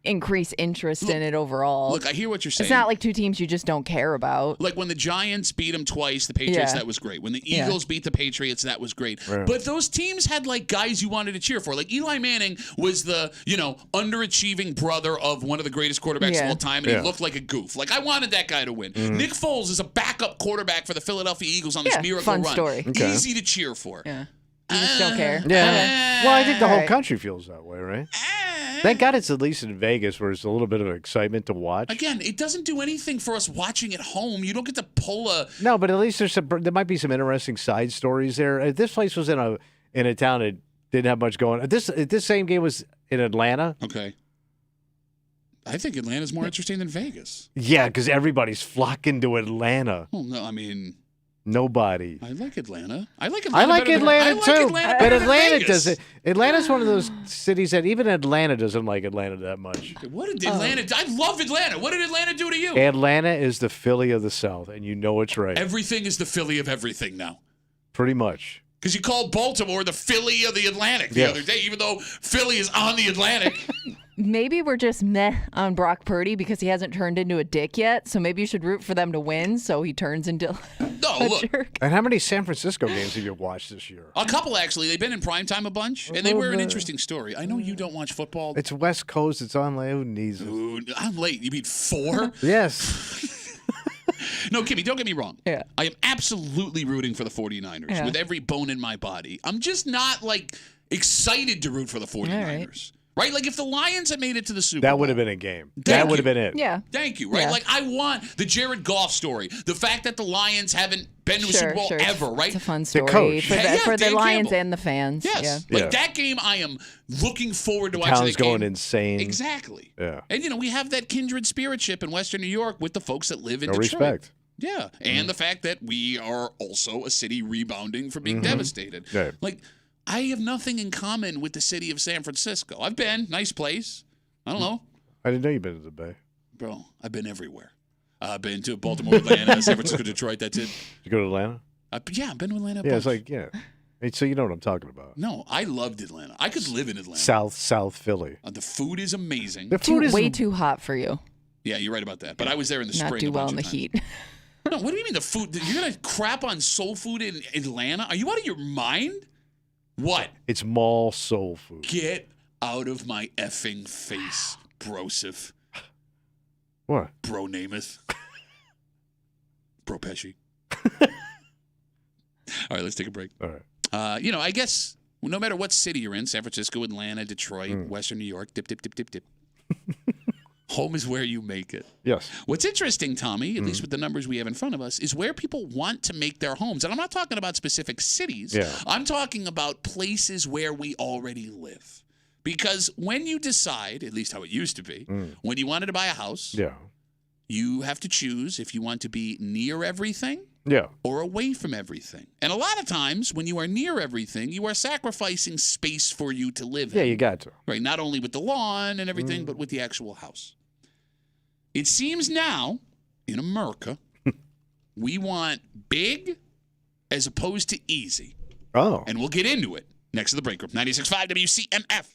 increase interest in it overall. Look, I hear what you're saying. It's not like two teams you just don't care about. Like when the Giants beat them twice, the Patriots, that was great. When the Eagles beat the Patriots, that was great. Right. But those teams had like guys you wanted to cheer for. Like Eli Manning was the, underachieving brother of one of the greatest quarterbacks of all time, and he looked like a goof. Like I wanted that guy to win. Nick Foles is a backup quarterback for the Philadelphia Eagles on this miracle fun run. Story. Okay. Easy to cheer for. Yeah. You just don't care. Yeah. Well, I think the whole country feels that way, right? Thank God it's at least in Vegas where it's a little bit of excitement to watch. Again, it doesn't do anything for us watching at home. You don't get to pull a... No, but at least there might be some interesting side stories there. This place was in a town that didn't have much going on. This same game was in Atlanta. Okay. I think Atlanta's more interesting than Vegas. Yeah, because everybody's flocking to Atlanta. Well, no, I mean... Nobody. I like Atlanta. I like Atlanta too. But Atlanta Vegas. doesn't. Atlanta's one of those cities that even Atlanta doesn't like Atlanta that much. What did Atlanta? I love Atlanta. What did Atlanta do to you? Atlanta is the Philly of the South, and you know it's right. Everything is the Philly of everything now. Pretty much. Because you called Baltimore the Philly of the Atlantic the other day, even though Philly is on the Atlantic. Maybe we're just meh on Brock Purdy because he hasn't turned into a dick yet. So maybe you should root for them to win so he turns into a jerk. And how many San Francisco games have you watched this year? A couple, actually. They've been in primetime a bunch, and they were an interesting story. I know you don't watch football. It's West Coast. It's on late. Who needs it? Ooh, I'm late. You mean 4? Yes. No, Kimmy, don't get me wrong. Yeah. I am absolutely rooting for the 49ers with every bone in my body. I'm just not, excited to root for the 49ers. Right? Like, if the Lions had made it to the Super Bowl. That would have been a game. That would have been it. Yeah. Thank you. Right? Yeah. Like, I want the Jared Goff story. The fact that the Lions haven't been to a Super Bowl ever, right? It's a fun story coach. for the Dan Lions Campbell. and the fans. Yes. Yeah. Like, that game, I am looking forward to The watching town's that game. going insane. Exactly. Yeah. And, we have that kindred spiritship in Western New York with the folks that live in No Detroit. respect. Yeah. And the fact that we are also a city rebounding from being devastated. Yeah. Like, I have nothing in common with the city of San Francisco. I've been. Nice place. I don't know. I didn't know you'd been to the Bay. Bro, I've been everywhere. I've been to Baltimore, Atlanta, San Francisco, Detroit. That's it. Did you go to Atlanta? Yeah, I've been to Atlanta. Yeah, it's like, yeah. Hey, so you know what I'm talking about. No, I loved Atlanta. I could live in Atlanta. South Philly. The food is amazing. The food is way too hot for you. Yeah, you're right about that. But I was there in the spring. Not do well in the heat. No, what do you mean the food? You're going to crap on soul food in Atlanta? Are you out of your mind? What? It's mall soul food. Get out of my effing face, Brosif. What? Bro Namath. Bro Pesci. All right, let's take a break. All right. I guess no matter what city you're in, San Francisco, Atlanta, Detroit, Western New York, dip, dip, dip, dip, dip. Home is where you make it. Yes. What's interesting, Tommy, at least with the numbers we have in front of us, is where people want to make their homes. And I'm not talking about specific cities. Yeah. I'm talking about places where we already live. Because when you decide, at least how it used to be, when you wanted to buy a house, you have to choose if you want to be near everything or away from everything. And a lot of times, when you are near everything, you are sacrificing space for you to live in. Yeah, you got to. Right, not only with the lawn and everything, but with the actual house. It seems now, in America, we want big as opposed to easy. Oh. And we'll get into it next to the break room. 96.5 WCMF.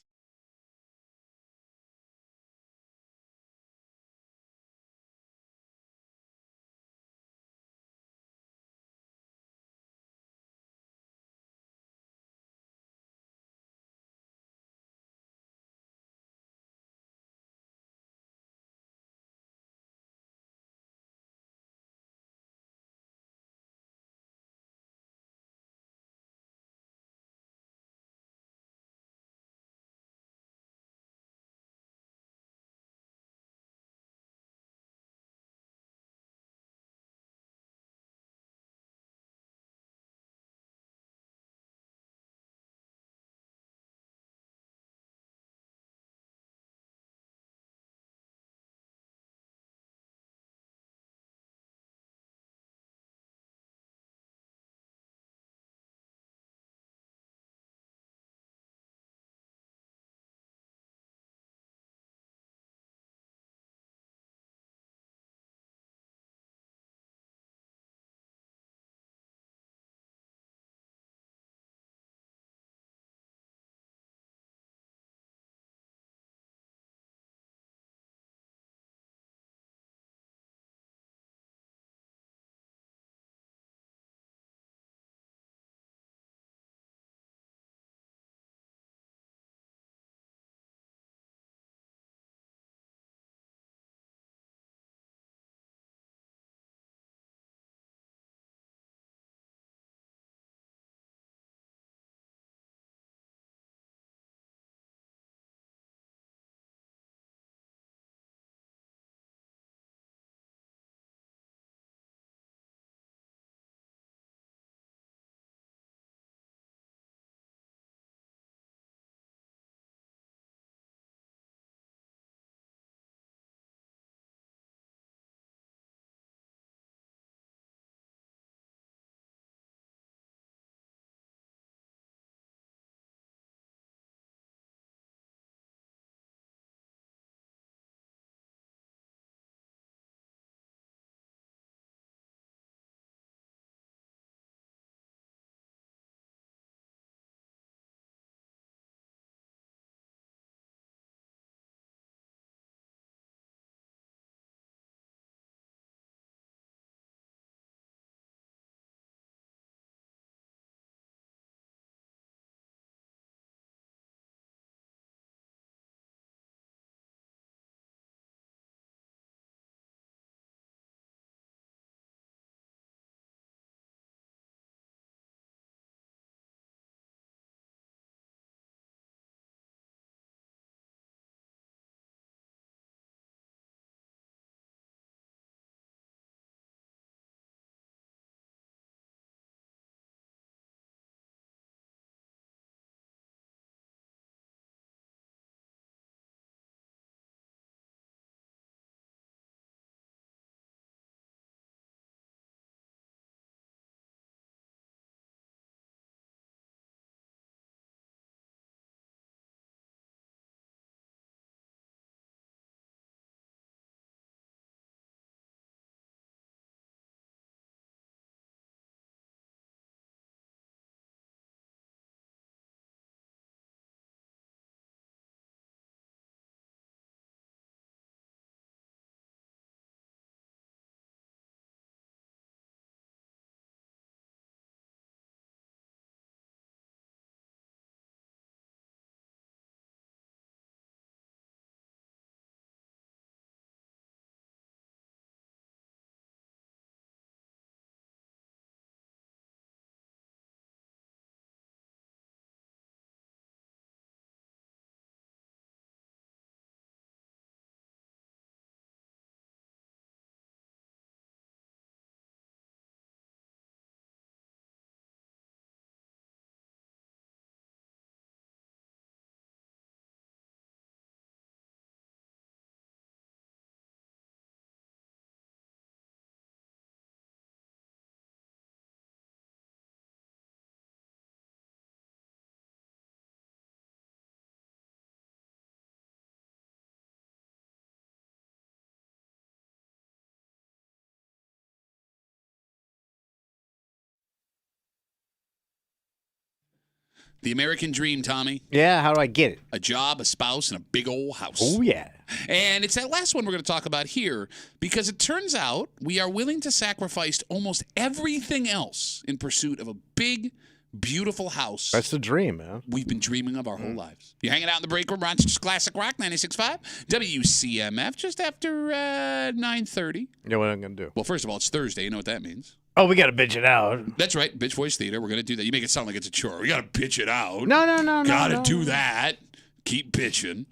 The American dream, Tommy. Yeah, how do I get it? A job, a spouse, and a big old house. Oh, yeah. And it's that last one we're going to talk about here because it turns out we are willing to sacrifice almost everything else in pursuit of a big, beautiful house. That's the dream, man. We've been dreaming of our whole lives. You're hanging out in the break room, Rochester's Classic Rock, 96.5, WCMF, just after 9:30. Yeah, what am I going to do? Well, first of all, it's Thursday. You know what that means. Oh, we got to bitch it out. That's right. Bitch Voice Theater. We're going to do that. You make it sound like it's a chore. We got to bitch it out. No. Got to do that. Keep bitching.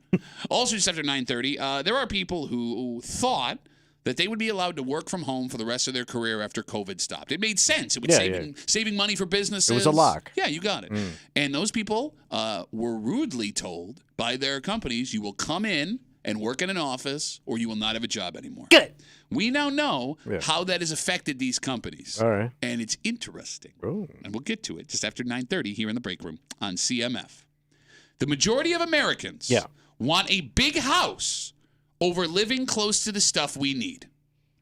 Also, just after 9:30, there are people who thought that they would be allowed to work from home for the rest of their career after COVID stopped. It made sense. It was saving money for businesses. It was a lock. Yeah, you got it. And those people were rudely told by their companies, you will come in and work in an office or you will not have a job anymore. Good. We now know how that has affected these companies. All right. And it's interesting. Ooh. And we'll get to it just after 9:30 here in the break room on CMF. The majority of Americans want a big house over living close to the stuff we need.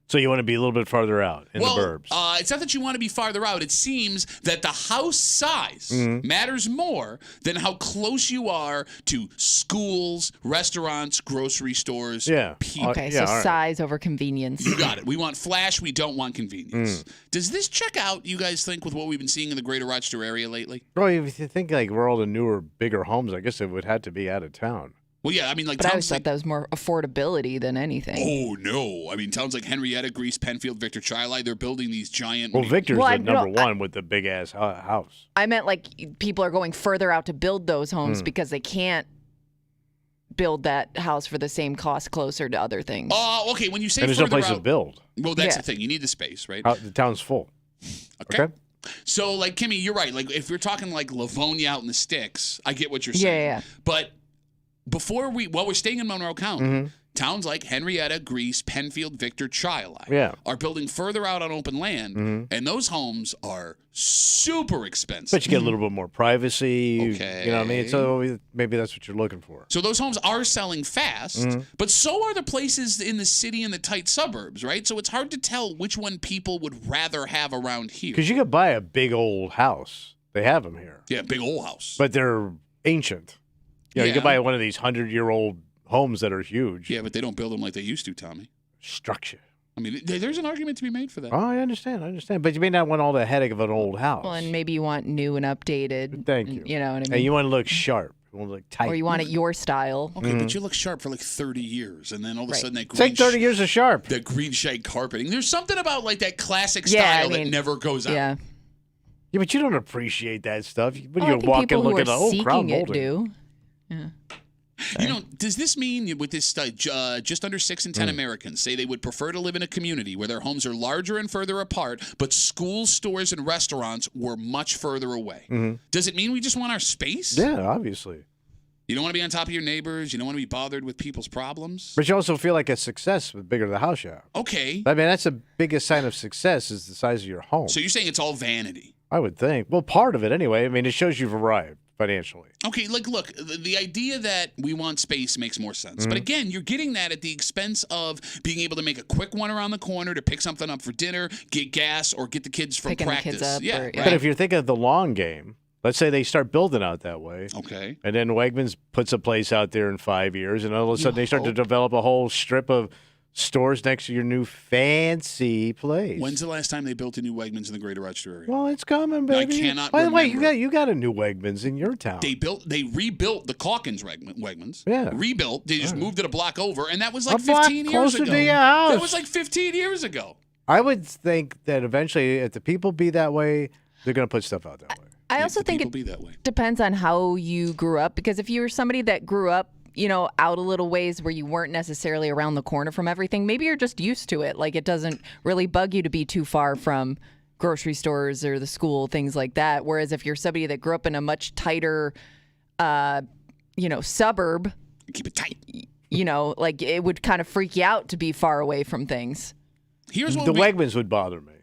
So you want to be a little bit farther out in the burbs. It's not that you want to be farther out. It seems that the house size matters more than how close you are to schools, restaurants, grocery stores, people. Okay, so size over convenience. You got it. We want flash. We don't want convenience. Does this check out, you guys think, with what we've been seeing in the greater Rochester area lately? Well, if you think like where all the newer, bigger homes, I guess it would have to be out of town. Well, yeah, I mean, like, but I always thought that was more affordability than anything. Oh, no. I mean, towns like Henrietta, Greece, Penfield, Victor, Chili, they're building these giant... Well, Victor's the number one with the big-ass house. I meant, like, people are going further out to build those homes because they can't build that house for the same cost closer to other things. Oh, okay, when you say and there's no place to build. Well, that's the thing. You need the space, right? The town's full. Okay. So, like, Kimmy, you're right. Like, if you're talking, like, Livonia out in the sticks, I get what you're saying. Yeah. But... while we're staying in Monroe County, towns like Henrietta, Greece, Penfield, Victor, Chili are building further out on open land, and those homes are super expensive. But you get a little bit more privacy. Okay. You know what I mean? So maybe that's what you're looking for. So those homes are selling fast, but so are the places in the city and the tight suburbs, right? So it's hard to tell which one people would rather have around here. Because you could buy a big old house. They have them here. Yeah, big old house. But they're ancient. You can buy one of these 100-year-old homes that are huge. Yeah, but they don't build them like they used to, Tommy. Structure. I mean, there's an argument to be made for that. Oh, I understand. But you may not want all the headache of an old house. Well, and maybe you want new and updated. Thank you. You know what I mean? And you want to look sharp. You want to look tight. Or you want it your style. Okay, but you look sharp for like 30 years, and then all of a sudden that green... Take 30 years of sharp. That green shag carpeting. There's something about like that classic style that never goes out. Yeah. Yeah, but you don't appreciate that stuff. When you walk and look at the crown molding. Do. Yeah. You know, does this mean with this just under 6 in 10 Americans say they would prefer to live in a community where their homes are larger and further apart, but schools, stores, and restaurants were much further away? Does it mean we just want our space? Yeah, obviously. You don't want to be on top of your neighbors. You don't want to be bothered with people's problems. But you also feel like a success the bigger the house you have. Okay. I mean, that's the biggest sign of success is the size of your home. So you're saying it's all vanity? I would think. Well, part of it anyway. I mean, it shows you've arrived financially. Okay, like, look, the idea that we want space makes more sense. But again, you're getting that at the expense of being able to make a quick one around the corner to pick something up for dinner, get gas, or get the kids from Picking practice. The kids up right. But if you're thinking of the long game, let's say they start building out that way. Okay. And then Wegmans puts a place out there in 5 years, and all of a sudden they start to develop a whole strip of stores next to your new fancy place. When's the last time they built a new Wegmans in the greater Rochester area? Well, it's coming, baby. I cannot By the way, remember. you got a new Wegmans in your town. They rebuilt the Calkins Wegmans. Yeah. Rebuilt. They just moved it a block over, and that was like A block 15 years closer ago. to your house. That was like 15 years ago. I would think that eventually, if the people be that way, they're going to put stuff out that way. I also think it depends on how you grew up, because if you were somebody that grew up, you know, out a little ways where you weren't necessarily around the corner from everything, maybe you're just used to it. Like, it doesn't really bug you to be too far from grocery stores or the school, things like that. Whereas if you're somebody that grew up in a much tighter, suburb, keep it tight. You know, like, it would kind of freak you out to be far away from things. Here's what Wegmans would bother me.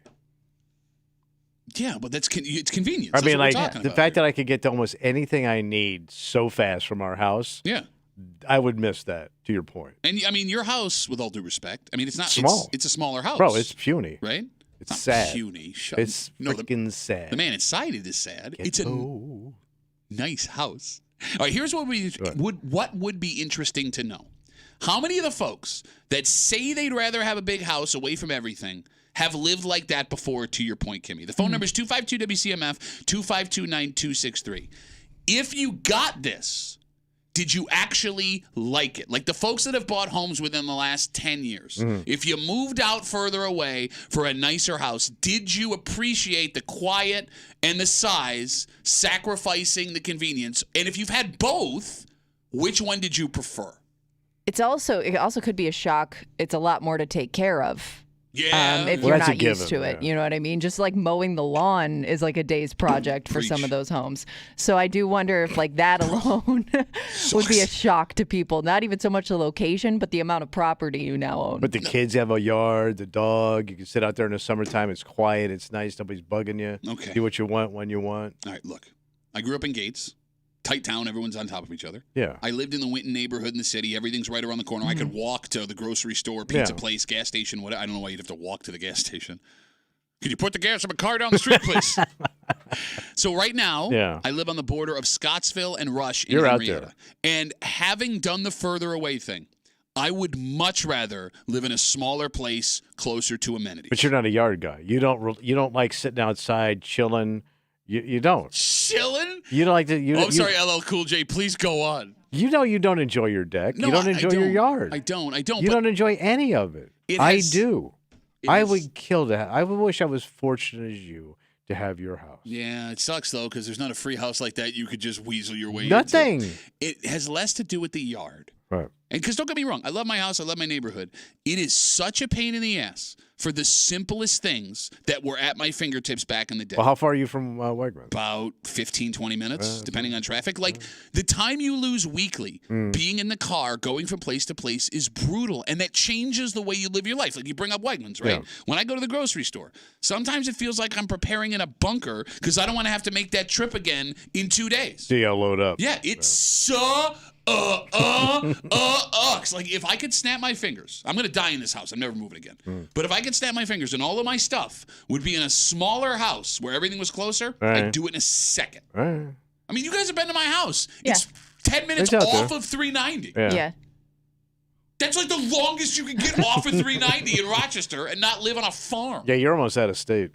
Yeah, but it's convenience. I mean, That's what like we're the about fact that I could get to almost anything I need so fast from our house. Yeah. I would miss that, to your point. And I mean, your house, with all due respect, I mean, it's not small. It's a smaller house, bro. It's puny, right? It's not sad. Puny. It's freaking sad. The man inside it is sad. It's a nice house. All right, here's what would be interesting to know. How many of the folks that say they'd rather have a big house away from everything have lived like that before, to your point, Kimmy? The phone number is 252-WCMF, 252-9263. If you got this, did you actually like it? Like the folks that have bought homes within the last 10 years, if you moved out further away for a nicer house, did you appreciate the quiet and the size, sacrificing the convenience? And if you've had both, which one did you prefer? It also could be a shock. It's a lot more to take care of. Yeah. If you're not used to it, you know what I mean? Just like mowing the lawn is like a day's project for some of those homes. So I do wonder if like that alone would be a shock to people. Not even so much the location, but the amount of property you now own. But the kids have a yard, the dog. You can sit out there in the summertime. It's quiet. It's nice. Nobody's bugging you. Okay. Do what you want when you want. All right, look. I grew up in Gates. Tight town, everyone's on top of each other. Yeah. I lived in the Winton neighborhood in the city. Everything's right around the corner. I could walk to the grocery store, pizza place, gas station, whatever. I don't know why you'd have to walk to the gas station. Could you put the gas in my car down the street, please? So right now, I live on the border of Scottsville and Rush in Henrietta. Out there. And having done the further away thing, I would much rather live in a smaller place closer to amenities. But you're not a yard guy. You don't like sitting outside chilling. You don't. Chilling? You don't like to. Sorry, LL Cool J. Please go on. You don't enjoy your deck. No, you don't enjoy your yard. I don't. You don't enjoy any of it. I do. I would kill to have. I would wish I was fortunate as you to have your house. Yeah, it sucks though because there's not a free house like that you could just weasel your way Nothing. into. It has less to do with the yard. Right. And because don't get me wrong, I love my house, I love my neighborhood. It is such a pain in the ass for the simplest things that were at my fingertips back in the day. Well, how far are you from Wegmans? About 15, 20 minutes, depending on traffic. Like, the time you lose weekly being in the car, going from place to place is brutal, and that changes the way you live your life. Like, you bring up Wegmans, right? Yeah. When I go to the grocery store, sometimes it feels like I'm preparing in a bunker because I don't want to have to make that trip again in 2 days. So you gotta load up. Yeah, it's like if I could snap my fingers, I'm going to die in this house. I'm never moving again. But if I could snap my fingers and all of my stuff would be in a smaller house where everything was closer, I'd do it in a second. I mean, you guys have been to my house. Yeah. It's 10 minutes off of 390. Yeah. That's like the longest you can get off of 390 in Rochester and not live on a farm. Yeah, you're almost out of state.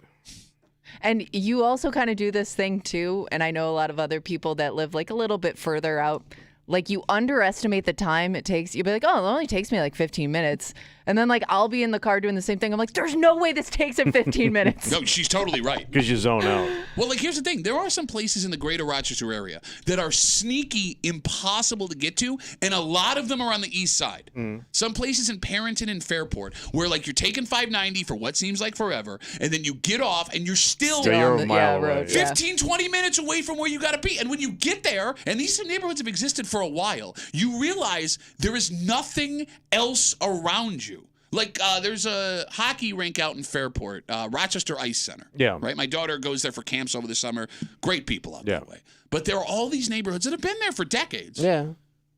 And you also kind of do this thing too, and I know a lot of other people that live like a little bit further out. Like, you underestimate the time it takes. You'll be like, oh, it only takes me like 15 minutes. And then, like, I'll be in the car doing the same thing. I'm like, there's no way this takes him 15 minutes. No, she's totally right. Because you zone out. Well, like, here's the thing. There are some places in the greater Rochester area that are sneaky, impossible to get to, and a lot of them are on the east side. Some places in Parenton and Fairport where, like, you're taking 590 for what seems like forever, and then you get off, and you're still a mile away. 15, 20 minutes away from where you got to be. And when you get there, and these neighborhoods have existed for a while, you realize there is nothing else around you. Like, there's a hockey rink out in Fairport, Rochester Ice Center. Yeah. Right? My daughter goes there for camps over the summer. Great people out that way. But there are all these neighborhoods that have been there for decades. Yeah.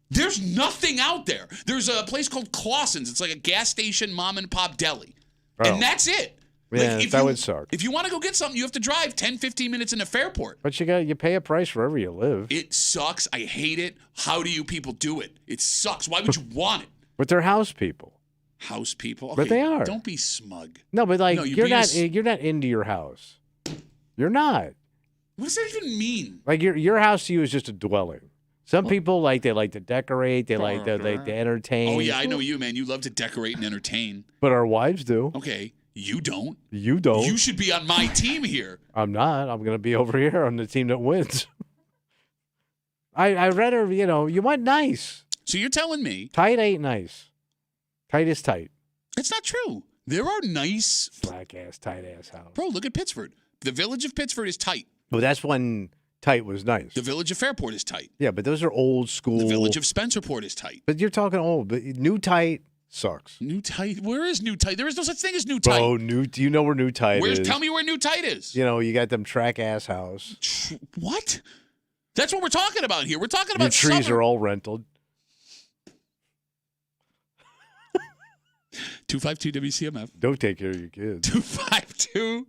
There's nothing out there. There's a place called Clausen's. It's like a gas station mom and pop deli. And that's it. Yeah, like, that would suck. If you want to go get something, you have to drive 10, 15 minutes into Fairport. But you pay a price wherever you live. It sucks. I hate it. How do you people do it? It sucks. Why would you want it? But they're house people. House people? Okay, but they are. Don't be smug. No, but like you're not into your house. You're not. What does that even mean? Like your house to you is just a dwelling. Some people they like to decorate, they like to entertain. Oh yeah, I know you, man. You love to decorate and entertain. But our wives do. Okay. You don't. You don't. You should be on my team here. I'm not. I'm going to be over here on the team that wins. I read her, you want nice. So you're telling me. Tight ain't nice. Tight is tight. That's not true. There are nice. Black ass, tight ass house. Bro, look at Pittsford. The village of Pittsford is tight. Well, that's when tight was nice. The village of Fairport is tight. Yeah, but those are old school. The village of Spencerport is tight. But you're talking old. But new tight sucks. New tight? Where is new tight? There is no such thing as new tight. Oh, you know where new tight is. Tell me where new tight is. You got them track ass house. What? That's what we're talking about here. We're talking about your trees are all rented. 252 WCMF. Don't take care of your kids. 252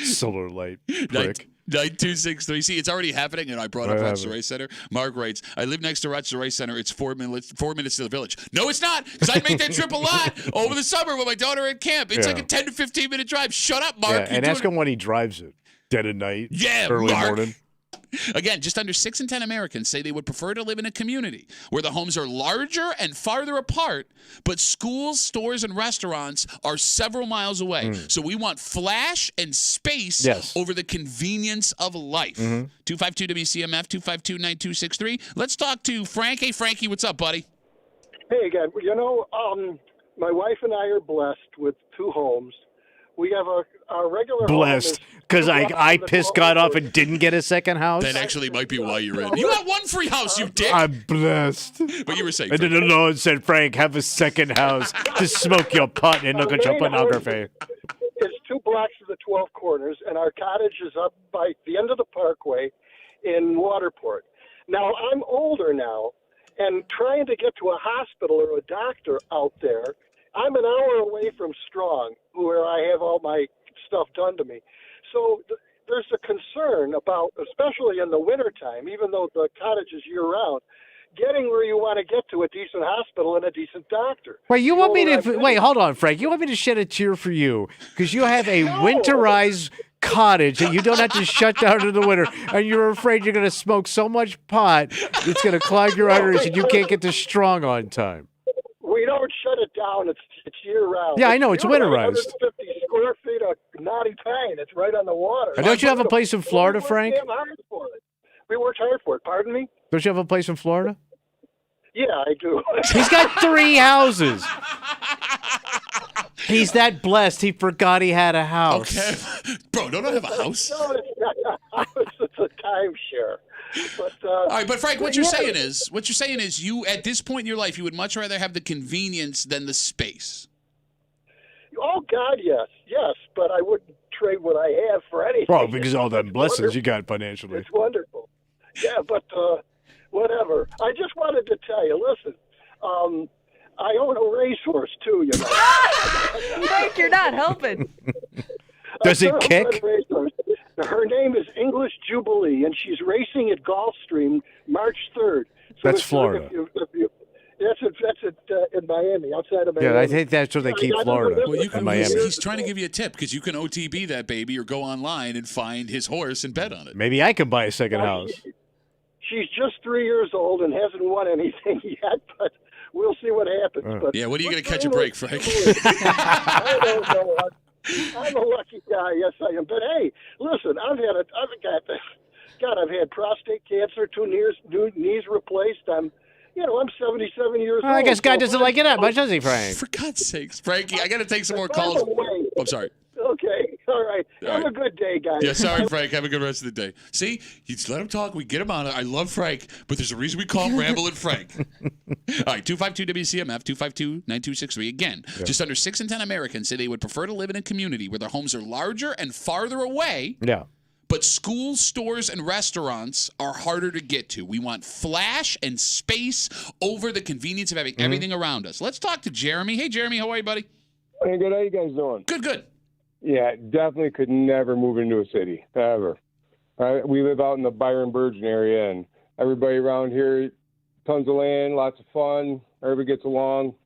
Solar light prick. 9263. See, it's already happening, and I brought up Rochester Race Center. Mark writes, I live next to Rochester Race Center. It's 4 minutes to the village. No, it's not, because I make that trip a lot over the summer with my daughter at camp. It's like a 10 to 15-minute drive. Shut up, Mark. Yeah, and ask him when he drives it. Dead at night. Yeah, early Mark. morning. Again, just under 6 in 10 Americans say they would prefer to live in a community where the homes are larger and farther apart, but schools, stores, and restaurants are several miles away. So we want flash and space over the convenience of life. 252-WCMF, 252-9263. Let's talk to Frank. Hey, Frankie, what's up, buddy? Hey, again, my wife and I are blessed with 2 homes. We have our regular blessed because I pissed God off and didn't get a second house. That actually might be why you're in. You got one free house, you dick. I'm blessed. But you were saying. And then the Lord said, Frank, have a second house to smoke your pot and look at your pornography. It's 2 blocks to the 12 corners, and our cottage is up by the end of the parkway in Waterport. Now, I'm older now, and trying to get to a hospital or a doctor out there, I'm an hour away from Strong, where I have all my stuff done to me. So there's a concern about, especially in the wintertime, even though the cottage is year-round, getting where you want to get to a decent hospital and a decent doctor. Wait, you want me to wait? Hold on, Frank. You want me to shed a tear for you because you have a winterized cottage that you don't have to shut down in the winter, and you're afraid you're going to smoke so much pot it's going to clog your arteries and you can't get to Strong on time. We don't shut it down. It's year-round. Yeah, I know. It's winterized. 150 square feet of knotty pine. It's right on the water. And don't you have a place in Florida, Frank? We worked hard for it. Pardon me? Don't you have a place in Florida? Yeah, I do. He's got 3 houses. He's that blessed. He forgot he had a house. Okay. Bro, don't I have a house? No, it's not a house. It's a timeshare. But, all right, but Frank, what you're saying is you, at this point in your life, you would much rather have the convenience than the space. Oh, God, yes. Yes, but I wouldn't trade what I have for anything. Well, because all the blessings you got financially. It's wonderful. Yeah, but whatever. I just wanted to tell you, listen, I own a racehorse, too, you know. Frank, you're not helping. Does it kick? Her name is English Jubilee, and she's racing at Gulfstream March 3rd. So that's Florida. That's in Miami, outside of Miami. Yeah, I think that's where they keep Florida, in Miami. He's trying to give you a tip because you can OTB that baby or go online and find his horse and bet on it. Maybe I can buy a second house. She's just 3 years old and hasn't won anything yet, but we'll see what happens. But yeah, when are you going to catch a break, Frank? I don't know. I'm a lucky guy. Yes, I am. But hey, listen, I've had prostate cancer, 2 knees replaced. I'm 77 years old. I guess God doesn't like it that much, does he, Frank? For God's sakes, Frankie, I got to take some more calls. I'm sorry. Okay. All right. Have a good day, guys. Yeah, sorry, Frank. Have a good rest of the day. See, you just let him talk. We get him on it. I love Frank, but there's a reason we call him Ramblin' Frank. All right, 252-WCMF, 252-9263. Again, just under 6 in 10 Americans say they would prefer to live in a community where their homes are larger and farther away. Yeah. But schools, stores, and restaurants are harder to get to. We want flash and space over the convenience of having everything around us. Let's talk to Jeremy. Hey, Jeremy, how are you, buddy? Hey, good. How you guys doing? Good. Yeah, definitely could never move into a city, ever. We live out in the Byron-Burgeon area, and everybody around here, tons of land, lots of fun. Everybody gets along.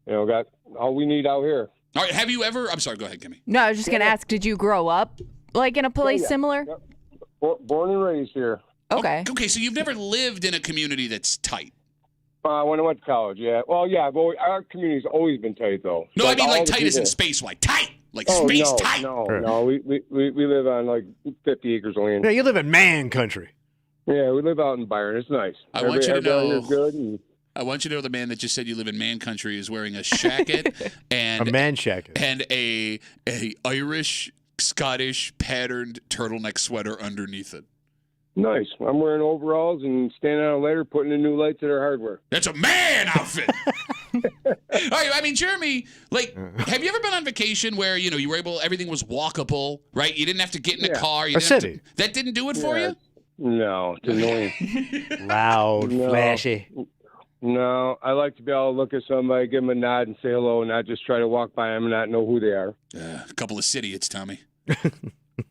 Got all we need out here. All right, have you ever – I'm sorry, go ahead, Kimmy. No, I was just going to ask, did you grow up like in a place similar? Born and raised here. Okay. Okay, so you've never lived in a community that's tight. When I went to college, yeah. Well, yeah, but our community's always been tight, though. No, I mean like tight as in space-wide. Tight! Like space tight! No. We live on like 50 acres of land. Yeah, you live in man country. Yeah, we live out in Byron. It's nice. I want you to know the man that just said you live in man country is wearing a shacket and a man shacket and a Irish, Scottish patterned turtleneck sweater underneath it. Nice. I'm wearing overalls and standing on a ladder putting in new lights at our hardware. That's a man outfit. All right, I mean, Jeremy, have you ever been on vacation where, you were everything was walkable, right? You didn't have to get in a car. A city. That didn't do it for you? No, it's annoying. Loud, flashy. No, I like to be able to look at somebody, give them a nod and say hello, and not just try to walk by them and not know who they are. A couple of idiots, Tommy.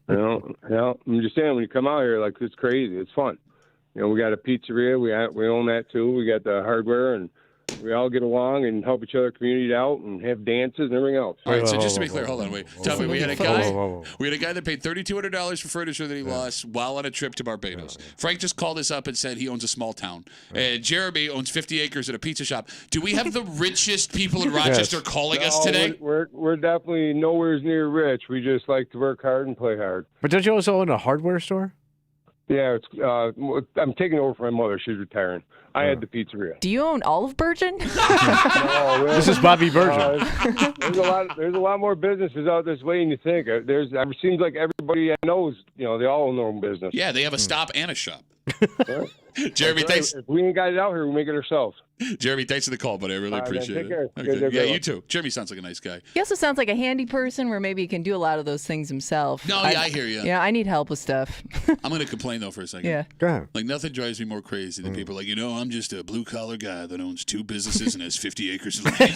I'm just saying, when you come out here, like, it's crazy. It's fun. We got a pizzeria. We own that too. We got the hardware, and we all get along and help each other community out and have dances and everything else. All right, so just to be clear, hold on, wait. Tell me, we had a guy that paid $3,200 for furniture that he lost while on a trip to Barbados. Frank just called us up and said he owns a small town. And Jeremy owns 50 acres at a pizza shop. Do we have the richest people in Rochester calling us today? We're definitely nowhere near rich. We just like to work hard and play hard. But don't you also own a hardware store? Yeah, I'm taking over for my mother. She's retiring. I had the pizzeria. Do you own Olive Virgin? No, this is Bobby Virgin. There's a lot more businesses out this way than you think. It seems like everybody knows, they all own their own business. Yeah, they have a stop and a shop. Jeremy, thanks. If we ain't got it out here, we make it ourselves. Jeremy, thanks for the call, buddy. I really appreciate take care. it. Okay. Yeah, you too. Jeremy sounds like a nice guy. He also sounds like a handy person where maybe he can do a lot of those things himself. No, I hear you. Yeah, I need help with stuff. I'm going to complain, though, for a second. Yeah. Go ahead. Like, nothing drives me more crazy than people like, I'm just a blue-collar guy that owns 2 businesses and has 50 acres of land.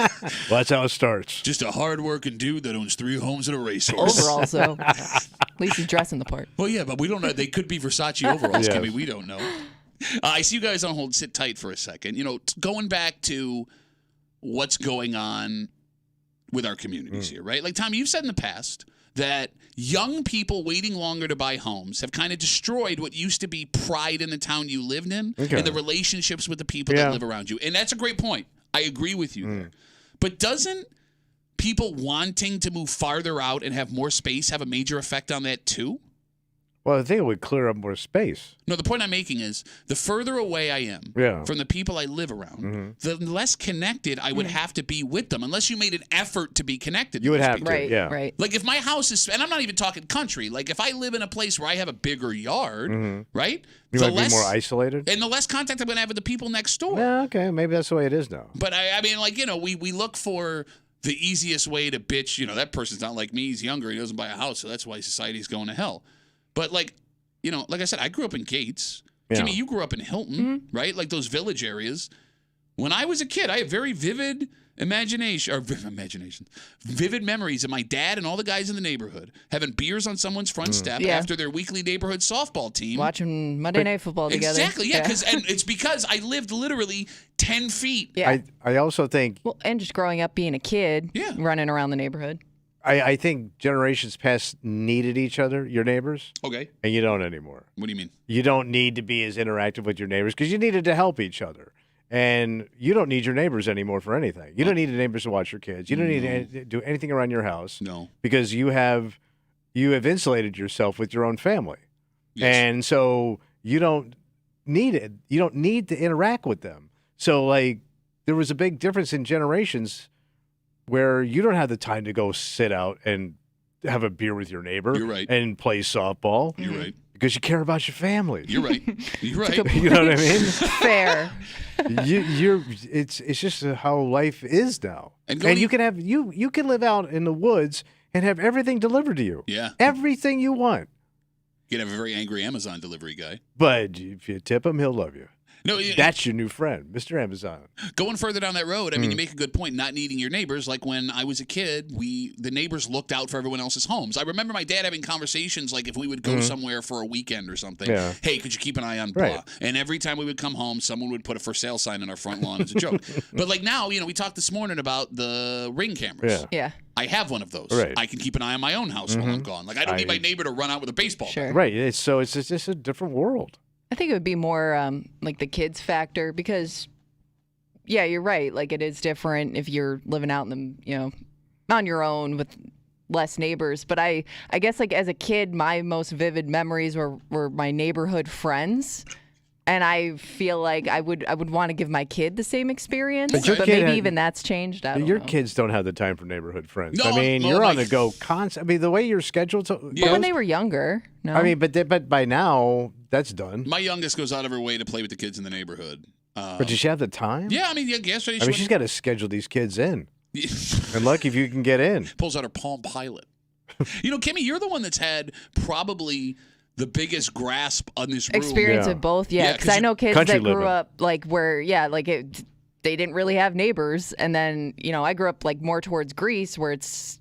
Well, that's how it starts. Just a hard-working dude that owns 3 homes and a racehorse. Overalls, though. At least he's dressing the part. Well, yeah, but we don't know. They could be Versace overalls, Yes. Kimmy. We don't know. I see you guys on hold. Sit tight for a second. Going back to what's going on with our communities here, right? Like, Tom, you've said in the past that young people waiting longer to buy homes have kind of destroyed what used to be pride in the town you lived in and the relationships with the people that live around you. And that's a great point. I agree with you there. But doesn't people wanting to move farther out and have more space have a major effect on that too? Well, I think it would clear up more space. No, the point I'm making is the further away I am from the people I live around, the less connected I would have to be with them, unless you made an effort to be connected. You would have people. to, Right. Like if my house is, and I'm not even talking country, like if I live in a place where I have a bigger yard, right? You might be more isolated. And the less contact I'm going to have with the people next door. Yeah, okay. Maybe that's the way it is now. But I mean, like, we look for the easiest way to bitch, that person's not like me, he's younger, he doesn't buy a house, so that's why society's going to hell. But like I said, I grew up in Gates. Yeah. Jimmy, you grew up in Hilton, right? Like those village areas. When I was a kid, I had very vivid vivid memories of my dad and all the guys in the neighborhood having beers on someone's front step after their weekly neighborhood softball team. Watching Monday Night Football together. Exactly, yeah. And it's because I lived literally 10 feet. Yeah. I also think... Well, and just growing up being a kid, running around the neighborhood. I think generations past needed each other, your neighbors. Okay. And you don't anymore. What do you mean? You don't need to be as interactive with your neighbors because you needed to help each other. And you don't need your neighbors anymore for anything. You don't need the neighbors to watch your kids. You don't need to do anything around your house. No. Because you have insulated yourself with your own family. Yes. And so you don't need it. You don't need to interact with them. So, like, there was a big difference in generations where you don't have the time to go sit out and have a beer with your neighbor. You're right. And play softball. You're right. Because you care about your family. You're right. You're right. You know what I mean? Fair. It's just how life is now. And you can have you can live out in the woods and have everything delivered to you. Yeah. Everything you want. You can have a very angry Amazon delivery guy. But if you tip him, he'll love you. No, that's your new friend, Mr. Amazon. Going further down that road, I mean, you make a good point, not needing your neighbors. Like when I was a kid, the neighbors looked out for everyone else's homes. I remember my dad having conversations like if we would go somewhere for a weekend or something, hey, could you keep an eye on blah? Right. And every time we would come home, someone would put a for sale sign on our front lawn as a joke. But like now, we talked this morning about the Ring cameras. Yeah. I have one of those. Right. I can keep an eye on my own house while I'm gone. Like I don't need my neighbor to run out with a baseball bat. Right. It's just a different world. I think it would be more like the kids factor because, yeah, you're right. Like it is different if you're living out in the, on your own with less neighbors. But I guess like as a kid, my most vivid memories were my neighborhood friends. And I feel like I would want to give my kid the same experience, but maybe even that's changed. I don't know. Kids don't have the time for neighborhood friends. No, I mean, you're on the go constant. I mean, the way you're scheduled to. But when they were younger, no. I mean, but by now that's done. My youngest goes out of her way to play with the kids in the neighborhood. But does she have the time? Yeah, I mean, yesterday. I mean, she's got to schedule these kids in. And lucky if you can get in. Pulls out her Palm Pilot. Kimmy, you're the one that's had probably the biggest grasp on this room. Experience of both, because I know kids that grew up like where, like they didn't really have neighbors. And then, I grew up like more towards Greece where it's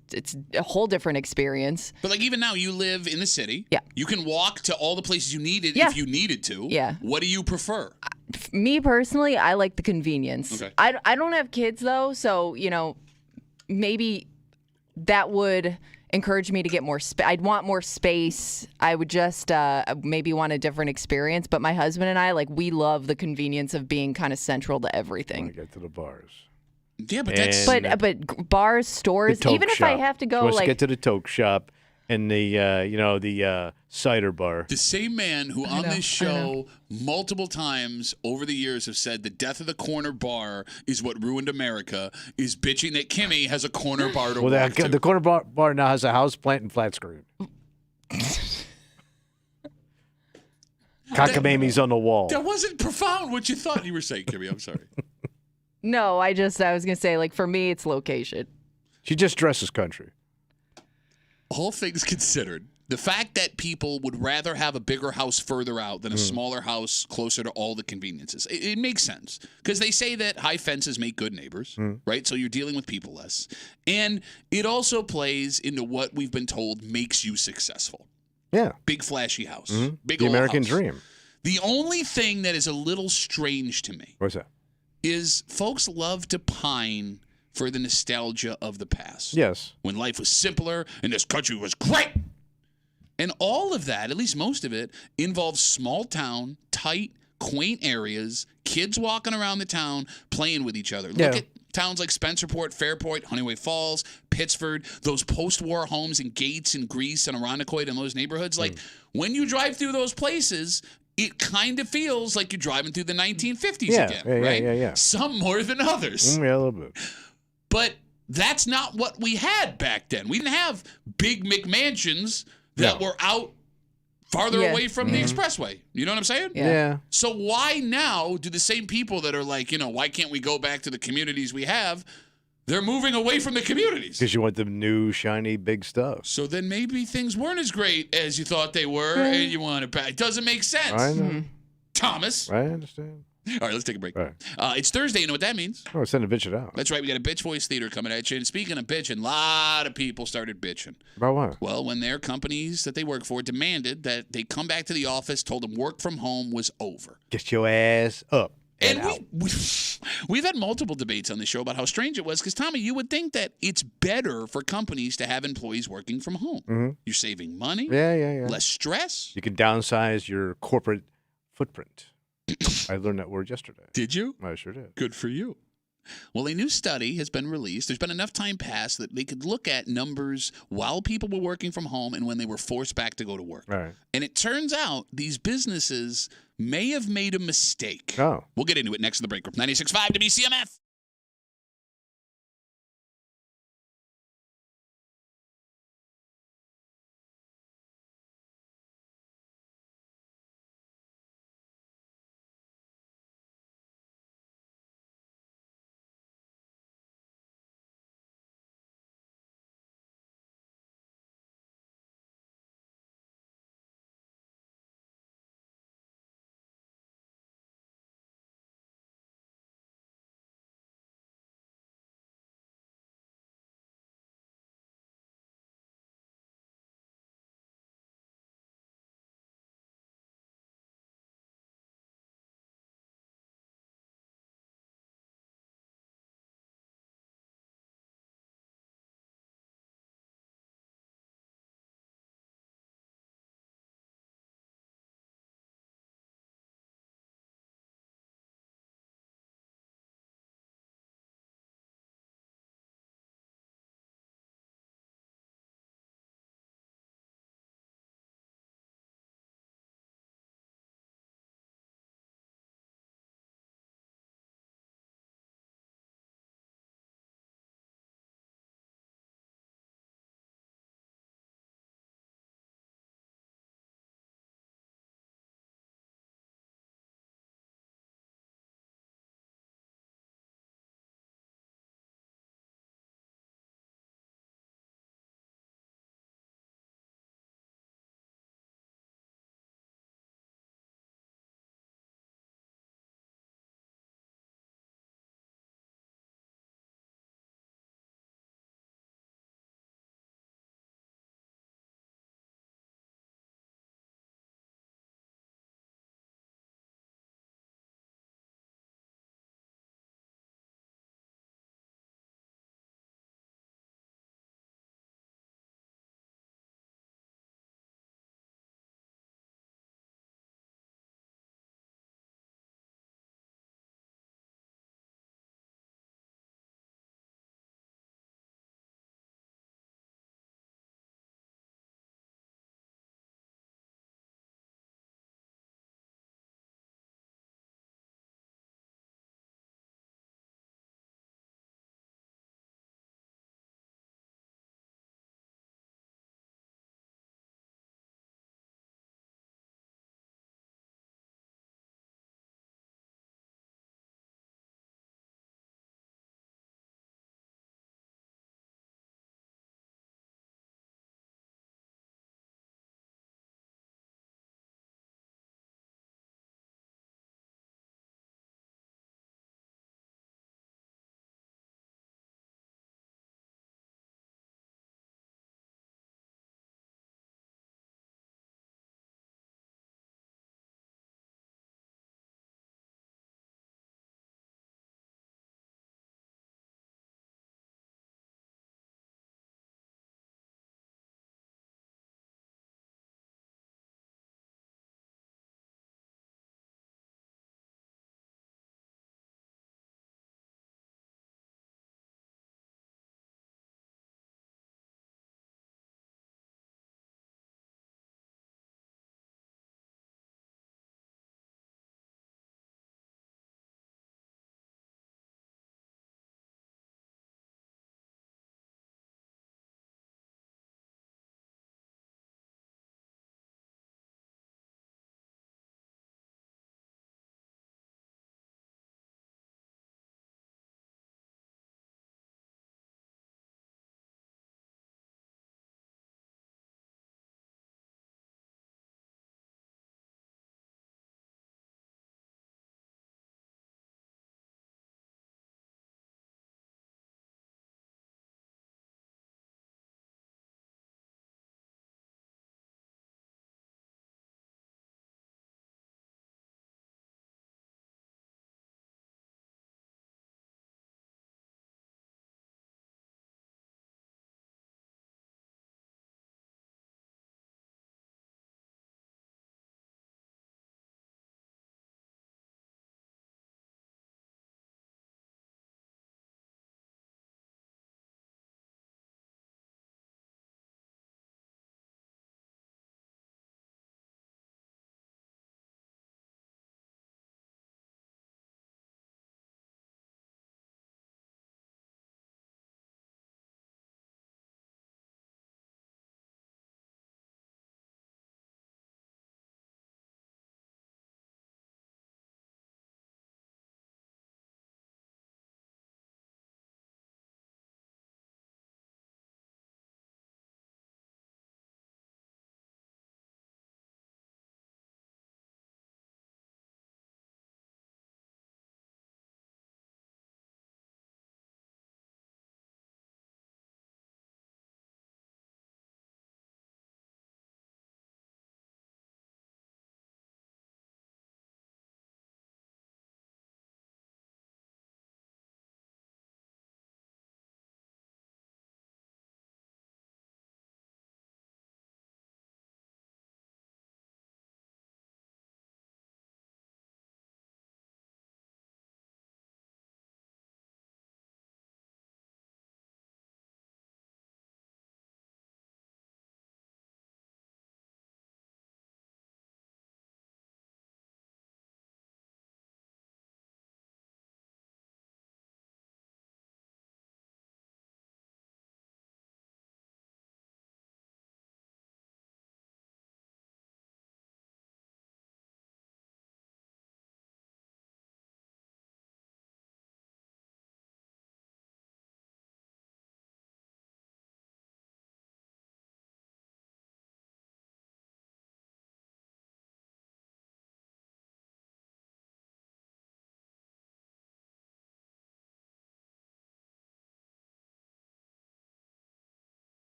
a whole different experience. But like even now you live in the city. Yeah. You can walk to all the places you needed if you needed to. Yeah. What do you prefer? Me personally, I like the convenience. Okay. I don't have kids though, so, maybe that would encourage me to get more space. I'd want more space. I would just maybe want a different experience. But my husband and I, we love the convenience of being kind of central to everything. I get to the bars. Yeah, but that's... But bars, stores, even if I have to go, let's get to the toke shop and the cider bar. The same man who on this show multiple times over the years have said the death of the corner bar is what ruined America is bitching that Kimmy has a corner bar to walk to. The corner bar now has a house plant and flat screen. Cockamamie's on the wall. That wasn't profound what you thought you were saying, Kimmy. I'm sorry. No, I was going to say, for me, it's location. She just dresses country. All things considered, the fact that people would rather have a bigger house further out than a smaller house closer to all the conveniences, it makes sense. Because they say that high fences make good neighbors, right? So you're dealing with people less. And it also plays into what we've been told makes you successful. Yeah. Big flashy house. Big the old American house. dream. The only thing that is a little strange to me. What's that? Is folks love to pine for the nostalgia of the past. Yes. When life was simpler and this country was great. And all of that, at least most of it, involves small town, tight, quaint areas, kids walking around the town, playing with each other. Look at towns like Spencerport, Fairport, Honeyway Falls, Pittsford, those post-war homes in Gates and Greece and Irondequoit and those neighborhoods. Like, when you drive through those places, it kind of feels like you're driving through the 1950s again, right? Yeah. Some more than others. Yeah, a little bit. But that's not what we had back then. We didn't have big McMansions that were out farther away from the expressway. You know what I'm saying? Yeah. So why now do the same people that are like, why can't we go back to the communities we have? They're moving away from the communities. Because you want the new, shiny, big stuff. So then maybe things weren't as great as you thought they were, and you want it back. It doesn't make sense. I know. Thomas. I understand. All right, let's take a break. All right. It's Thursday. You know what that means? Oh, send a bitch it out. That's right. We got a Bitch Voice Theater coming at you. And speaking of bitching, a lot of people started bitching. About what? Well, when their companies that they work for demanded that they come back to the office, told them work from home was over. Get your ass up. And we've had multiple debates on the show about how strange it was because, Tommy, you would think that it's better for companies to have employees working from home. Mm-hmm. You're saving money. Yeah. Less stress. You can downsize your corporate footprint. I learned that word yesterday. Did you? I sure did. Good for you. Well, a new study has been released. There's been enough time passed that they could look at numbers while people were working from home and when they were forced back to go to work. All right. And it turns out these businesses may have made a mistake. Oh. We'll get into it next in the break room. 96.5 WCMF.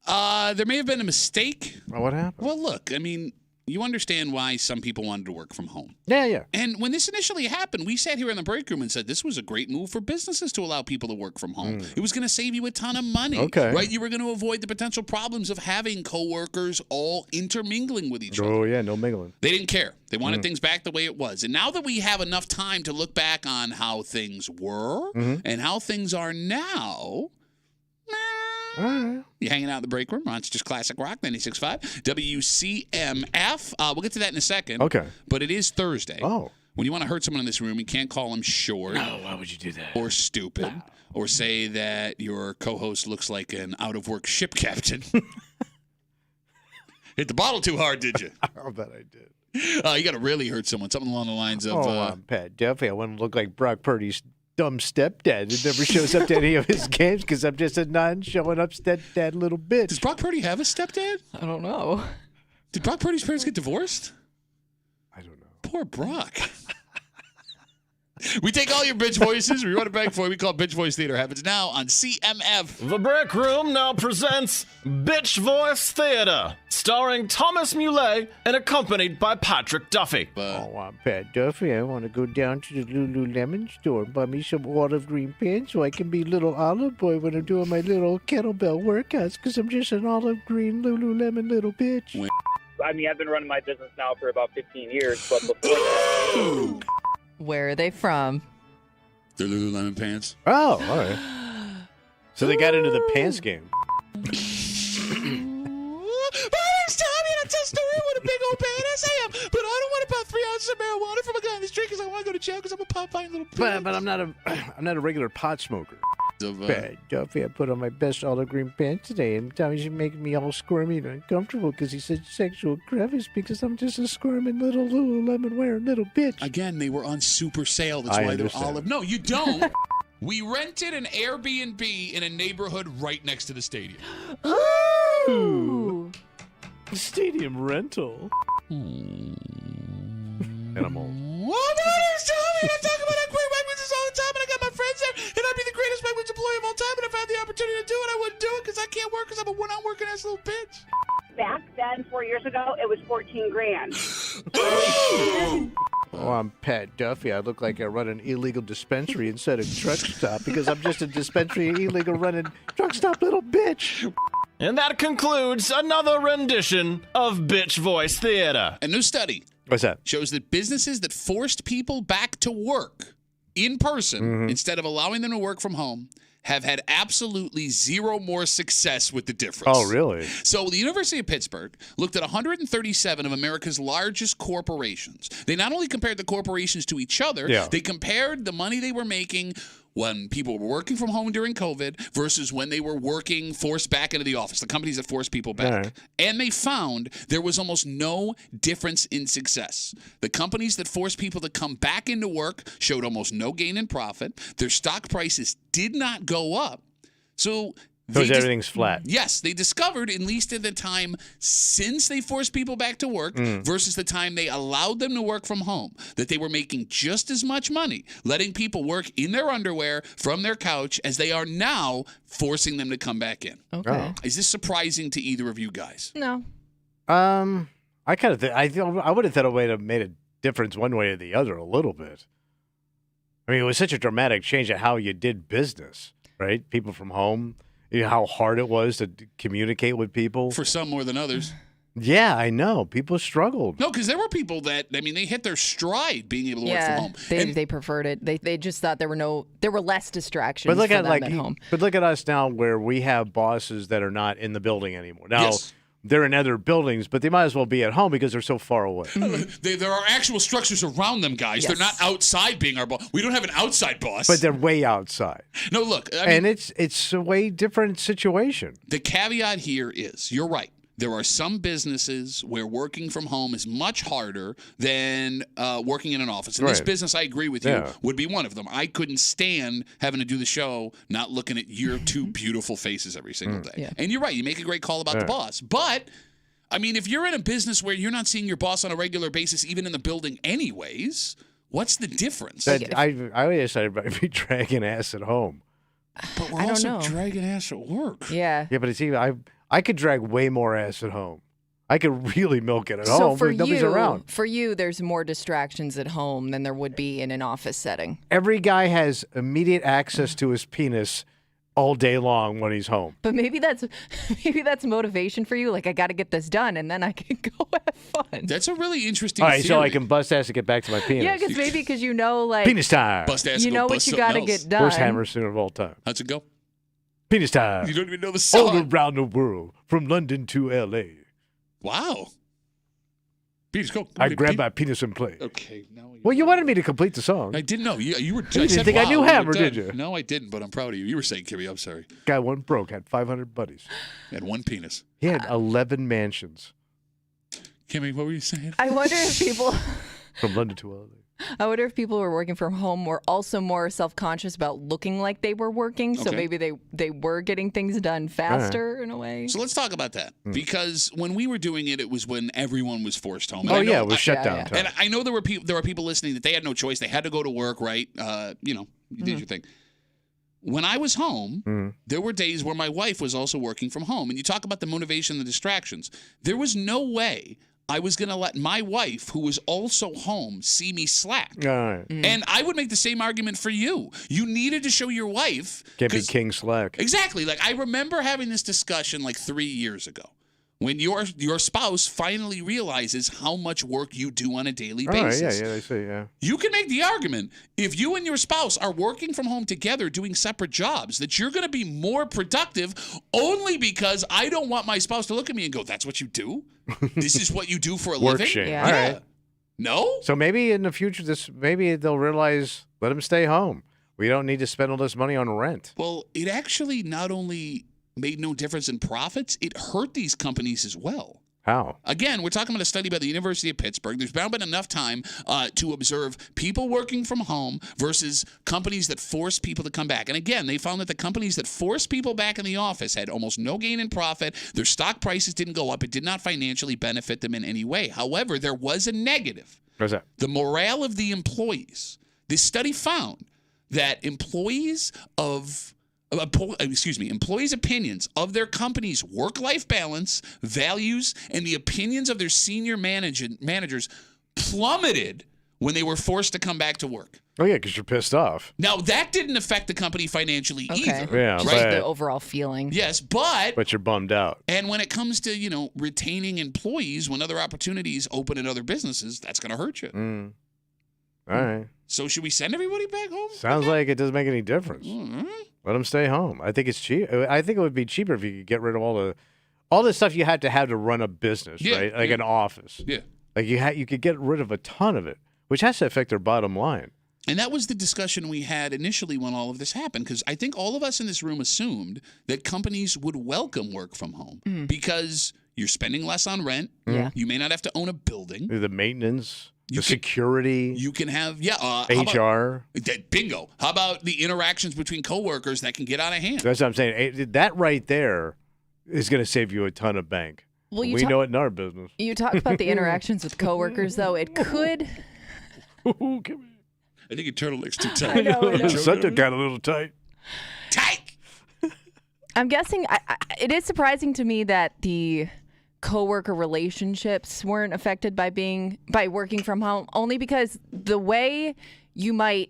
There may have been a mistake. Well, what happened? Well, look, I mean, you understand why some people wanted to work from home. Yeah. And when this initially happened, we sat here in the break room and said this was a great move for businesses to allow people to work from home. It was going to save you a ton of money. Okay. Right? You were going to avoid the potential problems of having coworkers all intermingling with each other. Oh, yeah, no mingling. They didn't care. They wanted things back the way it was. And now that we have enough time to look back on how things were and how things are now, you hanging out in the break room. Monsters Classic Rock 96.5 WCMF. We'll get to that in a second. Okay. But it is Thursday. Oh. When you want to hurt someone in this room, you can't call them short. No, why would you do that? Or stupid. Or say that your co-host looks like an out-of-work ship captain. Hit the bottle too hard, did you? I'll bet I did. You got to really hurt someone. Something along the lines of... I'm Pat Duffy. I want to look like Brock Purdy's dumb stepdad that never shows up to any of his games because I'm just a non-showing-up stepdad little bitch. Does Brock Purdy have a stepdad? I don't know. Did Brock Purdy's parents get divorced? I don't know. Poor Brock. We take all your bitch voices. We run it back for you. We call it Bitch Voice Theater. Happens now on CMF. The Break Room now presents Bitch Voice Theater, starring Thomas Muley and accompanied by Patrick Duffy. I'm Pat Duffy. I want to go down to the Lululemon store and buy me some olive green pants so I can be little olive boy when I'm doing my little kettlebell workouts because I'm just an olive green Lululemon little bitch. I mean, I've been running my business now for about 15 years, but before that... Where are they from? They're Lululemon pants. Oh, all right. So they got into the pants game. My name's Tommy, and I tell story what a big old badass I am. But I don't want about 3 ounces of marijuana from a guy in the street because I want to go to jail because I'm a Popeye little pig. But I'm not a regular pot smoker. Pat Duffy, I put on my best olive green pants today, and Tommy's making me all squirmy and uncomfortable because he's such sexual crevice because I'm just a squirming little Lululemon wearing little bitch. Again, they were on super sale. That's why they're olive. No, you don't. We rented an Airbnb in a neighborhood right next to the stadium. Ooh. Stadium rental. Animal. What is Tommy? I talk about how great Wegmans is all the time, and I got my friends there, and I'd be the greatest Wegmans employee of all time, and if I had the opportunity to do it, I wouldn't do it because I can't work because I'm a one-out working ass little bitch. Back then, 4 years ago, it was $14,000. Oh, I'm Pat Duffy. I look like I run an illegal dispensary instead of truck stop because I'm just a dispensary illegal running truck stop little bitch. And that concludes another rendition of Bitch Voice Theater. A new study. What's that? Shows that businesses that forced people back to work in person instead of allowing them to work from home have had absolutely zero more success with the difference. Oh, really? So the University of Pittsburgh looked at 137 of America's largest corporations. They not only compared the corporations to each other, they compared the money they were making when people were working from home during COVID versus when they were working forced back into the office, the companies that forced people back. Right. And they found there was almost no difference in success. The companies that forced people to come back into work showed almost no gain in profit. Their stock prices did not go up. So everything's flat. Yes, they discovered, at least at the time since they forced people back to work versus the time they allowed them to work from home, that they were making just as much money letting people work in their underwear from their couch as they are now forcing them to come back in. Okay. Is this surprising to either of you guys? No. I kind of I would have thought it would have made a difference one way or the other a little bit. I mean, it was such a dramatic change of how you did business, right? People from home. You know how hard it was to communicate with people. For some more than others. Yeah, I know. People struggled. No, because there were people that, I mean, they hit their stride being able to work from home. They preferred it. They just thought there were less distractions for them at home. But look at us now where we have bosses that are not in the building anymore. Now, they're in other buildings, but they might as well be at home because they're so far away. There are actual structures around them, guys. They're not outside being our boss. We don't have an outside boss. But they're way outside. No, look. I mean, and it's a way different situation. The caveat here is, you're right. There are some businesses where working from home is much harder than working in an office. And this business, I agree with you, would be one of them. I couldn't stand having to do the show not looking at your two beautiful faces every single day. Yeah. And you're right. You make a great call about the boss. But, I mean, if you're in a business where you're not seeing your boss on a regular basis, even in the building anyways, what's the difference? I always said I'd be dragging ass at home. But we're also dragging ass at work. Yeah. Yeah, but it's even I could drag way more ass at home. I could really milk it at So home, for but nobody's around. For you, there's more distractions at home than there would be in an office setting. Every guy has immediate access to his penis all day long when he's home. But maybe that's motivation for you. Like, I got to get this done, and then I can go have fun. That's a really interesting All right, theory. so I can bust ass to get back to my penis. Yeah, because you know, like penis time. Bust ass you and go know what bust you something got to else. get done. Worst hammer sooner of all time. How's it go? Penis time. You don't even know the song. All around the world, from London to L.A. Wow. Penis, go. I grab my penis and play. Okay, now. Well, you wanted me to complete the song. I didn't know. You were. You didn't think I knew Hammer, did you? No, I didn't. But I'm proud of you. You were saying, Kimmy. I'm sorry. Guy went broke, had 500 buddies. And one penis. He had 11 mansions. Kimmy, what were you saying? I wonder if people from London to L.A. I wonder if people who are working from home were also more self-conscious about looking like they were working. So Okay. maybe they were getting things done faster in a way. So let's talk about that because when we were doing it, it was when everyone was forced home. Oh, And I know- yeah, it was shutdown time. And I know there were people listening that they had no choice. They had to go to work, right? You did your thing. When I was home, there were days where my wife was also working from home. And you talk about the motivation, the distractions. There was no way I was going to let my wife, who was also home, see me slack. All right. And I would make the same argument for you. You needed to show your wife. Can't be king slack. Exactly. Like, I remember having this discussion like 3 years ago when your spouse finally realizes how much work you do on a daily All right, basis. yeah, they say, yeah. You can make the argument if you and your spouse are working from home together doing separate jobs that you're going to be more productive only because I don't want my spouse to look at me and go, that's what you do? This is what you do for a Work living? shame. Yeah. All right. No? So maybe in the future, maybe they'll realize, let them stay home. We don't need to spend all this money on rent. Well, it actually not only made no difference in profits, it hurt these companies as well. How? Again, we're talking about a study by the University of Pittsburgh. There's now been enough time to observe people working from home versus companies that force people to come back. And again, they found that the companies that forced people back in the office had almost no gain in profit. Their stock prices didn't go up. It did not financially benefit them in any way. However, there was a negative. What's that? The morale of the employees. This study found that employees' opinions of their company's work-life balance, values, and the opinions of their senior managers plummeted when they were forced to come back to work. Oh, yeah, because you're pissed off. Now, that didn't affect the company financially either. Yeah, Just right. the overall feeling. Yes, but you're bummed out. And when it comes to, retaining employees when other opportunities open in other businesses, that's going to hurt you. All right. So should we send everybody back home? Sounds like it doesn't make any difference. Let them stay home. I think it's cheap. I think it would be cheaper if you could get rid of all the stuff you had to have to run a business, right? Like an office. Yeah. Like you could get rid of a ton of it, which has to affect their bottom line. And that was the discussion we had initially when all of this happened, because I think all of us in this room assumed that companies would welcome work from home because you're spending less on rent. Yeah. You may not have to own a building. The maintenance, security. You can have, HR. Bingo. How about the interactions between coworkers that can get out of hand? That's what I'm saying. That right there is going to save you a ton of bank. Well, we know it in our business. You talk about the interactions with coworkers, though. It could. I think your turtleneck's too tight. I know. Something got a little tight. I'm guessing it is surprising to me that the coworker relationships weren't affected by working from home, only because the way you might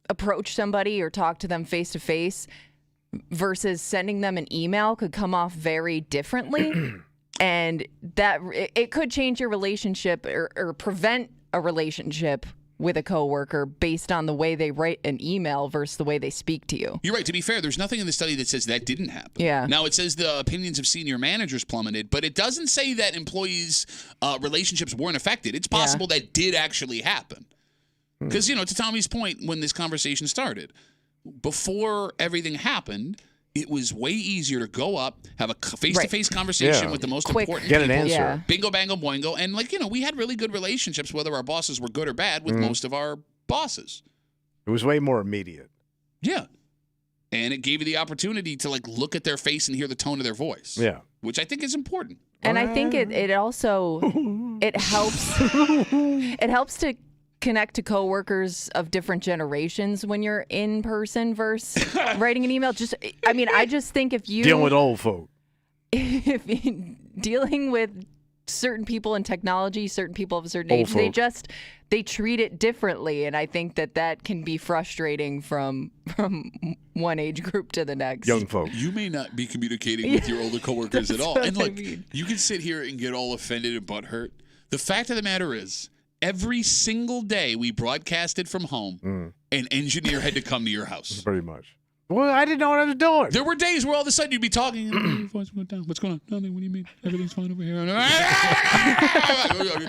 approach somebody or talk to them face to face versus sending them an email could come off very differently. And that it could change your relationship or prevent a relationship with a coworker based on the way they write an email versus the way they speak to you. You're right. To be fair, there's nothing in the study that says that didn't happen. Yeah. Now, it says the opinions of senior managers plummeted, but it doesn't say that employees' relationships weren't affected. It's possible that did actually happen. Because, to Tommy's point, when this conversation started, before everything happened, it was way easier to go up, have a face-to-face conversation with the most important Get people. an answer. Yeah. Bingo, bango, boingo. And, we had really good relationships, whether our bosses were good or bad, with most of our bosses. It was way more immediate. Yeah. And it gave you the opportunity to, look at their face and hear the tone of their voice. Yeah. Which I think is important. And I think it also it helps to connect to coworkers of different generations when you're in person versus writing an email. I just think if you Dealing with old folk. if dealing with certain people in technology, certain people of a certain age, they treat it differently, and I think that can be frustrating from one age group to the next. Young folk. You may not be communicating with your older coworkers at all. And look, you can sit here and get all offended and butthurt. The fact of the matter is, every single day we broadcasted from home, an engineer had to come to your house. Pretty much. Well, I didn't know what I was doing. There were days where all of a sudden you'd be talking. What's going on? Nothing. What do you mean? Everything's fine over here.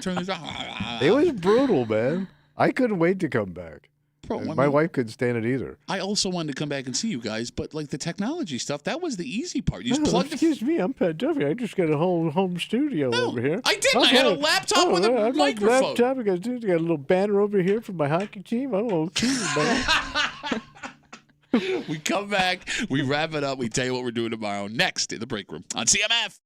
Turn this off. It was brutal, man. I couldn't wait to come back. Bro, my wife couldn't stand it either. I also wanted to come back and see you guys, but like the technology stuff, that was the easy part. You just plugged. Excuse me, I'm Pat Duffy. I just got a whole home studio over here. I didn't. I had a laptop with a microphone. Laptop. I got a little banner over here for my hockey team. I'm okay, man. We come back, we wrap it up, we tell you what we're doing tomorrow. Next in the break room on CMF.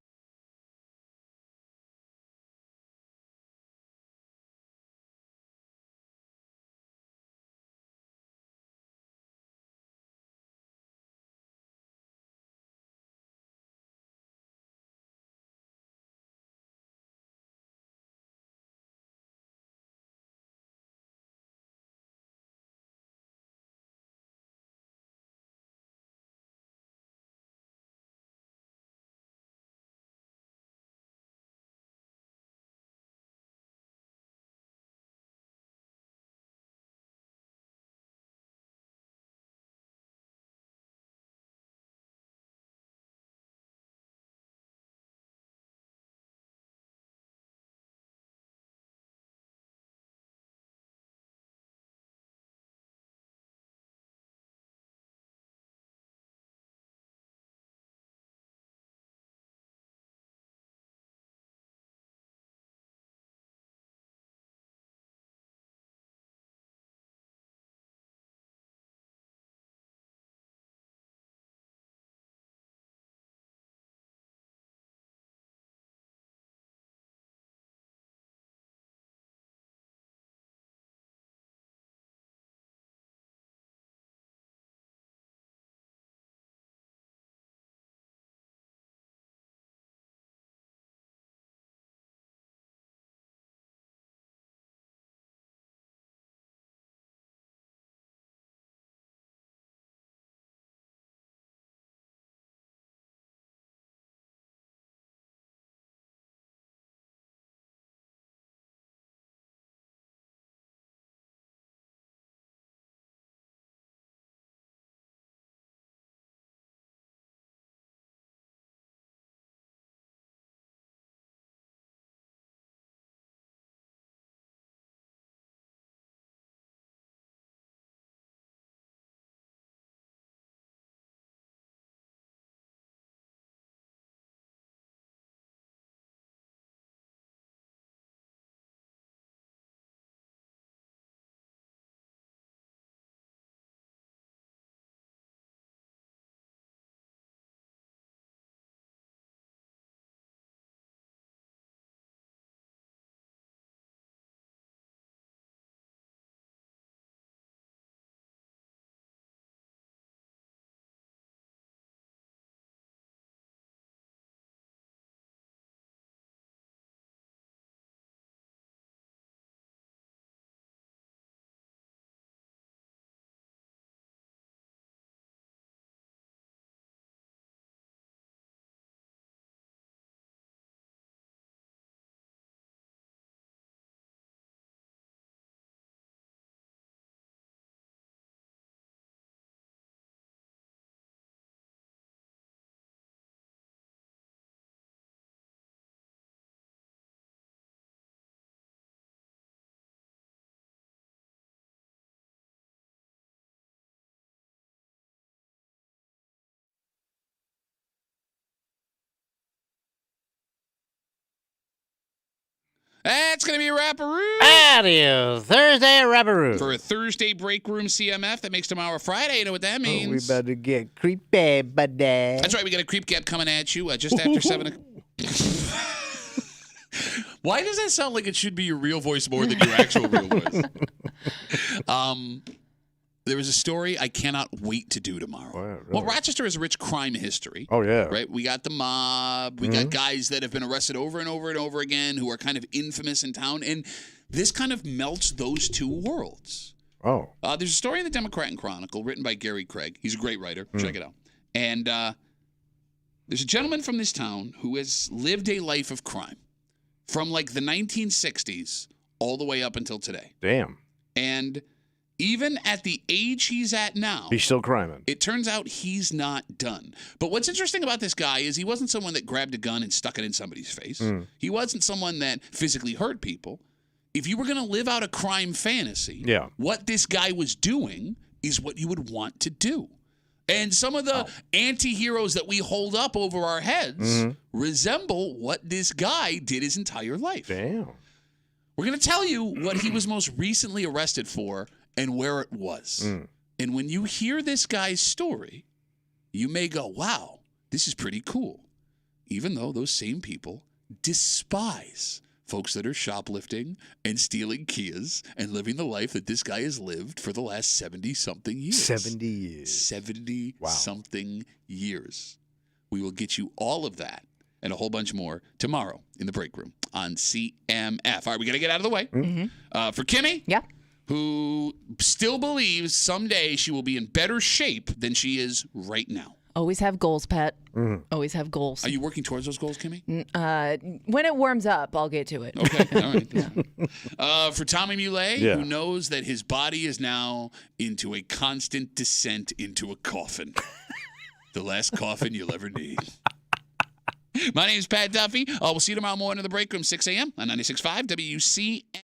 That's going to be a wrapperoo. Adios. Thursday wrapperoo. For a Thursday break room CMF that makes tomorrow Friday. You know what that means? Oh, we better get creepy, buddy. That's right. We got a creep gap coming at you just after 7 o'clock. Why does that sound like it should be your real voice more than your actual real voice? There is a story I cannot wait to do tomorrow. Oh, yeah, really? Well, Rochester has a rich crime history. Oh, yeah. Right? We got the mob. We got guys that have been arrested over and over and over again who are kind of infamous in town. And this kind of melts those two worlds. Oh. There's a story in the Democrat and Chronicle written by Gary Craig. He's a great writer. Check it out. And there's a gentleman from this town who has lived a life of crime from like the 1960s all the way up until today. Damn. And even at the age he's at now, He's still criming. it turns out he's not done. But what's interesting about this guy is he wasn't someone that grabbed a gun and stuck it in somebody's face. He wasn't someone that physically hurt people. If you were going to live out a crime fantasy, what this guy was doing is what you would want to do. And some of the anti-heroes that we hold up over our heads resemble what this guy did his entire life. Damn. We're going to tell you what he was most recently arrested for and where it was. And when you hear this guy's story, you may go, wow, this is pretty cool. Even though those same people despise folks that are shoplifting and stealing Kias and living the life that this guy has lived for the last 70-something years. 70 years. 70-something years. We will get you all of that and a whole bunch more tomorrow in the break room on CMF. All right, we got to get out of the way. For Kimmy, who still believes someday she will be in better shape than she is right now. Always have goals, Pat. Always have goals. Are you working towards those goals, Kimmy? When it warms up, I'll get to it. Okay, all right. For Tommy Muley, who knows that his body is now into a constant descent into a coffin. The last coffin you'll ever need. My name is Pat Duffy. We'll see you tomorrow morning in the break room, 6 a.m. on 96.5 WCMF.